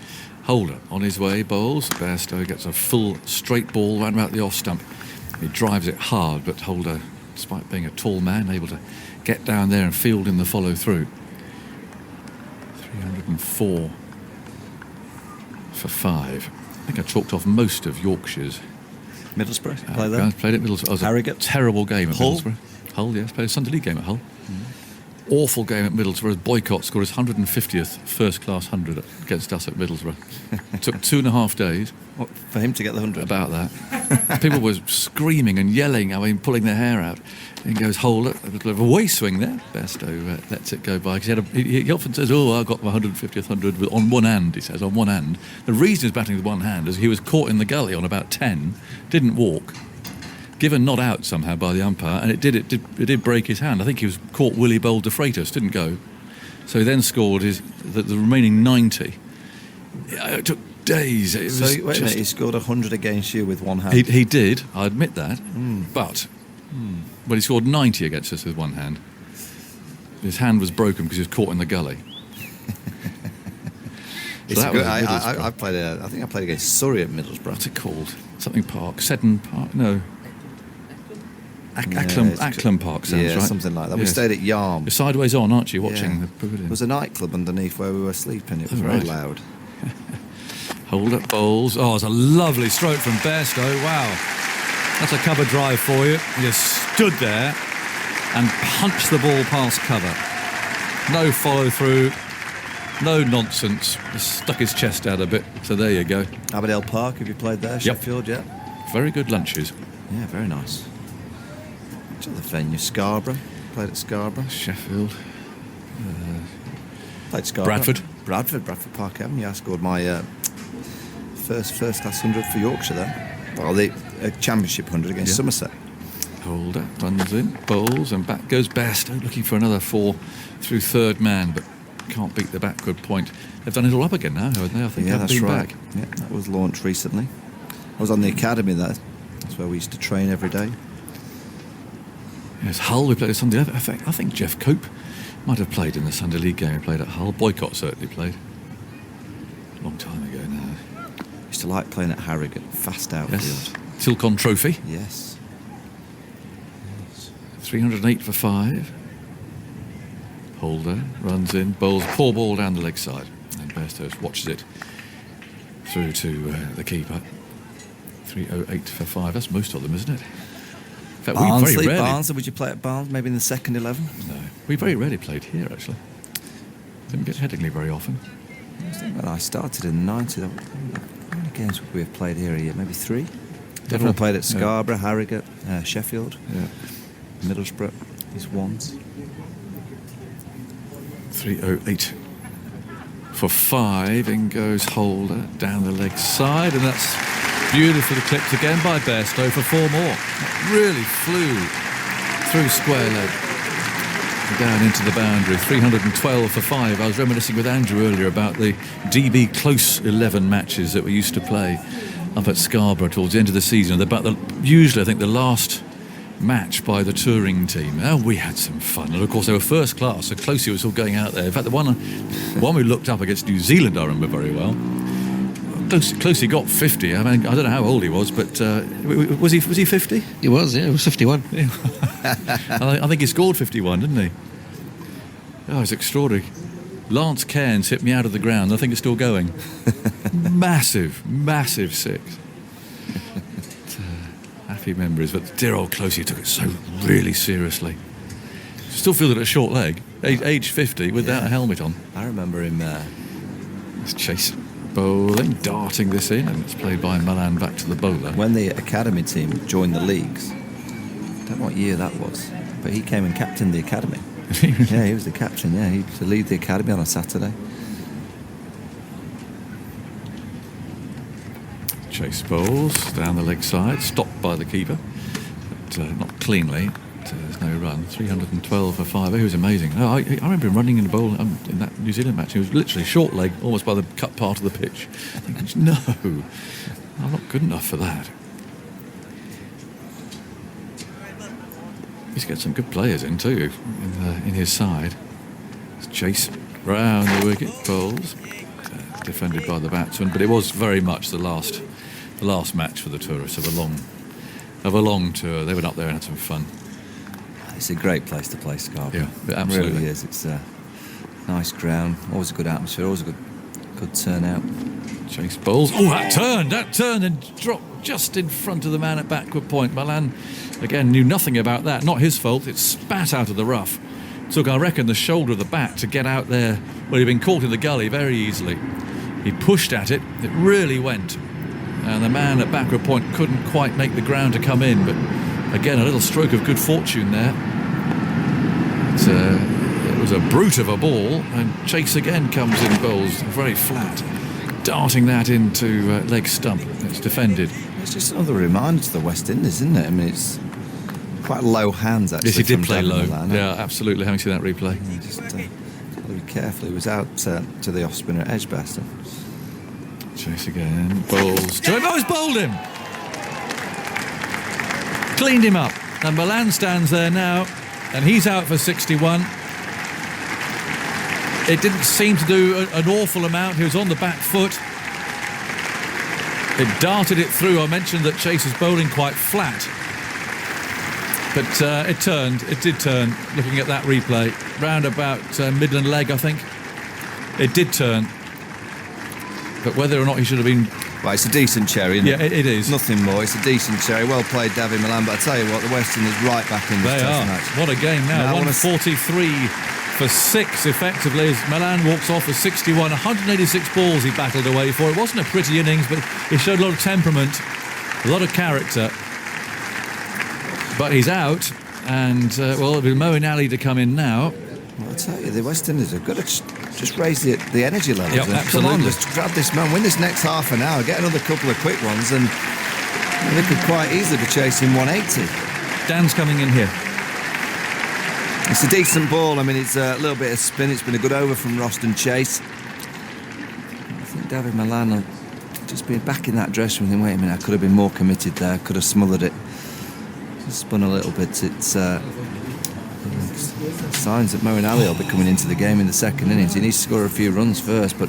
Holder on his way, bowls. Bairstow gets a full straight ball round about the off stump. He drives it hard, but Holder, despite being a tall man, able to get down there and field in the follow through. 304 for 5. I think I chalked off most of Yorkshire's. Middlesbrough, play there. Played at Middlesbrough. It was Harrogate. a terrible game at Hull. Middlesbrough. Hull, yes. Played a Sunday League game at Hull. Awful game at Middlesbrough. Boycott scored his 150th first-class 100 against us at Middlesbrough. It took 2.5 days. What, for him to get the 100? About that. People were screaming and yelling, I mean, pulling their hair out. And he goes, Holder, a bit of a way swing there. Bairstow lets it go by. He often says, I got my 150th 100 on one hand, he says, on one hand. The reason he's batting with one hand is he was caught in the gully on about 10, didn't walk, given not out somehow by the umpire, and it did break his hand. I think he was caught Willie bowled de Freitas, didn't go. So he then scored the remaining 90. It took days. It So was wait a minute, he scored 100 against you with one hand. He did, I admit that, but when he scored 90 against us with one hand, his hand was broken because he was caught in the gully. It's that good. was at Middlesbrough. I think I played against Surrey at Middlesbrough. What's it called? Something Park, Seddon Park? No. Yeah, Acklam Park sounds yeah, right. something like that. We Yes. stayed at Yarm. You're sideways on, aren't you, watching Yeah. the pavilion? There was a nightclub underneath where we were sleeping. It was Oh, very right. loud. Hold up bowls. Oh, it's a lovely stroke from Bairstow. Wow. That's a cover drive for you. You stood there and punched the ball past cover. No follow through. No nonsense. Just stuck his chest out a bit. So there you go. Aberdale Park, have you played there? Sheffield, yeah? Very good lunches. Yeah, very nice. Which other venue? Scarborough. Played at Scarborough. Sheffield. Played Scarborough. Bradford. Bradford Park Avenue. I scored my first class 100 for Yorkshire there. Well, the championship 100 against Somerset. Holder runs in, bowls, and back goes Bairstow, looking for another 4 through third man, but can't beat the backward point. They've done it all up again now, haven't they? I think Yeah, they've that's been right. back. Yeah, that was launched recently. I was on the academy there. That's where we used to train every day. Yes, Hull, we played a Sunday. I think Jeff Cope might have played in the Sunday League game. He played at Hull. Boycott certainly played. A long time ago now. Used to like playing at Harrogate. Fast outfield. Yes. Tilcon Trophy. Yes. 308 for 5. Holder runs in, bowls poor ball down the leg side, and Bairstow watches it through to the keeper. 308 for 5. That's most of them, isn't it? In fact, we very rarely... Barnsley, would you play at Barnes? Maybe in the second 11? No. We very rarely played here, actually. Didn't get Headingley very often. Well, I started in the 90s. How many games would we have played here a year? Maybe 3? Definitely played at Scarborough, Harrogate, Sheffield, Middlesbrough. These ones. 308 for 5. In goes Holder down the leg side, and that's beautifully clipped again by Bairstow for 4 more. Really flew through square leg down into the boundary. 312 for 5. I was reminiscing with Andrew earlier about the DB close 11 matches that we used to play up at Scarborough towards the end of the season. Usually I think the last match by the touring team. Oh, we had some fun, and of course they were first class, so Closey was all going out there. In fact, the one we looked up against New Zealand I remember very well. Closey got 50. I mean, I don't know how old he was, but was he 50? He was, yeah, he was 51. Yeah. I think he scored 51, didn't he? Oh, it's extraordinary. Lance Cairns hit me out of the ground. I think it's still going. Massive 6. Happy memories, but dear old Closey took it so really seriously. Still feel it at a short leg, age 50, without a helmet on. I remember him. It's Chase bowling, darting this in, and it's played by Malan back to the bowler. When the academy team joined the leagues, I don't know what year that was, but he came and captained the academy. Yeah, he was the captain. Yeah, he used to lead the academy on a Saturday. Chase bowls down the leg side, stopped by the keeper, but not cleanly. There's no run. 312 for 5. He was amazing. Oh, I remember him running in the bowl in that New Zealand match. He was literally short leg, almost by the cut part of the pitch. I think, no, I'm not good enough for that. He's got some good players in too in his side. It's Chase round the wicket, bowls, defended by the batsman, but it was very much the last match for the tourists of a long tour. They went up there and had some fun. It's a great place to play Scarborough. Yeah, absolutely. It really is. It's a nice ground, always a good atmosphere, always a good turnout. Chase bowls. Oh, that turned and dropped just in front of the man at backward point. Malan, again, knew nothing about that. Not his fault. It spat out of the rough. Took, I reckon, the shoulder of the bat to get out there. Well, he'd been caught in the gully very easily. He pushed at it. It really went. And the man at backward point couldn't quite make the ground to come in. But again, a little stroke of good fortune there. It was a brute of a ball, and Chase again comes in, bowls very flat, darting that into leg stump. It's defended. It's just another reminder to the West Indies, isn't it? I mean, it's quite low hands actually. Yes, he did from play low. Malan. Yeah, absolutely. Having seen that replay, just got to be careful. He was out to the off spinner at Edgbaston. Chase again, bowls to him. Oh, he's bowled him. Cleaned him up, and Malan stands there now, and he's out for 61. It didn't seem to do an awful amount. He was on the back foot. It darted it through. I mentioned that Chase is bowling quite flat, but it did turn. Looking at that replay, round about Midland leg, I think it did turn. But whether or not he should have been... Well, it's a decent cherry, isn't it? Yeah, it is. Nothing more. It's a decent cherry. Well played, Dawid Malan. But I tell you what, the West Indies right back in this test match. What a game now. 143 for 6, effectively, as Malan walks off with 61. 186 balls he battled away for. It wasn't a pretty innings, but he showed a lot of temperament, a lot of character. But he's out, and, it'll be Moeen Ali to come in now. Well, I tell you, the West Indies have got to just raise the energy levels. Yep, absolutely. Come on, just grab this man, win this next half an hour, get another couple of quick ones, and they could quite easily be chasing 180. Dan's coming in here. It's a decent ball. I mean, it's a little bit of spin. It's been a good over from Roston Chase. I think Dawid Malan will just be back in that dressing room. Wait a minute, I could have been more committed there. Could have smothered it. Just spun a little bit. It's signs that Moeen Ali will be coming into the game in the second innings. He needs to score a few runs first, but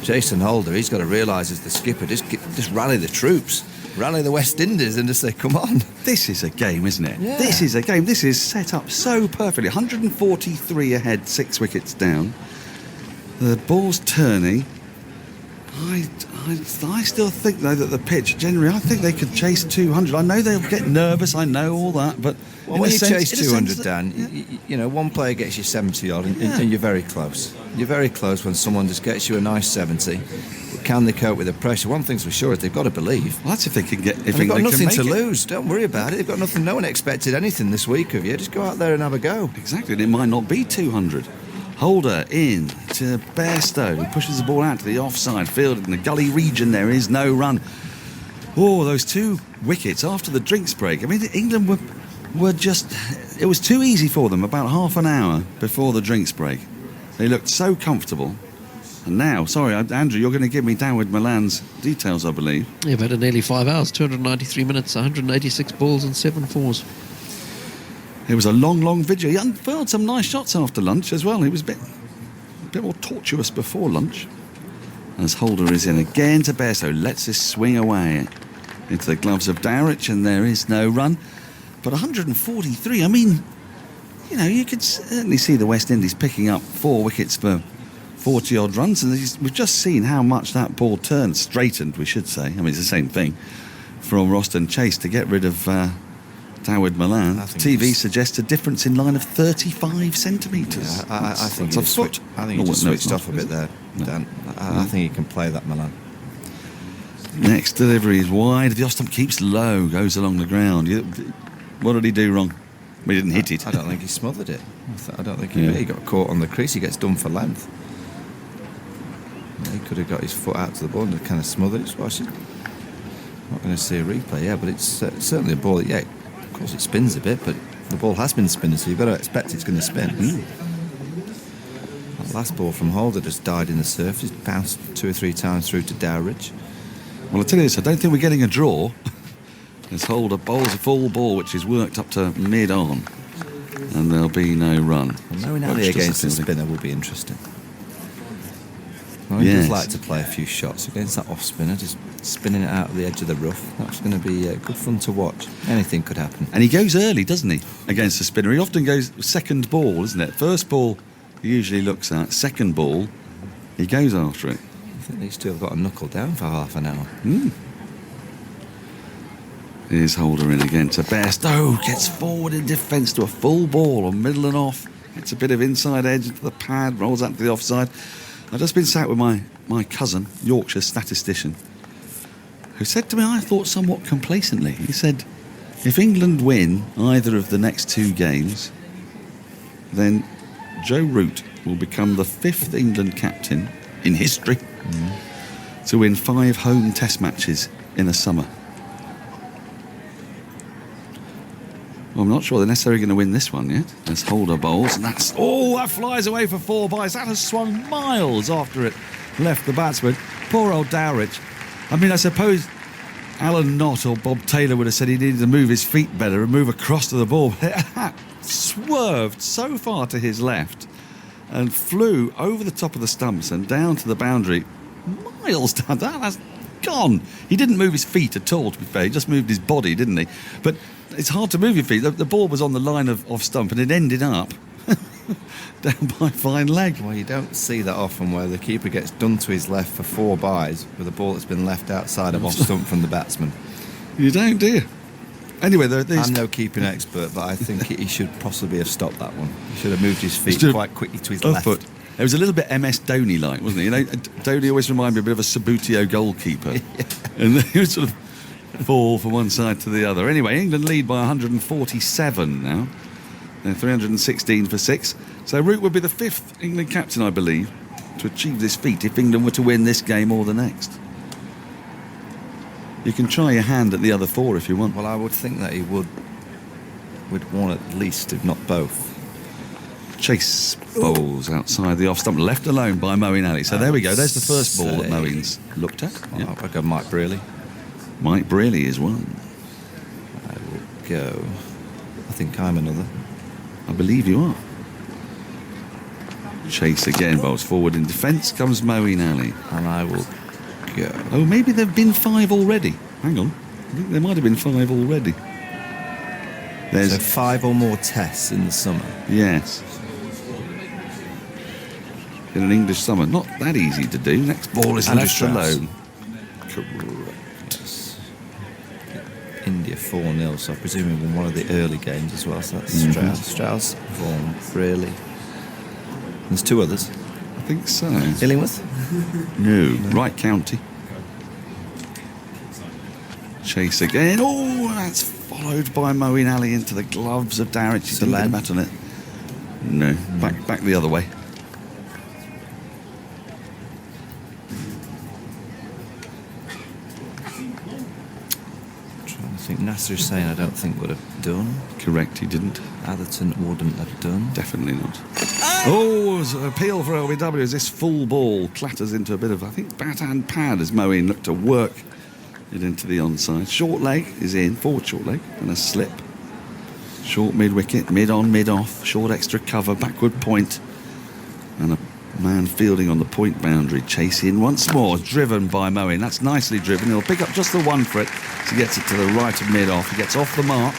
Jason Holder, he's got to realise as the skipper, just rally the troops, rally the West Indies and just say, come on. This is a game, isn't it? Yeah. This is a game. This is set up so perfectly. 143 ahead, 6 wickets down. The ball's turning. I still think, though, that the pitch, generally, I think they could chase 200. I know they'll get nervous, I know all that, but... Well, when you chase 200, Dan, you know, one player gets you 70 odd and you're very close. You're very close when someone just gets you a nice 70. But can they cope with the pressure? One thing's for sure is they've got to believe. Well, that's if they can get... If they've got nothing to it. lose. Don't worry about it. They've got nothing. No one expected anything this week of you. Just go out there and have a go. Exactly, and it might not be 200. Holder in to Bairstow, who pushes the ball out to the offside field. In the gully region, there is no run. Oh, those 2 wickets after the drinks break. I mean, England were just... It was too easy for them about half an hour before the drinks break. They looked so comfortable. And now, sorry, Andrew, you're going to give me Dawid Malan's details, I believe. Yeah, about nearly 5 hours, 293 minutes, 186 balls and 7 fours. It was a long, long vigil. He unfurled some nice shots after lunch as well. He was a bit more tortuous before lunch. As Holder is in again to Bairstow, lets this swing away into the gloves of Dowrich, and there is no run. But 143, I mean, you know, you could certainly see the West Indies picking up 4 wickets for 40-odd runs, and we've just seen how much that ball turned, straightened, we should say. I mean, it's the same thing, from Roston Chase to get rid of Dawid Malan. TV suggests a difference in line of 35 centimetres. Yeah, I think he just switched off a bit there, Dan. I think he can play that Malan. Next delivery is wide. The off stump keeps low, goes along the ground. What did he do wrong? He didn't hit it. I don't think he smothered it. I don't think he got caught on the crease. He gets done for length. He could have got his foot out to the ball and kind of smothered it. I'm not going to see a replay, but it's certainly a ball that, of course it spins a bit, but the ball has been spinning, so you've got to expect it's going to spin. That last ball from Holder just died in the surface, bounced 2 or 3 times through to Dowrich. Well, I'll tell you this, I don't think we're getting a draw. As Holder bowls a full ball, which is worked up to mid-on, and there'll be no run. Moeen Ali against the spinner will be interesting. He does like to play a few shots against that off-spinner, just spinning it out of the edge of the rough. That's going to be good fun to watch. Anything could happen. And he goes early, doesn't he, against the spinner? He often goes second ball, isn't it? First ball he usually looks at. Second ball, he goes after it. I think these two have got a knuckle down for half an hour. Here's Holder in again to Bairstow. Gets forward in defence to a full ball on middle and off. Gets a bit of inside edge into the pad, rolls out to the offside. I've just been sat with my cousin, Yorkshire statistician, who said to me, I thought somewhat complacently, he said, if England win either of the next 2 games, then Joe Root will become the 5th England captain in history to win 5 home test matches in a summer. Well, I'm not sure they're necessarily going to win this one yet. There's Holder bowls, and that flies away for 4 byes. That has swung miles after it left the batsman. Poor old Dowrich. I mean, I suppose Alan Knott or Bob Taylor would have said he needed to move his feet better and move across to the ball. It swerved so far to his left and flew over the top of the stumps and down to the boundary. Miles down. That's gone. He didn't move his feet at all, to be fair. He just moved his body, didn't he? But it's hard to move your feet. The ball was on the line of off stump and it ended up down by fine leg. Well, you don't see that often where the keeper gets done to his left for 4 byes with a ball that's been left outside of off stump from the batsman. You don't, do you? Anyway, I'm no keeping expert, but I think he should possibly have stopped that one. He should have moved his feet quite quickly to his left. Foot. It was a little bit MS Dhoni-like, wasn't it? You know, Dhoni always reminded me a bit of a Sabutio goalkeeper. And he would sort of fall from one side to the other. Anyway, England lead by 147 now. They're 316 for 6. So Root would be the 5th England captain, I believe, to achieve this feat if England were to win this game or the next. You can try your hand at the other 4 if you want. Well, I would think that he would one at least, if not both. Chase bowls outside the off stump, left alone by Moeen Ali. So there we go. There's the first ball that Moeen's looked at. Well, I'll go Mike Brearley. Mike Brearley is one. I will go. I think I'm another. I believe you are. Chase again bowls forward in defence. Comes Moeen Ali. And I will go. Oh, maybe there have been 5 already. Hang on. I think there might have been 5 already. There's so 5 or more tests in the summer. Yes. In an English summer. Not that easy to do. Next ball is left alone. correct. India 4-0, so I presume he won one of the early games as well. So that's Strauss, Vaughan, Brearley. There's two others. I think so. Illingworth? No. Right County. Chase again. Oh, that's followed by Moeen Ali into the gloves of Dowrich. He didn't get a bat on it. No. Back the other way. I think Nasser Hussain I don't think would have done. Correct, he didn't. Atherton wouldn't have done. Definitely not. Oh, it's an appeal for LBW as this full ball clatters into a bit of, I think, bat and pad as Moeen looked to work it into the onside. Short leg is in, forward short leg, and a slip. Short mid-wicket, mid-on, mid-off, short extra cover, backward point, and a man fielding on the point boundary. Chase in once more, driven by Moeen. That's nicely driven. He'll pick up just the one for it. So he gets it to the right of mid-off. He gets off the mark.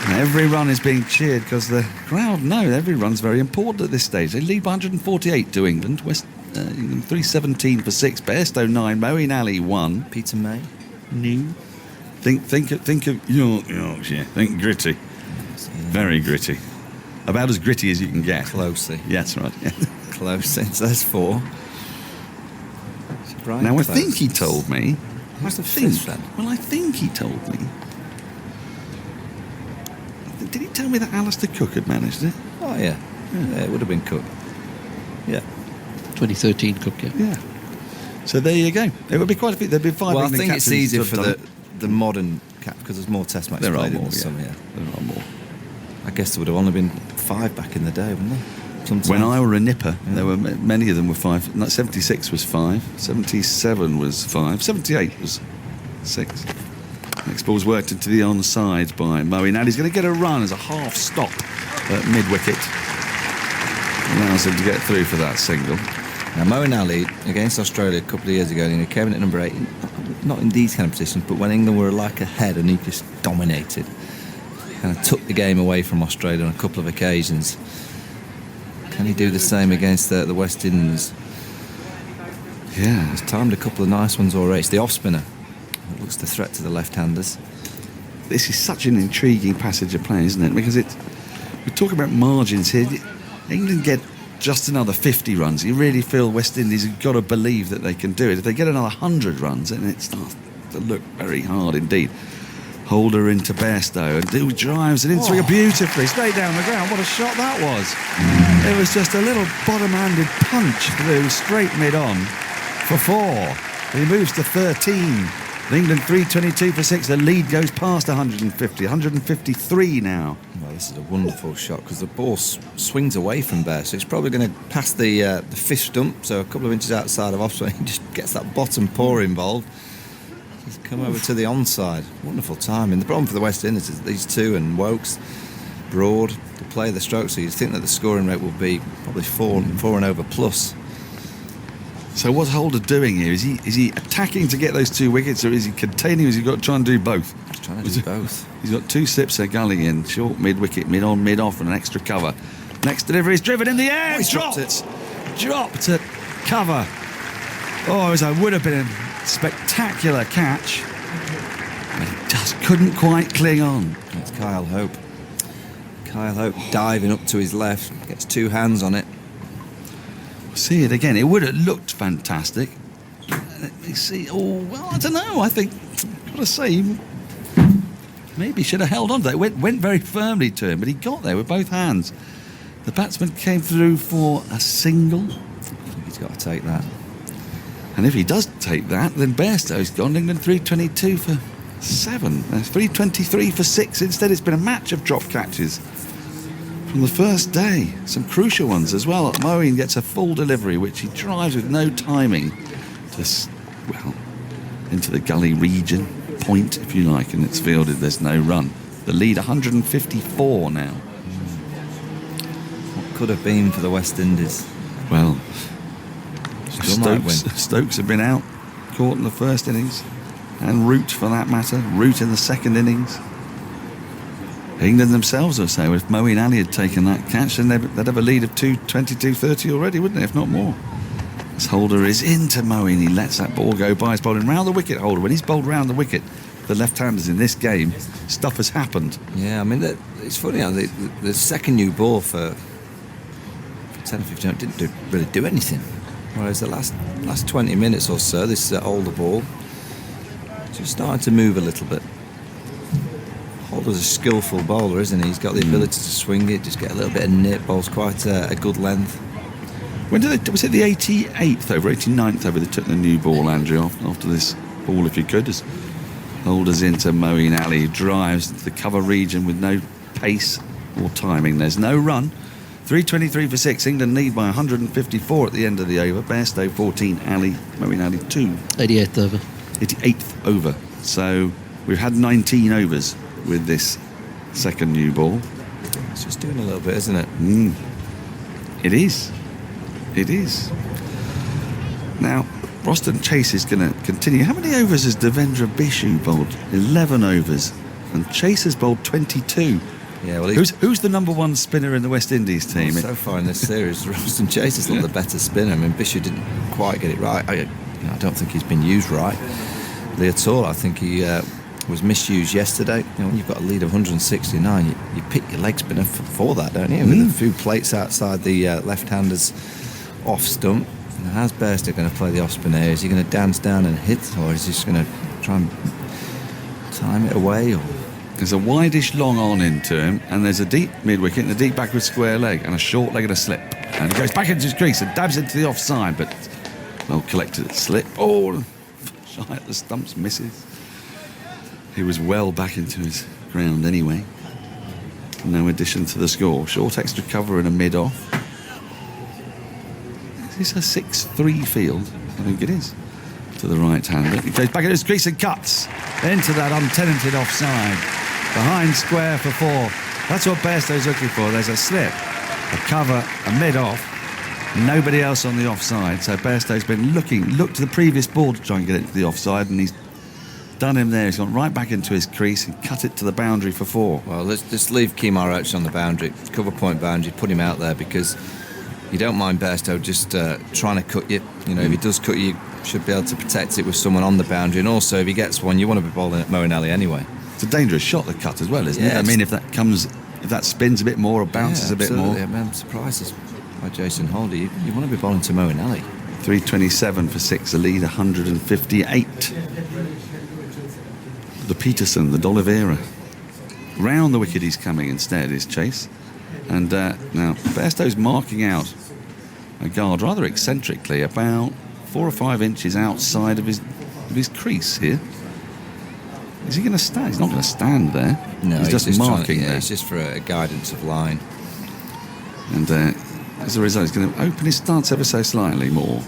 And every run is being cheered because the crowd know every run's very important at this stage. They lead by 148 to England. England 317 for 6. Bairstow 9. Moeen Ali 1. Peter May? No. Think of Yorkshire. Think gritty. Very gritty. About as gritty as you can get. Closely. Yeah, that's right. Yeah. Closely. So there's 4. Now, I think he told me. Who's the fifth then? Well, I think he told me. Did he tell me that Alastair Cook had managed it? Oh, yeah. Yeah, it would have been Cook. Yeah. 2013 Cook, yeah. Yeah. So there you go. It would be quite a few. There'd be 5 Well, I England think it's captains easier to for have done the modern cap because there's more test matches There are played more, in some, yeah. yeah. There are more. I guess there would have only been 5 back in the day, wouldn't there? Sometimes. When I were a nipper, there were many of them were 5. No, 76 was 5. 77 was 5. 78 was 6. Next ball's worked into the onside by Moeen. Now he's going to get a run as a half stop at mid-wicket. Allows him to get through for that single. Now, Moeen Ali against Australia a couple of years ago, he came in at number 8, not in these kind of positions, but when England were like ahead and he just dominated. Kind of took the game away from Australia on a couple of occasions. Can he do the same against the West Indies? Yeah. He's timed a couple of nice ones already. It's the off-spinner. It looks the threat to the left-handers. This is such an intriguing passage of play, isn't it? Because we talk about margins here. England get just another 50 runs. You really feel West Indies have got to believe that they can do it. If they get another 100 runs, then it starts to look very hard indeed. Holder into Bairstow, and who drives it into it beautifully, straight down the ground. What a shot that was. It was just a little bottom-handed punch through, straight mid-on for 4. He moves to 13. England 322 for 6. The lead goes past 150, 153 now. Well, this is a wonderful shot because the ball swings away from Bear, so it's probably going to pass the fifth stump, so a couple of inches outside of off, so he just gets that bottom paw involved. He's come over to the onside. Wonderful timing. The problem for the West Indies is these two and Woakes, Broad, to play the stroke, so you'd think that the scoring rate will be probably 4 and over plus. So what's Holder doing here? Is he attacking to get those 2 wickets, or is he containing, or has he got to try and do both? He's trying to do both. He's got 2 slips there, gully in, short mid-wicket, mid-on, mid-off, and an extra cover. Next delivery is driven in the air. He's dropped it. Dropped at cover. Oh, it would have been a spectacular catch. But he just couldn't quite cling on. It's Kyle Hope. Kyle Hope diving up to his left, gets 2 hands on it. See it again. It would have looked fantastic. Let me see. Oh, well, I don't know. I think, got to say, maybe should have held on to that. It went very firmly to him, but he got there with both hands. The batsman came through for a single. I think he's got to take that. And if he does take that, then Bairstow's gone. England 322 for 7. 323 for 6. Instead, it's been a match of drop catches from the first day. Some crucial ones as well. Moeen gets a full delivery, which he drives with no timing into the gully region, point if you like, and it's fielded. There's no run. The lead 154 now. What could have been for the West Indies? Well, Still might win. Stokes have been out, caught in the first innings, and Root for that matter, Root in the second innings. England themselves will say, well, if Moeen Ali had taken that catch, then they'd have a lead of 22-30 already, wouldn't they, if not more? As Holder is into Moeen, he lets that ball go by. He's bowling round the wicket, Holder. When he's bowled round the wicket, the left-handers in this game, stuff has happened. Yeah, I mean, it's funny, the second new ball for 10 or 15 didn't really do anything. Whereas the last 20 minutes or so, this older ball just starting to move a little bit. Holder's a skillful bowler, isn't he? He's got the ability to swing it, just get a little bit of nip, bowls quite a good length. When did was it the 88th over, 89th over, they took the new ball, Andrew, after this ball, if you could, as Holder's into Moeen Ali, drives into the cover region with no pace or timing. There's no run. 323 for 6. England lead by 154 at the end of the over. Bairstow 14, Moeen Ali 2. 88th over. 88th over. So we've had 19 overs with this second new ball. It's just doing a little bit, isn't it? It is. It is. Now, Roston Chase is going to continue. How many overs has Devendra Bishoo bowled? 11 overs. And Chase has bowled 22. Yeah, well, who's the number one spinner in the West Indies team? Well, so far in this series, Roston Chase is not the better spinner. I mean, Bishoo didn't quite get it right. I don't think he's been used right at all. I think he was misused yesterday. When you've got a lead of 169, you pick your leg spinner for that, don't you? With a few plates outside the left-hander's off stump. How's Bairstow going to play the off spinner? Is he going to dance down and hit, or is he just going to try and time it away? Or there's a wideish long on into him, and there's a deep mid-wicket and a deep backward square leg and a short leg and a slip. And he goes back into his crease and dabs into the offside, but well collected at slip. Oh, shy at the stumps, misses. He was well back into his ground anyway. No addition to the score. Short extra cover and a mid-off. Is this a 6-3 field? I think it is. To the right-hander. He goes back into his crease and cuts into that untenanted offside. Behind square for 4. That's what Bairstow's looking for. There's a slip, a cover, a mid-off. Nobody else on the offside. So Bairstow's been looked to the previous ball to try and get it to the offside, and he's done him there. He's gone right back into his crease and cut it to the boundary for 4. Well, let's just leave Kemar Roach on the boundary, cover point boundary, put him out there, because you don't mind Bairstow just trying to cut you. If he does cut you, should be able to protect it with someone on the boundary. And also, if he gets one, you want to be bowling at Moeen Ali anyway. It's a dangerous shot, the cut as well, isn't it? I mean, if that spins a bit more or bounces a bit more. I mean, I'm surprised by Jason Holder. You want to be bowling to Moeen Ali. 327 for 6, the lead 158. The Peterson, the D'Oliveira. Round the wicket he's coming instead is Chase. And now Bairstow's marking out a guard rather eccentrically, about 4 or 5 inches outside of his crease here. Is he going to stand? He's not going to stand there. No, he's just marking there. It's just for a guidance of line. And as a result, he's going to open his stance ever so slightly more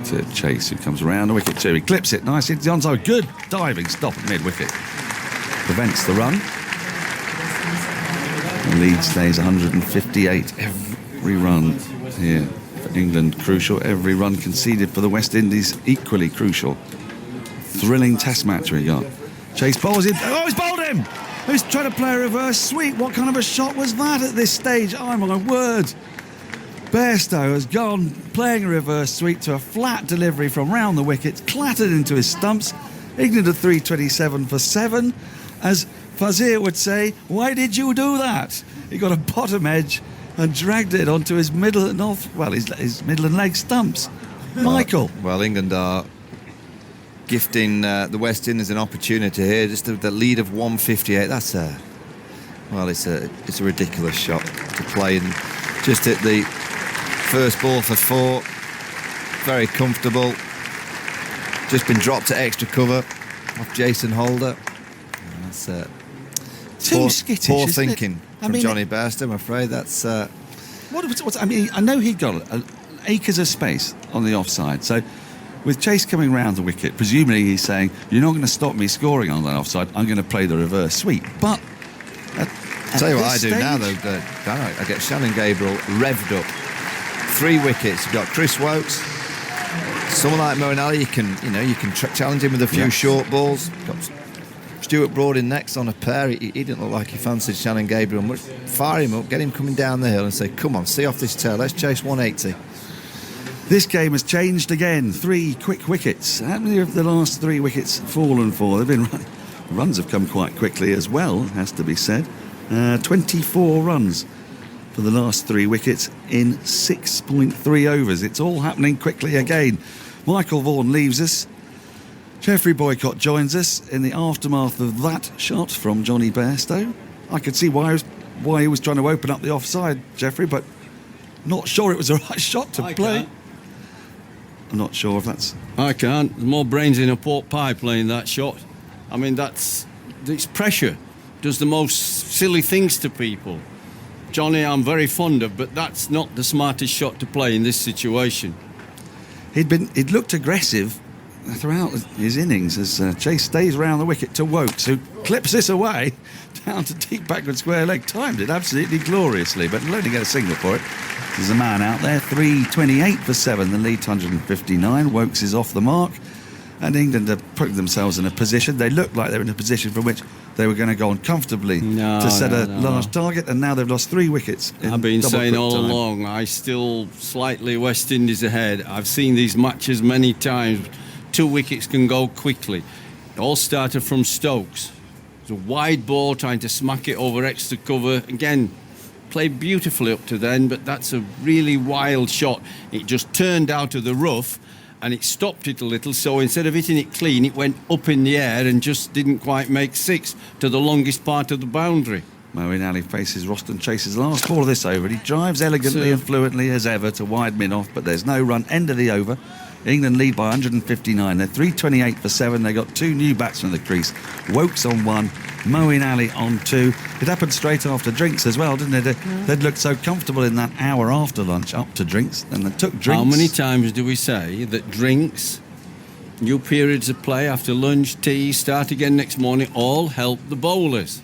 to Chase, who comes around the wicket too. He clips it nice into the onside. Good diving stop at mid-wicket. Prevents the run. The lead stays 158. Every run here for England crucial. Every run conceded for the West Indies equally crucial. Thrilling test match we got. Chase bowls it. Oh, he's bowled him! He's trying to play a reverse sweep. What kind of a shot was that at this stage? Oh my word! Bairstow has gone playing a reverse sweep to a flat delivery from round the wickets, clattered into his stumps. England at 327 for 7. As Fazir would say, why did you do that? He got a bottom edge and dragged it onto his middle and his middle and leg stumps. Michael. Well, England are gifting the West Indies an opportunity here. Just the lead of 158. That's it's a ridiculous shot to play, and just hit the first ball for 4. Very comfortable. Just been dropped to extra cover off Jason Holder. That's too skittish. Poor thinking from Jonny Bairstow. I'm afraid that's. I know he got acres of space on the offside. So with Chase coming round the wicket, presumably he's saying, "You're not going to stop me scoring on that offside. I'm going to play the reverse sweep." But I'll tell you what I do now, though. I get Shannon Gabriel revved up. 3 wickets. You've got Chris Woakes. Someone like Moeen Ali, you can challenge him with a few short balls. Got Stuart Broad in next on a pair. He didn't look like he fancied Shannon Gabriel. Fire him up, get him coming down the hill and say, come on, see off this tail, let's chase 180. This game has changed again. 3 quick wickets. How many of the last 3 wickets fallen for? They've been runs have come quite quickly as well, has to be said. 24 runs for the last 3 wickets in 6.3 overs. It's all happening quickly again. Michael Vaughan leaves us. Jeffrey Boycott joins us in the aftermath of that shot from Jonny Bairstow. I could see why he was trying to open up the offside, Jeffrey, but not sure it was the right shot to play. Can't. I'm not sure if that's... I can't. There's more brains in a pork pie playing that shot. I mean, it's pressure. Does the most silly things to people. Johnny, I'm very fond of, but that's not the smartest shot to play in this situation. He'd looked aggressive throughout his innings as Chase stays around the wicket to Woakes, who clips this away down to deep backward square leg. Timed it absolutely gloriously, but he'll only get a single for it. There's a man out there, 328 for 7, the lead 159. Woakes is off the mark, and England are putting themselves in a position. They looked like they were in a position from which they were going to go on comfortably to set a large target, and now they've lost 3 wickets. I've been saying all time. along, I still slightly West Indies ahead. I've seen these matches many times. 2 wickets can go quickly. It all started from Stokes. It was a wide ball trying to smack it over extra cover. Again, played beautifully up to then, but that's a really wild shot. It just turned out of the rough and it stopped it a little, so instead of hitting it clean, it went up in the air and just didn't quite make 6 to the longest part of the boundary. Moeen Ali faces Roston Chase's last ball of this over. He drives elegantly and fluently as ever to wide mid-off, but there's no run. End of the over. England lead by 159. They're 328 for 7. They got 2 new batsmen at the crease. Woakes on 1, Moeen Ali on 2. It happened straight after drinks as well, didn't it? They'd looked so comfortable in that hour after lunch up to drinks, and they took drinks. How many times do we say that drinks, new periods of play after lunch, tea, start again next morning, all help the bowlers?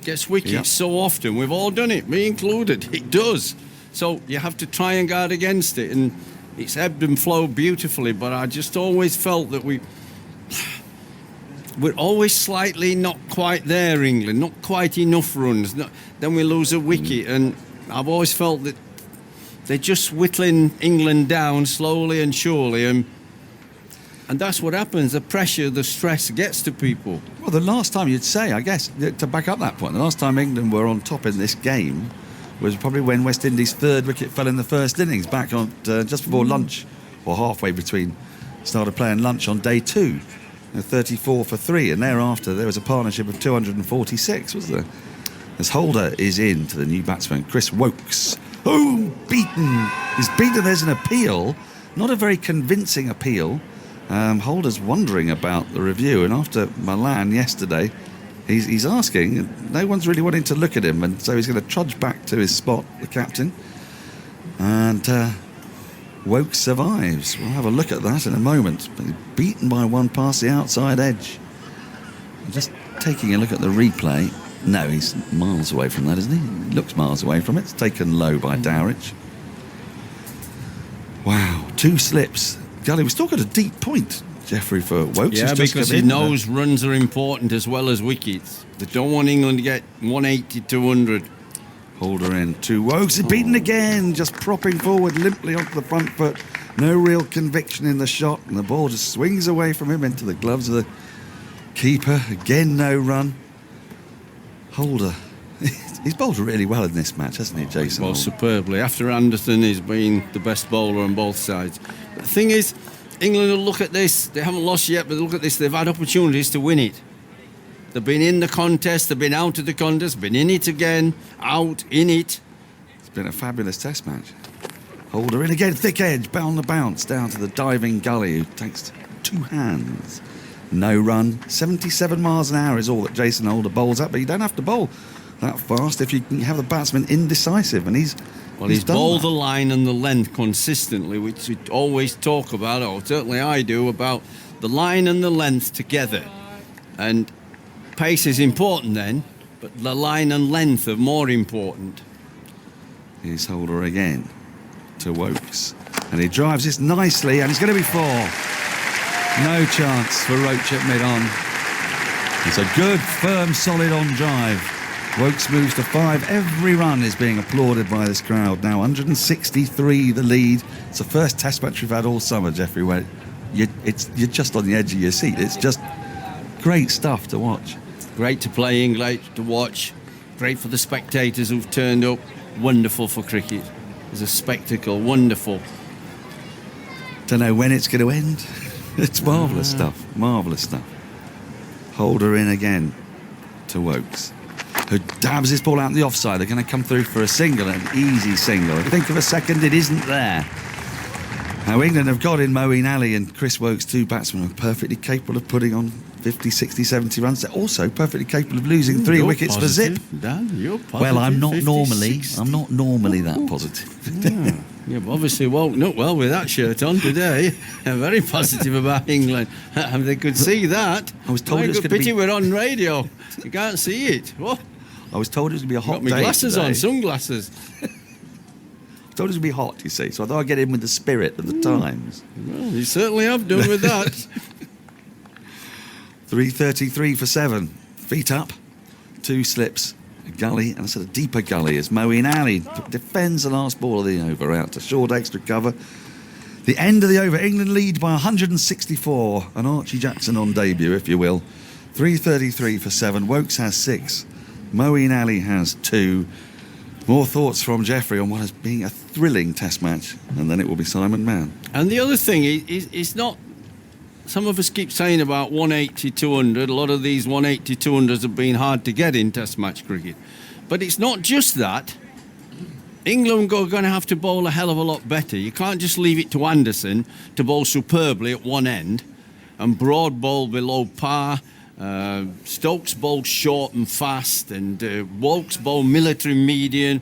Gets wickets so often. We've all done it, me included. It does. So you have to try and guard against it, and it's ebbed and flowed beautifully, but I just always felt that we're always slightly not quite there, England, not quite enough runs. Then we lose a wicket, and I've always felt that they're just whittling England down slowly and surely, and that's what happens. The pressure, the stress gets to people. Well, the last time you'd say, I guess, to back up that point, the last time England were on top in this game was probably when West Indies' 3rd wicket fell in the first innings, back on just before lunch, or halfway between started playing lunch on day 2. 34 for 3, and thereafter there was a partnership of 246, was there? As Holder is in to the new batsman, Chris Woakes. Oh, beaten! He's beaten. There's an appeal, not a very convincing appeal. Holder's wondering about the review, and after Malan yesterday, he's asking, and no one's really wanting to look at him, and so he's going to trudge back to his spot, the captain. And Woakes survives. We'll have a look at that in a moment. But he's beaten by 1 past the outside edge. Just taking a look at the replay. No, he's miles away from that, isn't he? He looks miles away from it. It's taken low by Dowrich. Wow, 2 slips. Gully, we've still got a deep point, Jeffrey, for Woakes. Yeah, because he knows runs are important as well as wickets. They don't want England to get 180, 200. Holder in to Woakes, beaten again, just propping forward limply onto the front foot. No real conviction in the shot, and the ball just swings away from him into the gloves of the keeper. Again, no run. Holder, he's bowled really well in this match, hasn't he, Jason? Well, superbly. After Anderson, he's been the best bowler on both sides. But the thing is, England will look at this. They haven't lost yet, but look at this. They've had opportunities to win it. They've been in the contest, they've been out of the contest, been in it again, out, in it. It's been a fabulous test match. Holder in again, thick edge, bound the bounce, down to the diving Gully, who takes 2 hands. No run, 77 miles an hour is all that Jason Holder bowls at, but you don't have to bowl that fast if you can have the batsman indecisive, and he's done bowled that. the line and the length consistently, which we always talk about, or certainly I do, about the line and the length together. And pace is important then, but the line and length are more important. Here's Holder again to Woakes, and he drives this nicely, and it's going to be 4. No chance for Roach at mid-on. It's a good, firm, solid on drive Woakes moves to 5. Every run is being applauded by this crowd. Now 163 the lead. It's the first test match we've had all summer, Jeffrey, where you're just on the edge of your seat. It's just great stuff to watch. Great to play in, great to watch. Great for the spectators who've turned up. Wonderful for cricket. It's a spectacle, wonderful. Don't know when it's going to end. It's marvellous stuff, marvellous stuff. Holder in again to Woakes, who dabs his ball out in the offside. They're going to come through for a single, an easy single. Think of a second, it isn't there. Now England have got in Moeen Ali and Chris Woakes, 2 batsmen who are perfectly capable of putting on 50, 60, 70 runs. They're also perfectly capable of losing 3 wickets positive, for zip. Dan, you're positive. Well, I'm not 50, normally 60. I'm not normally that positive. You've obviously woken up well with that shirt on today. Very positive about England. They could see that. I was told it was Good going to pity be... we're on radio. You can't see it. What? I was told it was going to be a hot Got my day glasses today. on, sunglasses. I was told it was going to be hot, you see, so I thought I'd get in with the spirit of the times. Well, you certainly have done with that. 3:33 for 7. Feet up. 2 slips. A gully, and a sort of deeper gully as Moeen Ali defends the last ball of the over out to short extra cover. The end of the over. England lead by 164. And Archie Jackson on debut, if you will. 3:33 for 7. Woakes has 6. Moeen Ali has 2. More thoughts from Jeffrey on what has been a thrilling test match, and then it will be Simon Mann. And the other thing is, it's not... Some of us keep saying about 180, 200. A lot of these 180, 200s have been hard to get in Test match cricket. But it's not just that. England are going to have to bowl a hell of a lot better. You can't just leave it to Anderson to bowl superbly at one end and Broad bowl below par. Stokes bowl short and fast, and Woakes bowl military median.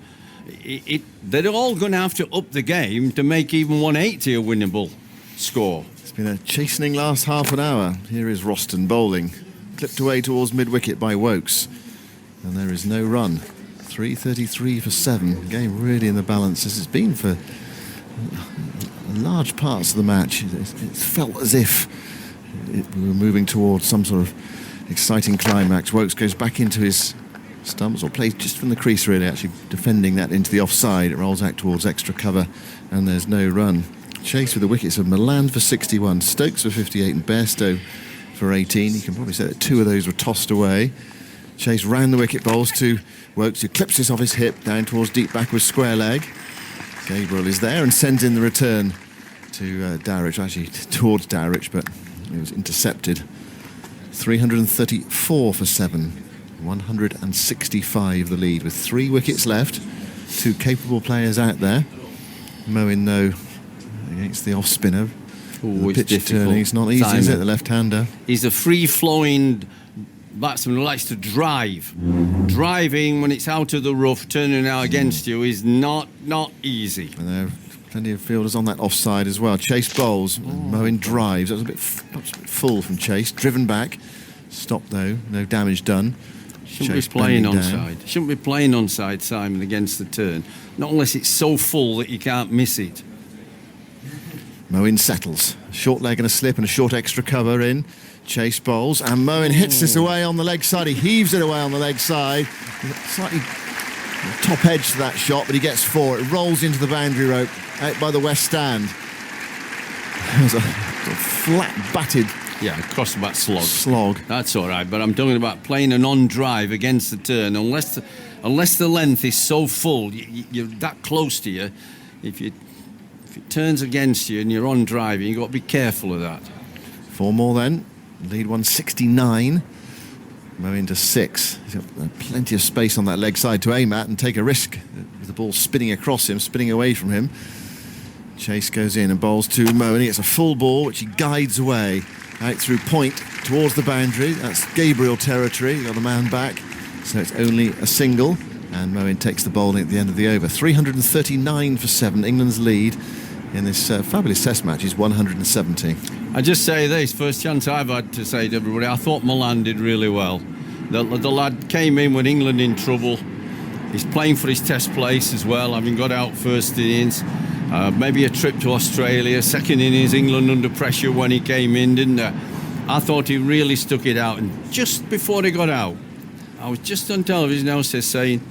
They're all going to have to up the game to make even 180 a winnable score. It's been a chastening last half an hour. Here is Roston bowling, clipped away towards mid-wicket by Woakes, and there is no run. 3:33 for 7. Game really in the balance as it's been for large parts of the match. It felt as if we were moving towards some sort of exciting climax. Woakes goes back into his stumps, or plays just from the crease really, actually defending that into the offside. It rolls out towards extra cover, and there's no run. Chase with the wickets of Malan for 61, Stokes for 58 and Bairstow for 18. You can probably say that 2 of those were tossed away. Chase round the wicket, bowls to Woakes, who clips this off his hip down towards deep back with square leg. Gabriel is there and sends in the return to Dowrich, actually towards Dowrich, but it was intercepted. 334 for 7, 165 the lead with 3 wickets left. 2 capable players out there. Moeen though against the off spinner. Ooh, the pitch turning, it's not easy, Simon. is it? The left-hander. He's a free-flowing batsman who likes to drive. Driving when it's out of the rough, turning out against you is not easy. And there are plenty of fielders on that offside as well. Chase bowls, Moeen drives. That was a bit full from Chase. Driven back. Stopped though, no damage done. Shouldn't Chase be playing bending down. onside. Shouldn't be playing onside, Simon, against the turn. Not unless it's so full that you can't miss it. Moeen settles. Short leg and a slip and a short extra cover in. Chase bowls, and Moeen hits this away on the leg side. He heaves it away on the leg side. Slightly top edge to that shot, but he gets 4. It rolls into the boundary rope out by the west stand. It was a flat batted Yeah, cross bat slog. That's all right, but I'm talking about playing an on-drive against the turn. Unless the length is so full, you're that close to you. If it turns against you and you're on driving, you've got to be careful of that. 4 more then. Lead 169. Moeen to 6. He's got plenty of space on that leg side to aim at and take a risk with the ball spinning across him, spinning away from him. Chase goes in and bowls to Moeen. He gets a full ball, which he guides away out through point towards the boundary. That's Gabriel territory. He got the man back, so it's only a single. And Moeen takes the bowling at the end of the over. 339 for 7. England's lead in this fabulous test match is 170. I just say this, first chance I've had to say to everybody, I thought Malan did really well. The lad came in with England in trouble. He's playing for his test place as well, having got out first innings. Maybe a trip to Australia, second innings, England under pressure when he came in, didn't they? I thought he really stuck it out, and just before he got out, I was just on television now saying,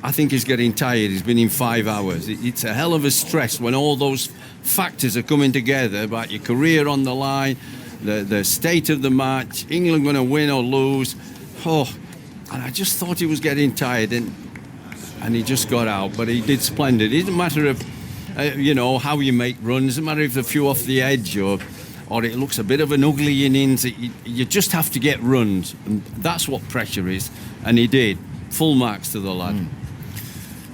I think he's getting tired. He's been in 5 hours. It's a hell of a stress when all those factors are coming together about your career on the line, the state of the match, England going to win or lose. Oh, and I just thought he was getting tired, and he just got out. But he did splendid. It doesn't matter if, how you make runs. It doesn't matter if they're few off the edge or it looks a bit of an ugly innings. You just have to get runs, and that's what pressure is. And he did. Full marks to the lad.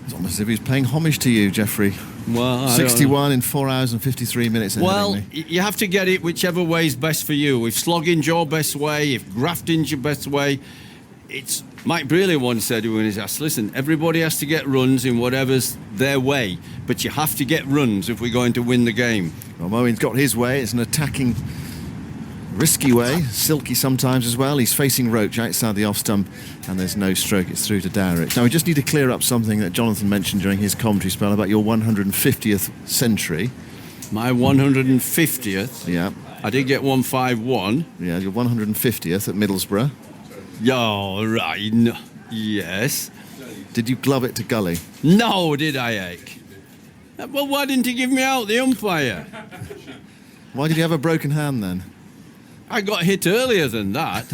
It's almost as if he's paying homage to you, Jeffrey. Well, 61 in 4 hours and 53 minutes. Well, you have to get it whichever way is best for you. If slogging's your best way, if grafting's your best way, it's Mike Brealey once said when he's asked, listen, everybody has to get runs in whatever's their way, but you have to get runs if we're going to win the game. Well, Moeen's got his way. It's an attacking, risky way, silky sometimes as well. He's facing Roach outside the off stump, and there's no stroke. It's through to Dowrich. Now, we just need to clear up something that Jonathan mentioned during his commentary spell about your 150th century. My 150th? Yeah. I did get 151. Yeah, your 150th at Middlesbrough. Oh, right. No. Yes. Did you glove it to Gully? No, did I, Ake? Well, why didn't he give me out, the umpire? Why did you have a broken hand then? I got hit earlier than that,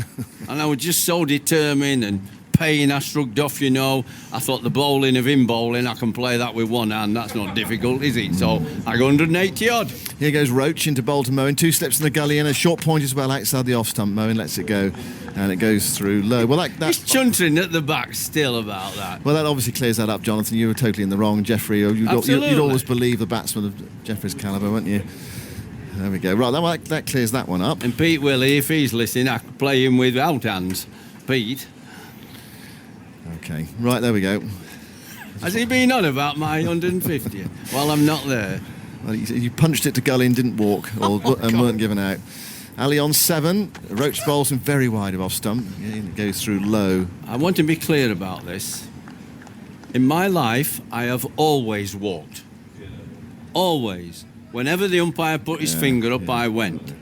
and I was just so determined and pain I shrugged off, I thought the bowling of him bowling, I can play that with one hand. That's not difficult, is it? So I got 180 odd. Here goes Roach into bowl to Moeen. 2 slips in the gully and a short point as well outside the off stump. Moeen lets it go, and it goes through low. Well, he's chuntering at the back still about that. Well, that obviously clears that up, Jonathan. You were totally in the wrong, Jeffrey. You'd always believe the batsman of Jeffrey's calibre, wouldn't you? There we go. Right, that clears that one up. And Pete Willie, if he's listening, I could play him without hands. Pete. Okay, right, there we go. Has he been on about my 150? Well, I'm not there. Well, you punched it to gully and didn't walk, and weren't given out. Ali on 7. Roach bowls him very wide of off stump. It goes through low. I want to be clear about this. In my life, I have always walked. Always. Whenever the umpire put his finger up, I went.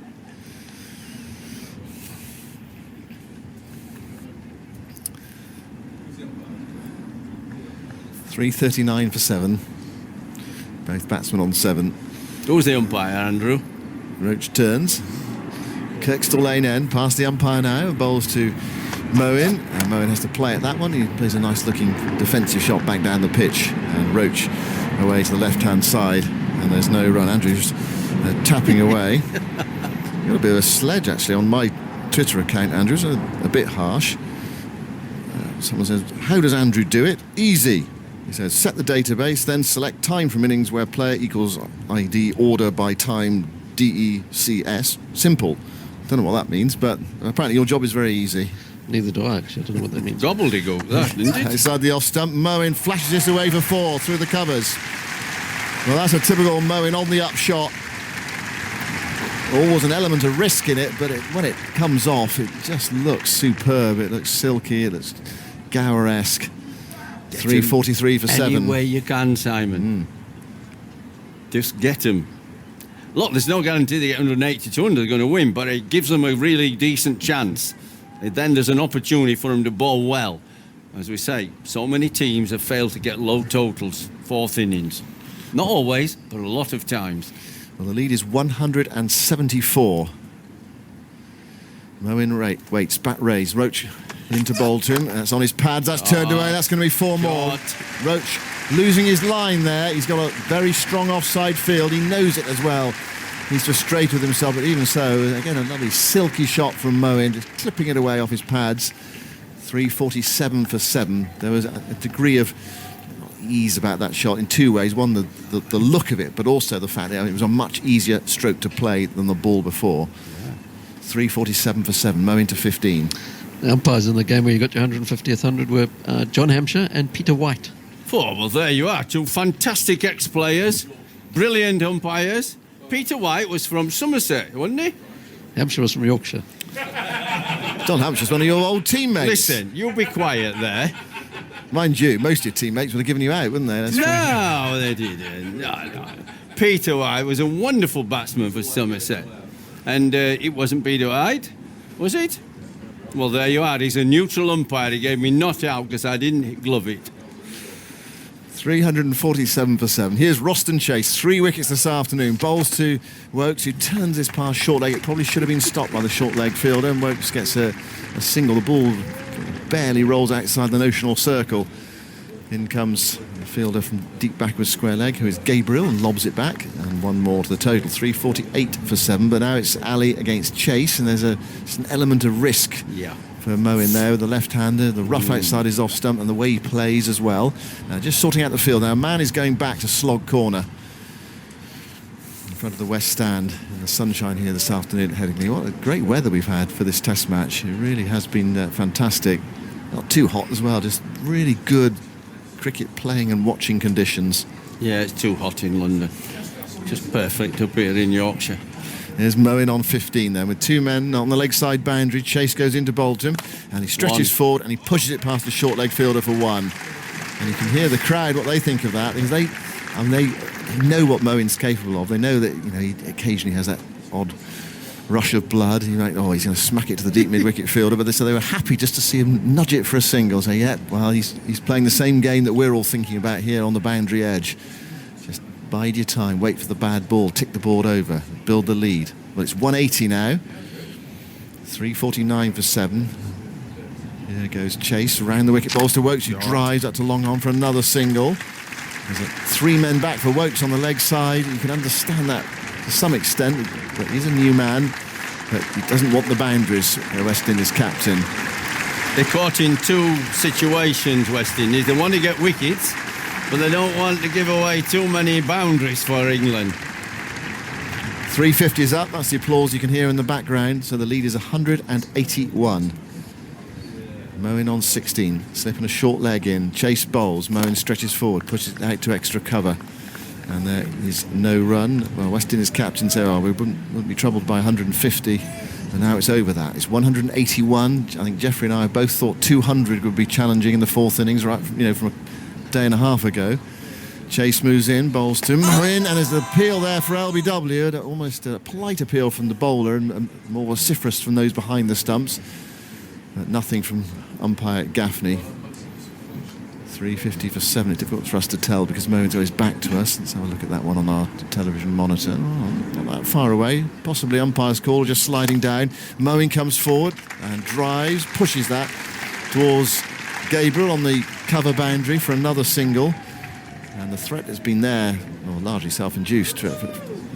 .339 for 7. Both batsmen on 7. Who's the umpire, Andrew? Roach turns. Kirkstall lane end, past the umpire now, bowls to Moeen, and Moeen has to play at that one. He plays a nice looking defensive shot back down the pitch, and Roach away to the left hand side, and there's no run. Andrew's tapping away. Got a bit of a sledge actually on my Twitter account, Andrew's a bit harsh. Someone says, how does Andrew do it? Easy. He says, set the database, then select time from innings where player equals ID order by time DECS. Simple. Don't know what that means, but apparently your job is very easy. Neither do I, actually. I don't know what that means. Gobbledygook, that, didn't it? Outside the off stump, Moeen flashes this away for 4 through the covers. Well, that's a typical Moeen on the upshot. Always an element of risk in it, but when it comes off, it just looks superb. It looks silky, it looks Gower-esque. 343 for 7. Any way you can, Simon. Just get them. Look, there's no guarantee they get 180 to 100 they're going to win, but it gives them a really decent chance. Then there's an opportunity for them to bowl well. As we say, so many teams have failed to get low totals, 4th innings. Not always, but a lot of times. Well, the lead is 174. Moeen waits, bat raised. Roach into bowl to him. That's on his pads. That's turned away. That's going to be 4 more. Roach losing his line there. He's got a very strong offside field. He knows it as well. He's just straight with himself, but even so, again, a lovely silky shot from Moeen, just clipping it away off his pads. 347 for 7. There was a degree of ease about that shot in 2 ways. One, the look of it, but also the fact that it was a much easier stroke to play than the ball before. 347 for 7, Moeen to 15. The umpires in the game where you got your 150th 100 were John Hampshire and Peter White. Oh, well, there you are. 2 fantastic ex-players, brilliant umpires. Peter White was from Somerset, wasn't he? Hampshire was from Yorkshire. John Hampshire's one of your old teammates. Listen, you'll be quiet there. Mind you, most of your teammates would have given you out, wouldn't they? That's no, they didn't. No. Peter White was a wonderful batsman for Somerset. And it wasn't Peter White, was it? Well, there you are. He's a neutral umpire. He gave me not out because I didn't glove it. 347 for 7. Here's Roston Chase, 3 wickets this afternoon. Bowls to Woakes, who turns this past short leg. It probably should have been stopped by the short leg fielder, and Woakes gets a single. The ball barely rolls outside the notional circle. In comes the fielder from deep backward square leg, who is Gabriel, and lobs it back. And one more to the total, 348 for 7. But now it's Ali against Chase, and there's just an element of risk. Yeah. For Moeen there, the left-hander, the rough outside is off stump, and the way he plays as well. Just sorting out the field now. Man is going back to slog corner in front of the west stand in the sunshine here this afternoon at Headingley. What a great weather we've had for this test match. It really has been fantastic. Not too hot as well, just really good cricket playing and watching conditions. Yeah, it's too hot in London. Just perfect up here in Yorkshire. There's Moeen on 15 then, with 2 men on the leg side boundary. Chase goes into bowl to him, and he stretches forward and he pushes it past the short leg fielder for 1. And you can hear the crowd what they think of that, because they know what Moeen's capable of. They know that he occasionally has that odd rush of blood. He's like, he's going to smack it to the deep mid-wicket fielder. But they were happy just to see him nudge it for a single. So he's playing the same game that we're all thinking about here on the boundary edge. Just bide your time, wait for the bad ball, tick the board over, build the lead. Well, it's 180 now. 349 for 7. Here goes Chase, round the wicket, balls to Woakes, who drives up to long on for another single. There's 3 men back for Woakes on the leg side. You can understand that to some extent, but he's a new man, but he doesn't want the boundaries, the West Indies captain. They're caught in 2 situations, West Indies. They want to get wickets, but they don't want to give away too many boundaries for England. 350 is up, that's the applause you can hear in the background, so the lead is 181. Moeen on 16, slipping a short leg in. Chase bowls, Moeen stretches forward, pushes it out to extra cover, and there is no run. Well, West Indies captain said, we wouldn't be troubled by 150, and now it's over that. It's 181. I think Jeffrey and I both thought 200 would be challenging in the 4th innings, right from a day and a half ago. Chase moves in, bowls to Moeen, and there's an appeal there for LBW, almost a polite appeal from the bowler and more vociferous from those behind the stumps. But nothing from umpire Gaffney. 350 for 7. It's difficult for us to tell because Moeen's always back to us. Let's have a look at that one on our television monitor. Not that far away. Possibly umpire's call, just sliding down. Moeen comes forward and drives, pushes that towards Gabriel on the cover boundary for another single. And the threat has been there, largely self-induced,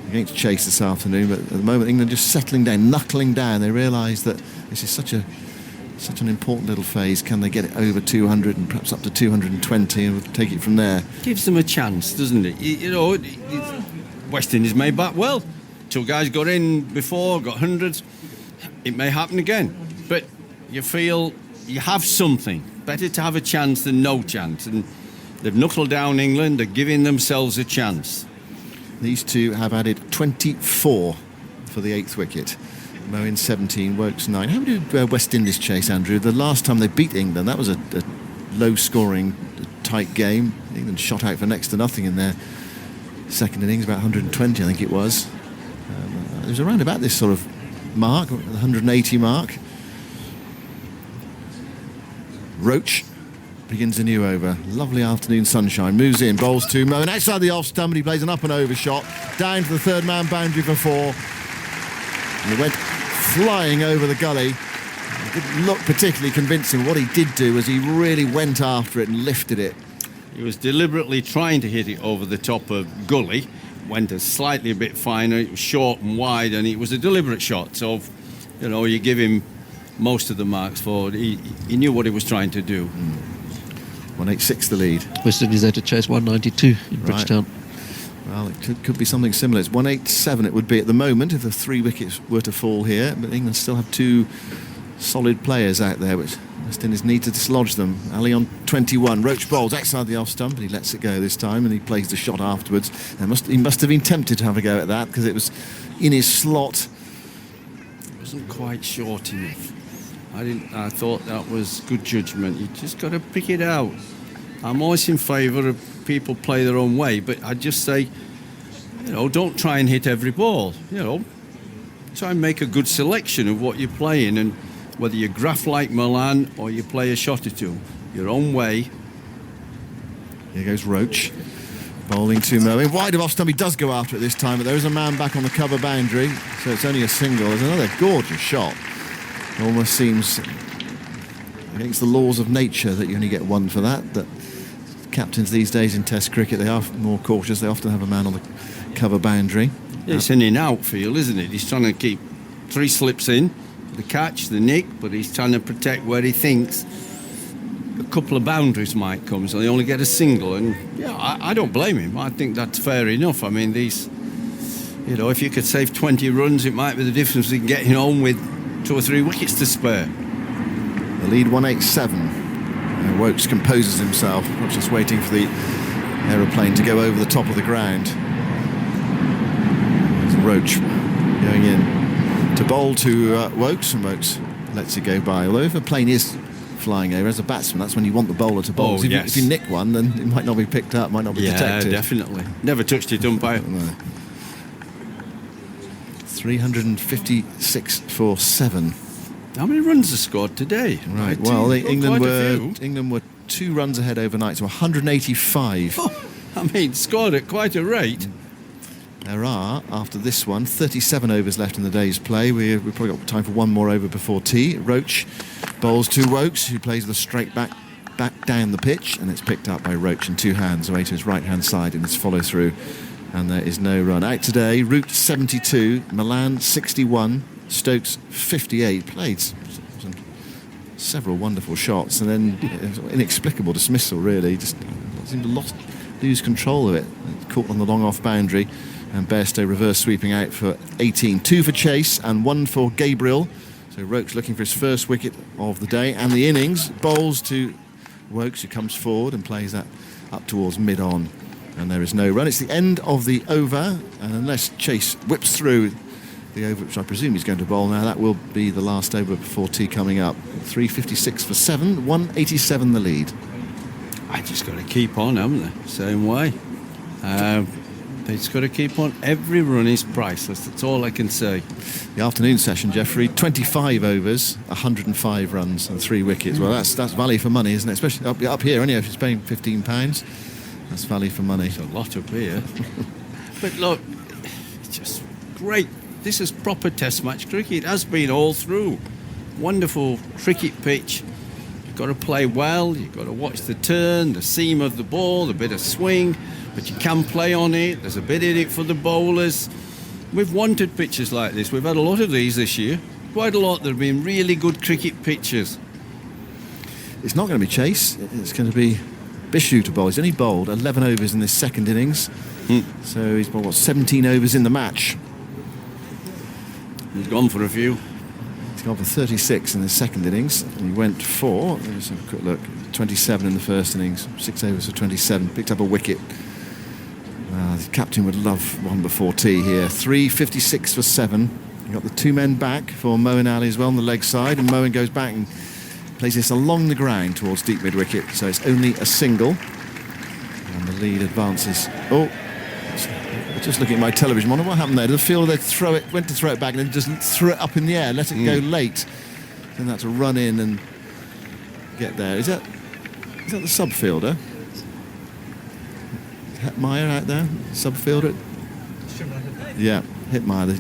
against Chase this afternoon. But at the moment, England just settling down, knuckling down. They realise that this is such an important little phase. Can they get it over 200 and perhaps up to 220 and we'll take it from there? Gives them a chance, doesn't it? West Indies may bat well. 2 guys got in before, got hundreds. It may happen again. But you feel you have something. Better to have a chance than no chance. And they've knuckled down England. They're giving themselves a chance. These 2 have added 24 for the 8th wicket. Moeen 17, Woakes 9. How did West Indies chase, Andrew? The last time they beat England, that was a low-scoring, tight game. England shot out for next to nothing in their second innings, about 120, I think it was. It was around about this sort of mark, the 180 mark. Roach begins a new over. Lovely afternoon sunshine. Moves in, bowls to Moeen outside the off stump, and he plays an up and over shot down to the 3rd man boundary for 4. And he went flying over the gully. It didn't look particularly convincing. What he did do was he really went after it and lifted it. He was deliberately trying to hit it over the top of gully. Went a bit finer. It was short and wide, and it was a deliberate shot. So, you give him most of the marks for it. He knew what he was trying to do. 186 the lead. West Indies had to chase 192 in Bridgetown. Well, it could be something similar. It's 187 it would be at the moment if the 3 wickets were to fall here. But England still have 2 solid players out there, which West Indies need to dislodge them. Ali on 21. Roach bowls outside the off stump, and he lets it go this time, and he plays the shot afterwards. He must have been tempted to have a go at that because it was in his slot. It wasn't quite short enough. I thought that was good judgment. You just got to pick it out. I'm always in favour of people play their own way, but I just say, don't try and hit every ball. Try and make a good selection of what you're playing, and Whether you graft like Malan or you play a shot or two, your own way. Here goes Roach. Bowling to Moeen. Wide of off stump, he does go after it this time, but there is a man back on the cover boundary, so it's only a single. There's another gorgeous shot. It almost seems against the laws of nature that you only get one for that. But captains these days in Test cricket, they are more cautious. They often have a man on the cover boundary. It's an in-out field, isn't it? He's trying to keep 3 slips in, the catch, the nick, but he's trying to protect where he thinks a couple of boundaries might come, so they only get a single. And yeah, I don't blame him. I think that's fair enough. I mean, these, you know, if you could save 20 runs, it might be the difference in getting home with 2 or 3 wickets to spare. The lead 187. Woakes composes himself, not just waiting for the aeroplane to go over the top of the ground. There's Roach going in to bowl to Woakes, and Woakes lets it go by. Although if a plane is flying over as a batsman, that's when you want the bowler to bowl. If you nick one, then it might not be picked up, might not be detected. Yeah, definitely. Never touched it, umpire. No. 356 for 7. How many runs are scored today? Right. Well, England were 2 runs ahead overnight, so 185. Oh, I mean, scored at quite a rate. There are, after this one, 37 overs left in the day's play. We've probably got time for one more over before tea. Roach bowls to Woakes, who plays the straight back down the pitch, and it's picked up by Roach in 2 hands away to his right-hand side in his follow-through, and there is no run. Out today, Root 72, Malan 61, Stokes 58. Played several wonderful shots, and then inexplicable dismissal, really. Just seemed to lose control of it. Caught on the long off boundary. And Bairstow reverse sweeping out for 18. 2 for Chase and 1 for Gabriel. So Roach looking for his first wicket of the day and the innings. Bowls to Woakes, who comes forward and plays that up towards mid-on. And there is no run. It's the end of the over. And unless Chase whips through the over, which I presume he's going to bowl now, that will be the last over before tea coming up. 356 for 7, 187 the lead. I just got to keep on, haven't they? Same way. They just got to keep on. Every run is priceless. That's all I can say. The afternoon session, Jeffrey, 25 overs, 105 runs and 3 wickets. Well, that's value for money, isn't it? Especially up here, only if it's paying £15. That's value for money. It's a lot up here. But look, it's just great. This is proper Test match cricket. It has been all through. Wonderful cricket pitch. You've got to play well. You've got to watch the turn, the seam of the ball, the bit of swing. But you can play on it. There's a bit in it for the bowlers. We've wanted pitches like this. We've had a lot of these this year. Quite a lot. There have been really good cricket pitches. It's not going to be Chase. It's going to be Bishoo to bowl. He's only bowled 11 overs in this second innings. So he's bowled, 17 overs in the match. He's gone for a few. He's gone for 36 in the second innings. And he went for, let's have a quick look, 27 in the first innings. 6 overs for 27. Picked up a wicket. The captain would love one before tea here. 356 for 7. You've got the 2 men back for Moeen Ali as well on the leg side, and Moeen goes back and plays this along the ground towards deep mid wicket, so it's only a single, and the lead advances. Oh, just looking at my television monitor, what happened there? Did the fielder went to throw it back and then just threw it up in the air, let it go late, then that's a run in and get there. Is that the sub fielder? Hetmyer out there, sub fielder. Yeah, Hetmyer,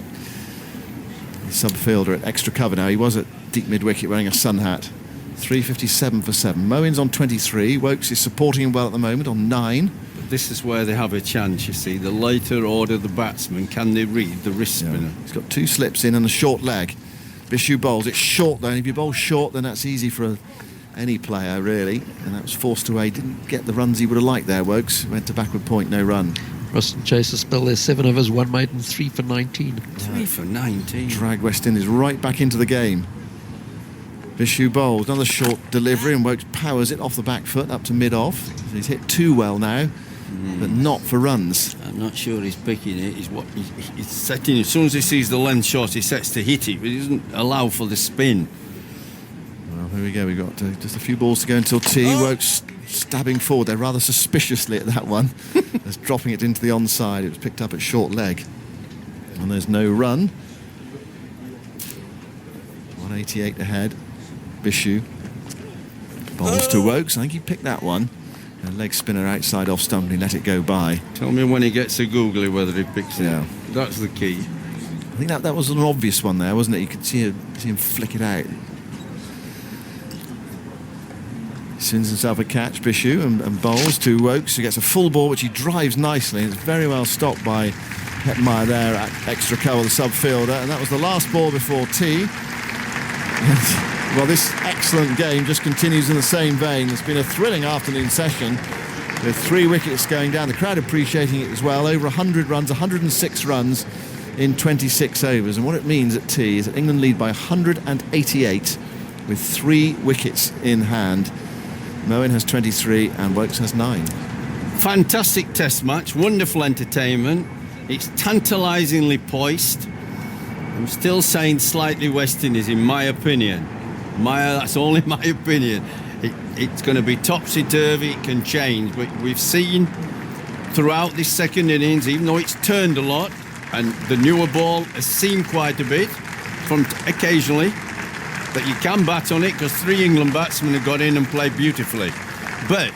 the sub fielder at extra cover now. He was at deep mid wicket wearing a sun hat. 357 for 7. Moeen's on 23. Woakes is supporting him well at the moment on 9. This is where they have a chance, you see. The later order the batsman, can they read the wrist spinner? He's got 2 slips in and a short leg. Bishoo bowls. It's short though, and if you bowl short, then that's easy for any player, really. And that was forced away. Didn't get the runs he would have liked there, Woakes. Went to backward point, no run. Roston Chase has spelled there 7 overs, 1 maiden, 3 for 19. 3 for 19. Drag West Indies right back into the game. Bishoo bowls, another short delivery, and Woakes powers it off the back foot up to mid-off. So he's hit 2 well now, but not for runs. I'm not sure he's picking it. He's setting. As soon as he sees the length shot, he sets to hit it, but he doesn't allow for the spin. Well, here we go. We've got just a few balls to go until tea. Woakes stabbing forward there rather suspiciously at that one. Just dropping it into the onside. It was picked up at short leg. And there's no run. 188 ahead. Bishoo bowls to Woakes. I think he picked that one. A leg spinner outside off stump, and he let it go by. Tell me when he gets a googly whether he picks Yeah. it. That's the key. I think that was an obvious one there, wasn't it? You could see him flick it out. He sends himself a catch, Bishoo, and bowls to Woakes, who gets a full ball, which he drives nicely. It's very well stopped by Hetmyer there at extra cover, the sub-fielder. And that was the last ball before tea. Well, this excellent game just continues in the same vein. It's been a thrilling afternoon session with 3 wickets going down. The crowd appreciating it as well. Over 100 runs, 106 runs in 26 overs. And what it means at tea is that England lead by 188 with 3 wickets in hand. Moeen has 23 and Woakes has 9. Fantastic test match, wonderful entertainment. It's tantalisingly poised. I'm still saying slightly West Indies, in my opinion. That's only my opinion. It's going to be topsy-turvy, it can change. But we've seen throughout this second innings, even though it's turned a lot, and the newer ball has seen quite a bit from occasionally, that you can bat on it because 3 England batsmen have got in and played beautifully. But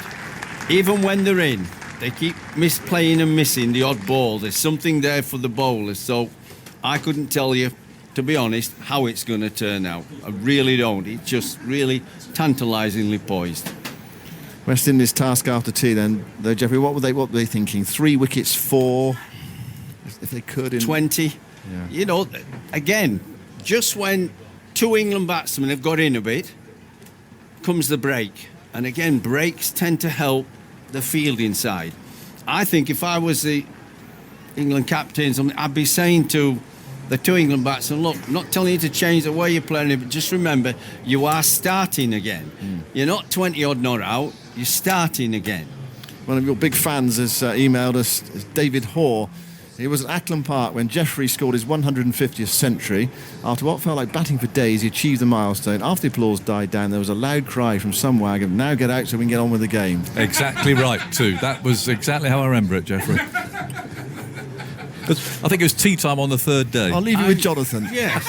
even when they're in, they keep misplaying and missing the odd ball. There's something there for the bowlers. So I couldn't tell you, to be honest, how it's going to turn out. I really don't. It's just really tantalisingly poised. West Indies task after tea then, though, Jeffrey, what were they thinking? 3 wickets, 4, if they could in 20. Yeah. You know, again, just when 2 England batsmen have got in a bit, comes the break. And again, breaks tend to help the fielding side. I think if I was the England captains, I'd be saying to the 2 England batsmen, look, I'm not telling you to change the way you're playing it, but just remember, you are starting again. You're not 20 odd not out, you're starting again. One of your big fans has emailed us, David Hoare. He was at Ackland Park when Jeffrey scored his 150th century. After what felt like batting for days, he achieved the milestone. After the applause died down, there was a loud cry from some wagon, now get out so we can get on with the game. Exactly right, too. That was exactly how I remember it, Jeffrey. I think it was tea time on the 3rd day. I'll leave you with Jonathan. Yes,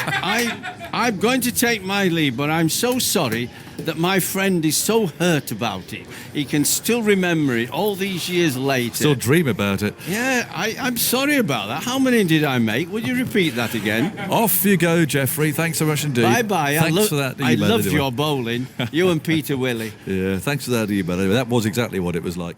I'm going to take my leave, but I'm so sorry that my friend is so hurt about it. He can still remember it all these years later. Still dream about it. Yeah, I'm sorry about that. How many did I make? Would you repeat that again? Off you go, Jeffrey. Thanks so much indeed. Bye-bye. Thanks for that I email, loved anyway. your bowling. You and Peter Willie. Yeah, thanks for that email. Anyway, that was exactly what it was like.